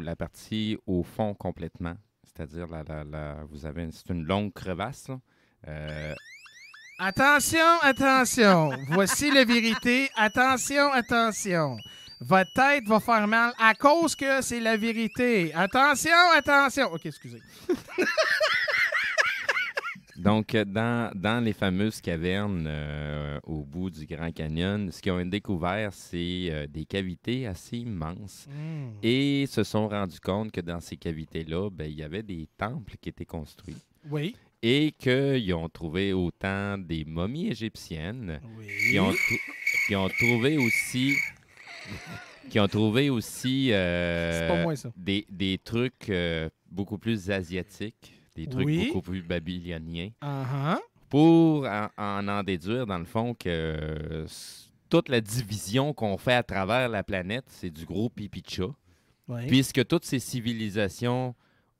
la partie au fond complètement, c'est-à-dire vous avez c'est une longue crevasse. Attention, attention. Voici la vérité. Attention, attention. Votre tête va faire mal à cause que c'est la vérité. Attention, attention. OK, excusez. Donc, dans les fameuses cavernes au bout du Grand Canyon, ce qu'ils ont découvert, c'est des cavités assez immenses. Et se sont rendus compte que dans ces cavités-là, il y avait des temples qui étaient construits. Oui. Et qu'ils ont trouvé autant des momies égyptiennes, qui ont trouvé aussi c'est pas moi, ça. des trucs beaucoup plus asiatiques. Des trucs beaucoup plus babyloniens. Pour en déduire, dans le fond, que toute la division qu'on fait à travers la planète, c'est du gros pipi de chat. Puisque toutes ces civilisations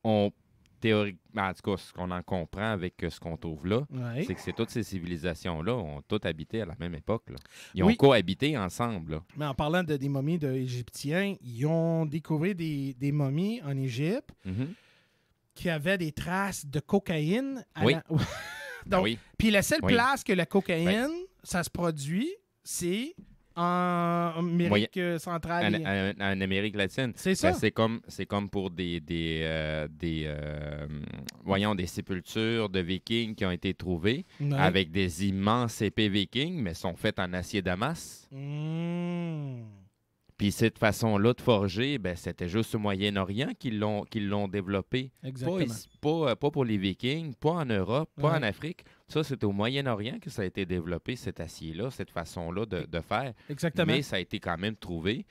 ont théoriquement, en tout cas, ce qu'on en comprend avec ce qu'on trouve là, c'est que toutes ces civilisations-là ont toutes habité à la même époque. Là. Ils ont cohabité ensemble. Là. Mais en parlant des momies d'Égyptiens, ils ont découvert des momies en Égypte. Qui avait des traces de cocaïne. Donc, puis la seule place que la cocaïne, ça se produit, c'est en Amérique centrale. En Amérique latine. C'est ça. C'est comme pour des sépultures de vikings qui ont été trouvées avec des immenses épées vikings, mais sont faites en acier damas. Puis cette façon-là de forger, ben, c'était juste au Moyen-Orient qu'ils l'ont développé. Exactement. Pas pour les Vikings, pas en Europe, pas en Afrique. Ça, c'est au Moyen-Orient que ça a été développé, cet acier-là, cette façon-là de faire. Exactement. Mais ça a été quand même trouvé.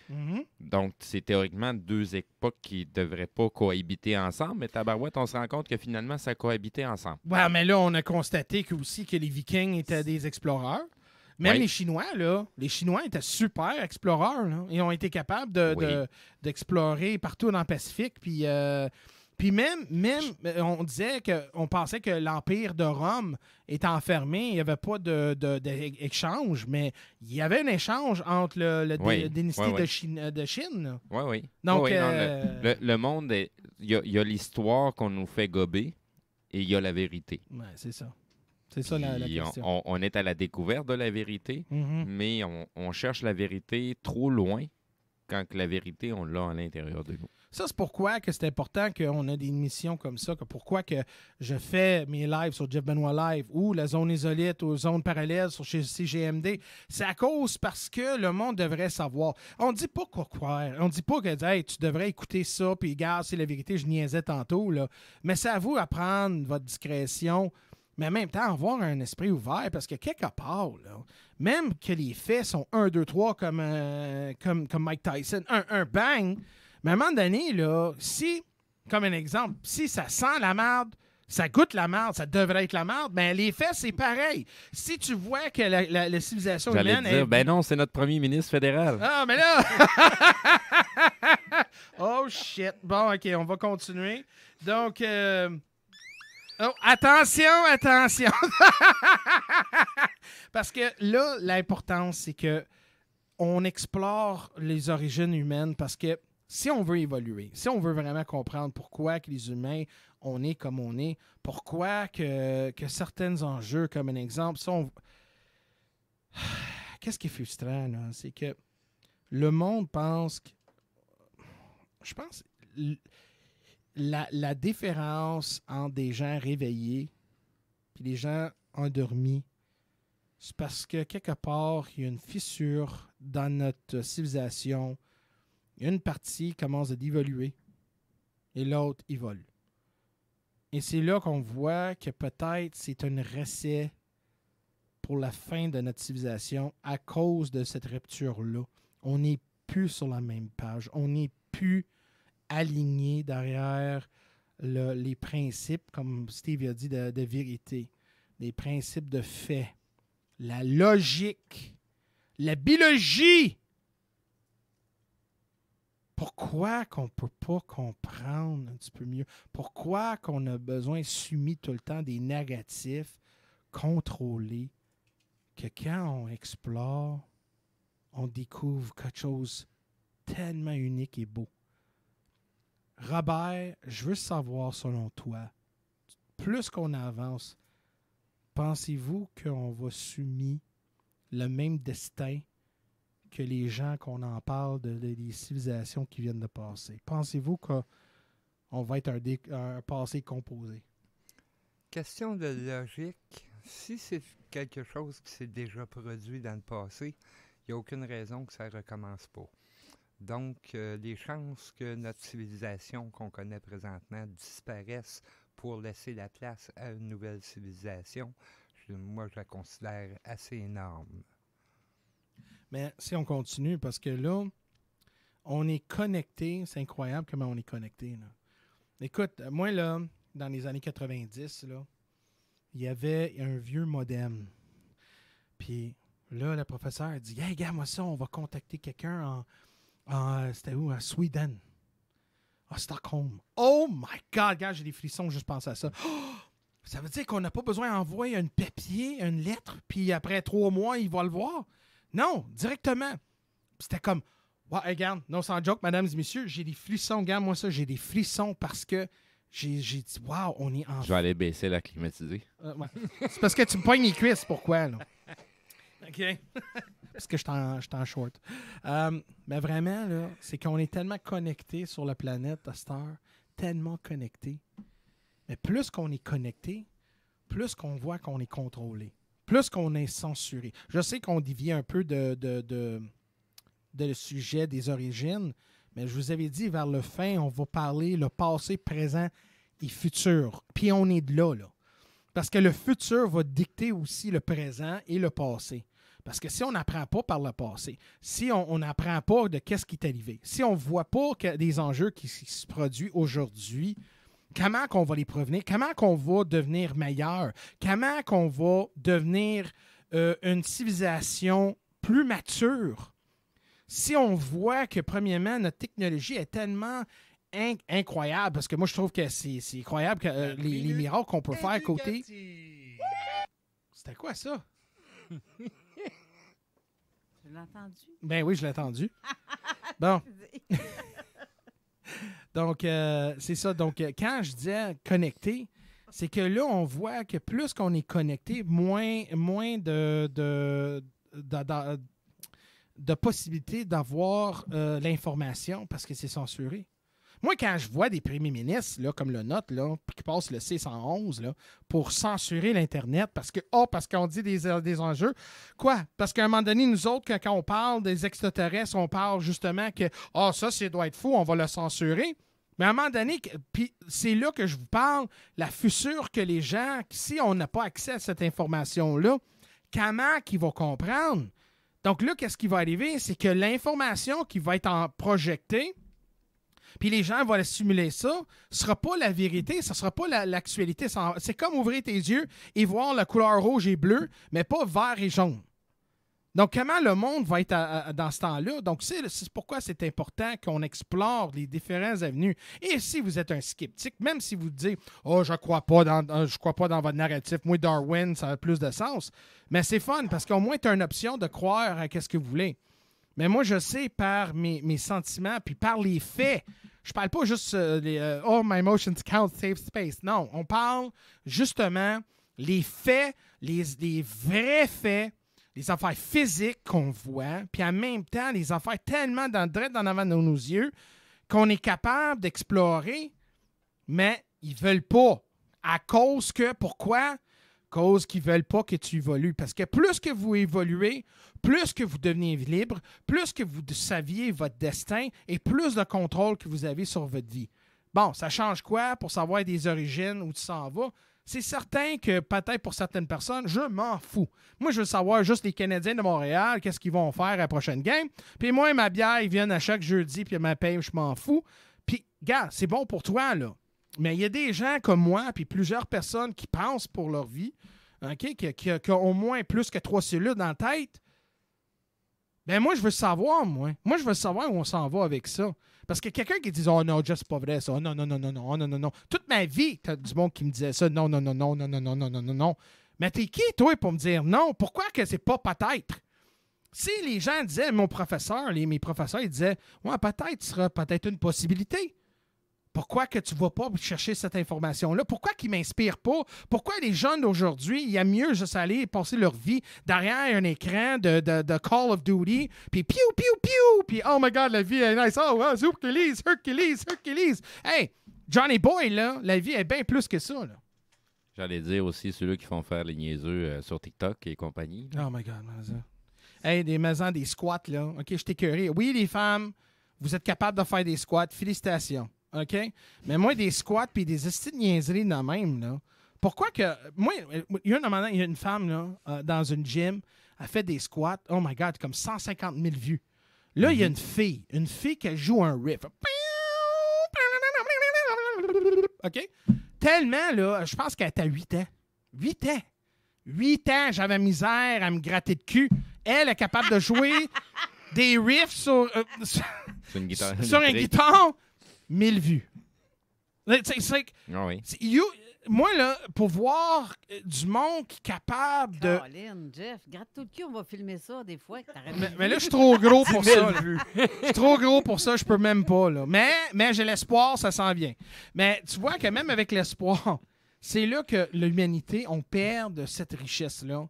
Donc, c'est théoriquement deux époques qui ne devraient pas cohabiter ensemble. Mais tabarouette, on se rend compte que finalement, ça a cohabité ensemble. Ouais, mais là, on a constaté aussi que les Vikings étaient des explorateurs. Même les Chinois, là, les Chinois étaient super exploreurs. Là. Ils ont été capables d'explorer partout dans le Pacifique. Puis même, on disait qu'on pensait que l'Empire de Rome était enfermé. Il n'y avait pas d'échange, mais il y avait un échange entre la dynastie de Chine. Oui. Donc, le monde, il y a l'histoire qu'on nous fait gober et il y a la vérité. Oui, c'est ça. C'est ça la question. On est à la découverte de la vérité, mais on cherche la vérité trop loin quand que la vérité, on l'a à l'intérieur de nous. Ça, c'est pourquoi que c'est important qu'on a des émissions comme ça, pourquoi que je fais mes lives sur Jeff Benoit Live ou la zone isolite ou zone parallèle sur CGMD. C'est à cause parce que le monde devrait savoir. On ne dit pas quoi croire. On ne dit pas que hey, tu devrais écouter ça, puis regarde, c'est la vérité, je niaisais tantôt. Là. Mais c'est à vous à prendre votre discrétion. Mais en même temps, avoir un esprit ouvert, parce que quelque part, là, même que les faits sont 1, 2, 3 comme Mike Tyson, un bang, mais à un moment donné, là, si, comme un exemple, si ça sent la merde, ça goûte la merde, ça devrait être la merde, bien, les faits, c'est pareil. Si tu vois que la civilisation humaine... J'allais dire, ben non, c'est notre premier ministre fédéral. Ah, mais là... Oh, shit. Bon, OK, on va continuer. Donc... Oh, attention! Parce que là, l'importance, c'est que on explore les origines humaines parce que si on veut évoluer, si on veut vraiment comprendre pourquoi que les humains, on est comme on est, pourquoi que certains enjeux, comme un exemple, qu'est-ce qui est frustrant, là? C'est que le monde pense que... Je pense... La différence entre des gens réveillés et des gens endormis, c'est parce que quelque part, il y a une fissure dans notre civilisation. Une partie commence à d'évoluer et l'autre évolue. Et c'est là qu'on voit que peut-être c'est un recette pour la fin de notre civilisation à cause de cette rupture-là. On n'est plus sur la même page. On n'est plus aligné derrière les principes, comme Steve a dit, de vérité, les principes de fait, la logique, la biologie. Pourquoi qu'on ne peut pas comprendre un petit peu mieux? Pourquoi qu'on a besoin de soumettre tout le temps des négatifs contrôlés, que quand on explore, on découvre quelque chose tellement unique et beau? Robert, je veux savoir, selon toi, plus qu'on avance, pensez-vous qu'on va soumettre le même destin que les gens qu'on en parle des civilisations qui viennent de passer? Pensez-vous qu'on va être un passé composé? Question de logique. Si c'est quelque chose qui s'est déjà produit dans le passé, il n'y a aucune raison que ça ne recommence pas. Donc, les chances que notre civilisation qu'on connaît présentement disparaisse pour laisser la place à une nouvelle civilisation, moi, je la considère assez énorme. Mais si on continue, parce que là, on est connecté, c'est incroyable comment on est connecté. Là. Écoute, moi, là, dans les années 90, là, il y avait un vieux modem. Puis là, le professeur a dit « Hey, regarde-moi ça, on va contacter quelqu'un c'était où? À Sweden. À Stockholm. Oh my God! Regarde, j'ai des frissons, juste penser à ça. Oh! Ça veut dire qu'on n'a pas besoin d'envoyer un papier, une lettre, puis après 3 mois, il va le voir. Non, directement. C'était comme, ouais, regarde, non, sans joke, mesdames et messieurs, j'ai des frissons. Regarde-moi ça, j'ai des frissons parce que j'ai dit, wow, on est en... Je vais aller baisser la climatisée. Ouais. C'est parce que tu me pognes les cuisses, pourquoi, là? OK. parce que je suis en short. Mais vraiment, là, c'est qu'on est tellement connectés sur la planète à cette heure, tellement connectés. Mais plus qu'on est connecté, plus qu'on voit qu'on est contrôlé, plus qu'on est censuré. Je sais qu'on dévie un peu de le sujet des origines, mais je vous avais dit, vers le fin, on va parler le passé, présent et futur. Puis on est de là. Parce que le futur va dicter aussi le présent et le passé. Parce que si on n'apprend pas par le passé, si on n'apprend pas de qu'est-ce qui est arrivé, si on ne voit pas des enjeux qui se produisent aujourd'hui, comment qu'on va les prévenir, comment qu'on va devenir meilleur, comment qu'on va devenir une civilisation plus mature. Si on voit que, premièrement, notre technologie est tellement incroyable, parce que moi, je trouve que c'est incroyable que, les miracles qu'on peut faire à côté. C'était quoi ça? Tu l'as entendu? Ben oui, je l'ai entendu. Bon. Donc, c'est ça. Donc, quand je disais connecté, c'est que là, on voit que plus qu'on est connecté, moins de possibilités d'avoir l'information parce que c'est censuré. Moi, quand je vois des premiers ministres, là, comme le nôtre, là, qui passent le C-111 là, pour censurer l'Internet parce qu'on dit des enjeux. Quoi? Parce qu'à un moment donné, nous autres, quand on parle des extraterrestres, on parle justement que ça doit être fou, on va le censurer. Mais à un moment donné, puis c'est là que je vous parle, la fissure que les gens, si on n'a pas accès à cette information-là, comment qu'ils vont comprendre? Donc là, qu'est-ce qui va arriver? C'est que l'information qui va être projetée, puis les gens vont simuler ça, ce ne sera pas la vérité, ce ne sera pas l'actualité. C'est comme ouvrir tes yeux et voir la couleur rouge et bleue, mais pas vert et jaune. Donc, comment le monde va être dans ce temps-là? Donc, c'est pourquoi c'est important qu'on explore les différentes avenues. Et si vous êtes un sceptique, même si vous dites « Oh, je ne crois pas dans votre narratif. Moi, Darwin, ça a plus de sens. » Mais c'est fun parce qu'au moins, tu as une option de croire à ce que vous voulez. Mais moi, je sais par mes sentiments puis par les faits. Je parle pas juste oh, my emotions count, save space. Non, on parle justement les faits, les vrais faits, les affaires physiques qu'on voit, puis en même temps, les affaires tellement direct en avant de nos yeux qu'on est capable d'explorer, mais ils veulent pas. À cause que, pourquoi? Cause qu'ils veulent pas que tu évolues. Parce que plus que vous évoluez, plus que vous devenez libre, plus que vous saviez votre destin et plus de contrôle que vous avez sur votre vie. Bon, ça change quoi pour savoir des origines, où tu s'en vas? C'est certain que peut-être pour certaines personnes, je m'en fous. Moi, je veux savoir juste les Canadiens de Montréal, qu'est-ce qu'ils vont faire à la prochaine game. Puis moi, ma bière, ils viennent à chaque jeudi, puis ma paye, je m'en fous. Puis, gars, c'est bon pour toi, là. Mais il y a des gens comme moi, puis plusieurs personnes qui pensent pour leur vie, okay, qui ont au moins plus que 3 cellules dans la tête. Ben moi, je veux savoir, moi. Moi, je veux savoir où on s'en va avec ça. Parce que quelqu'un qui dit « Oh non, Jeff, c'est pas vrai, ça. Non, non, non, non, non, non, non, non. » Toute ma vie, t'as du monde qui me disait ça. Non, non, non, non, non, non, non, non, non, non, non. Mais t'es qui, toi, pour me dire non? Pourquoi que c'est pas peut-être? Si les gens disaient, mes professeurs, ils disaient « Ouais, peut-être, ce sera peut-être une possibilité. » Pourquoi que tu ne vas pas chercher cette information-là? Pourquoi qu'ils ne m'inspirent pas? Pourquoi les jeunes d'aujourd'hui, il y a mieux juste aller passer leur vie derrière un écran de Call of Duty, puis piou, piou, piou, puis oh my God, la vie est nice. Oh, Hercules, Hercules, Hercules. Hey, Johnny Boy, là, la vie est bien plus que ça, là. J'allais dire aussi ceux-là qui font faire les niaiseux sur TikTok et compagnie. Oh my God, hey, des maisons, des squats, là. OK, je t'écœurais. Oui, les femmes, vous êtes capables de faire des squats. Félicitations. OK? Mais moi, des squats puis des estis de niaiseries de même, là. Pourquoi que... Moi, il y a une femme, là, dans une gym, elle fait des squats. Oh my God, comme 150 000 vues. Là, il y a une fille qui joue un riff. OK? Tellement, là, je pense qu'elle était à 8 ans. 8 ans. 8 ans, j'avais misère à me gratter de cul. Elle est capable de jouer des riffs sur une guitare. Sur une guitare. 1000 vues. Moi, là, pour voir du monde qui est capable de... Caroline, Jeff, gratte tout le cul, on va filmer ça des fois. Mais là, je suis trop gros pour ça. Je suis trop gros pour ça, je peux même pas. Là. Mais j'ai l'espoir, ça s'en vient. Mais tu vois que même avec l'espoir, c'est là que l'humanité, on perd de cette richesse-là.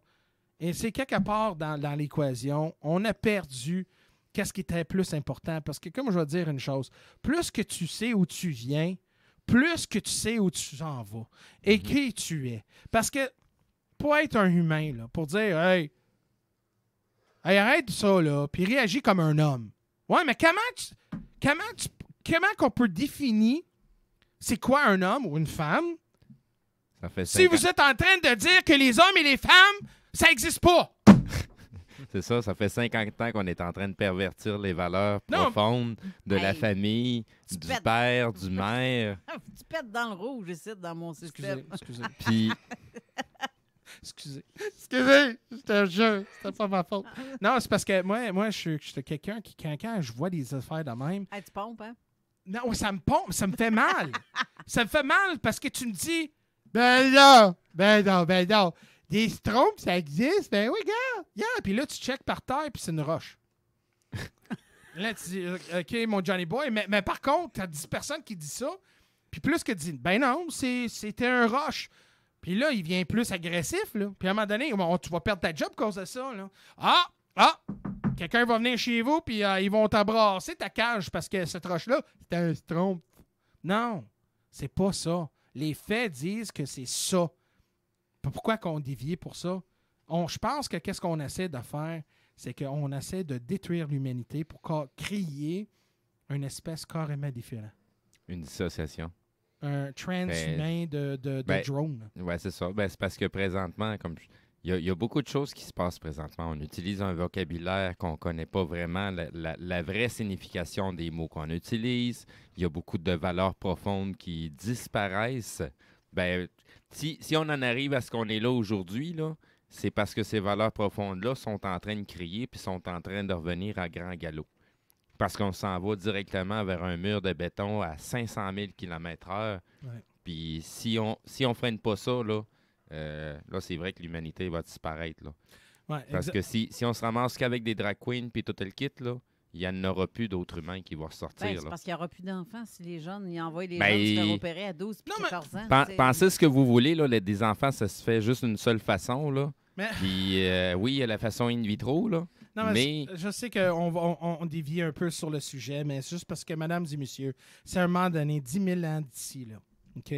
Et c'est quelque part dans l'équation, on a perdu qu'est-ce qui était plus important. Parce que, comme je vais dire une chose, plus que tu sais où tu viens, plus que tu sais où tu en vas et qui tu es. Parce que pour être un humain, là, pour dire « Hey, arrête ça, là, puis réagis comme un homme. » Ouais, mais comment qu'on peut définir c'est quoi un homme ou une femme Ça fait si vous êtes en train de dire que les hommes et les femmes, ça n'existe pas? C'est ça fait 50 ans qu'on est en train de pervertir les valeurs profondes de la famille, du père, du mère. Tu pètes dans le rouge ici, dans mon système. Excusez. Puis... Excusez, je te jure, c'était pas ma faute. Non, c'est parce que moi je suis quelqu'un qui, quand je vois des affaires de même... Hey, tu pompes, hein? Non, ça me pompe, ça me fait mal. Ça me fait mal parce que tu me dis, ben non. Des strombes, ça existe. Ben oui, gars. Puis là, tu checkes par terre, puis c'est une roche. Là, tu dis, OK, mon Johnny Boy. Mais par contre, t'as 10 personnes qui disent ça. Puis plus que disent, ben non, c'était un roche. Puis là, il vient plus agressif, là. Puis à un moment donné, tu vas perdre ta job à cause de ça, là. Ah! Quelqu'un va venir chez vous, puis ils vont t'embrasser ta cage parce que cette roche-là, c'était un strompe. Non, c'est pas ça. Les faits disent que c'est ça. Pourquoi qu'on dévie pour ça? Je pense que qu'est-ce qu'on essaie de faire, c'est qu'on essaie de détruire l'humanité pour créer une espèce carrément différente. Une dissociation. Un transhumain de drone. Oui, c'est ça. C'est parce que présentement, comme il y a beaucoup de choses qui se passent présentement. On utilise un vocabulaire qu'on ne connaît pas vraiment, la vraie signification des mots qu'on utilise. Il y a beaucoup de valeurs profondes qui disparaissent. Si on en arrive à ce qu'on est là aujourd'hui, là, c'est parce que ces valeurs profondes-là sont en train de crier puis sont en train de revenir à grand galop. Parce qu'on s'en va directement vers un mur de béton à 500 000 km/h. Ouais. Puis si on freine pas ça, là c'est vrai que l'humanité va disparaître. Là. Ouais, parce que si on se ramasse qu'avec des drag queens puis tout le kit, là, il n'y en aura plus d'autres humains qui vont ressortir. C'est parce qu'il n'y aura plus d'enfants si les jeunes, ils envoient les jeunes se faire opérer à 12 et 14 ans. Pensez ce que vous voulez, là, des enfants, ça se fait juste d'une seule façon. Là. Puis oui, il y a la façon in vitro, là. Non, mais je sais qu'on dévie un peu sur le sujet, mais c'est juste parce que, mesdames et messieurs, c'est à un moment donné, 10 000 ans d'ici, là, OK?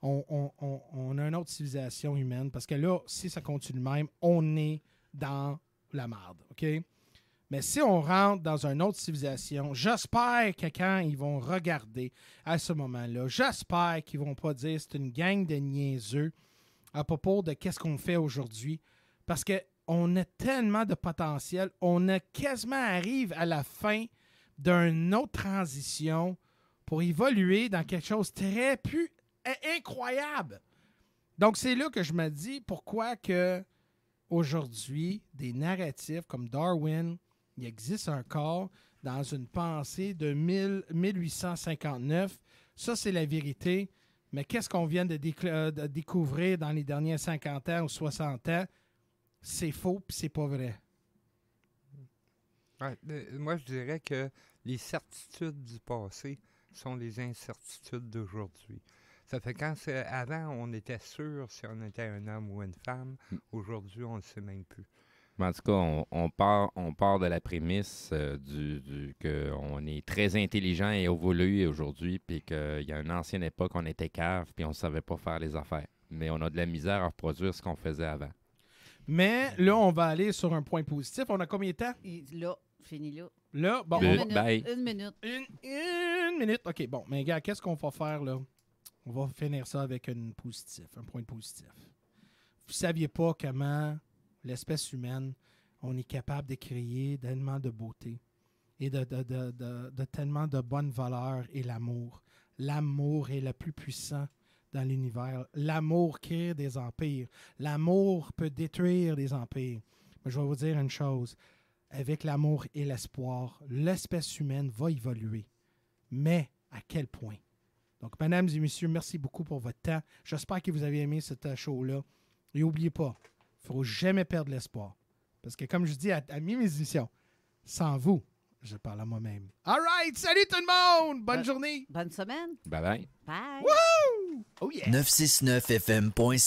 On a une autre civilisation humaine, parce que là, si ça continue même, on est dans la merde, OK? Mais si on rentre dans une autre civilisation, j'espère que quand ils vont regarder à ce moment-là, j'espère qu'ils ne vont pas dire c'est une gang de niaiseux à propos de qu'est-ce qu'on fait aujourd'hui, parce que on a tellement de potentiel. On a quasiment arrive à la fin d'une autre transition pour évoluer dans quelque chose de très plus incroyable. Donc, c'est là que je me dis pourquoi que aujourd'hui, des narratifs comme Darwin, il existe encore dans une pensée de 1859. Ça, c'est la vérité. Mais qu'est-ce qu'on vient de découvrir dans les derniers 50 ans ou 60 ans? C'est faux puis c'est pas vrai. Ouais, moi, je dirais que les certitudes du passé sont les incertitudes d'aujourd'hui. Ça fait avant, on était sûr si on était un homme ou une femme. Aujourd'hui, on ne le sait même plus. Mais en tout cas, on part de la prémisse qu'on est très intelligent et évolué aujourd'hui, puis qu'il y a une ancienne époque, on était cave, puis on ne savait pas faire les affaires. Mais on a de la misère à reproduire ce qu'on faisait avant. Mais là, on va aller sur un point positif. On a combien de temps? Là, fini là. Là, bon. Une minute. Une minute. OK, bon. Mais gars, qu'est-ce qu'on va faire là? On va finir ça avec un point positif. Vous ne saviez pas comment l'espèce humaine, on est capable de créer tellement de beauté et de tellement de bonnes valeurs et l'amour. L'amour est le plus puissant dans l'univers. L'amour crée des empires. L'amour peut détruire des empires. Mais je vais vous dire une chose. Avec l'amour et l'espoir, l'espèce humaine va évoluer. Mais à quel point? Donc, mesdames et messieurs, merci beaucoup pour votre temps. J'espère que vous avez aimé cette show-là. Et n'oubliez pas, il ne faut jamais perdre l'espoir. Parce que comme je dis à mes émissions, sans vous, je parle à moi-même. All right! Salut tout le monde! Bonne journée! Bonne semaine! Bye-bye! Bye! Wouhou! Oh yeah! 969fm.ca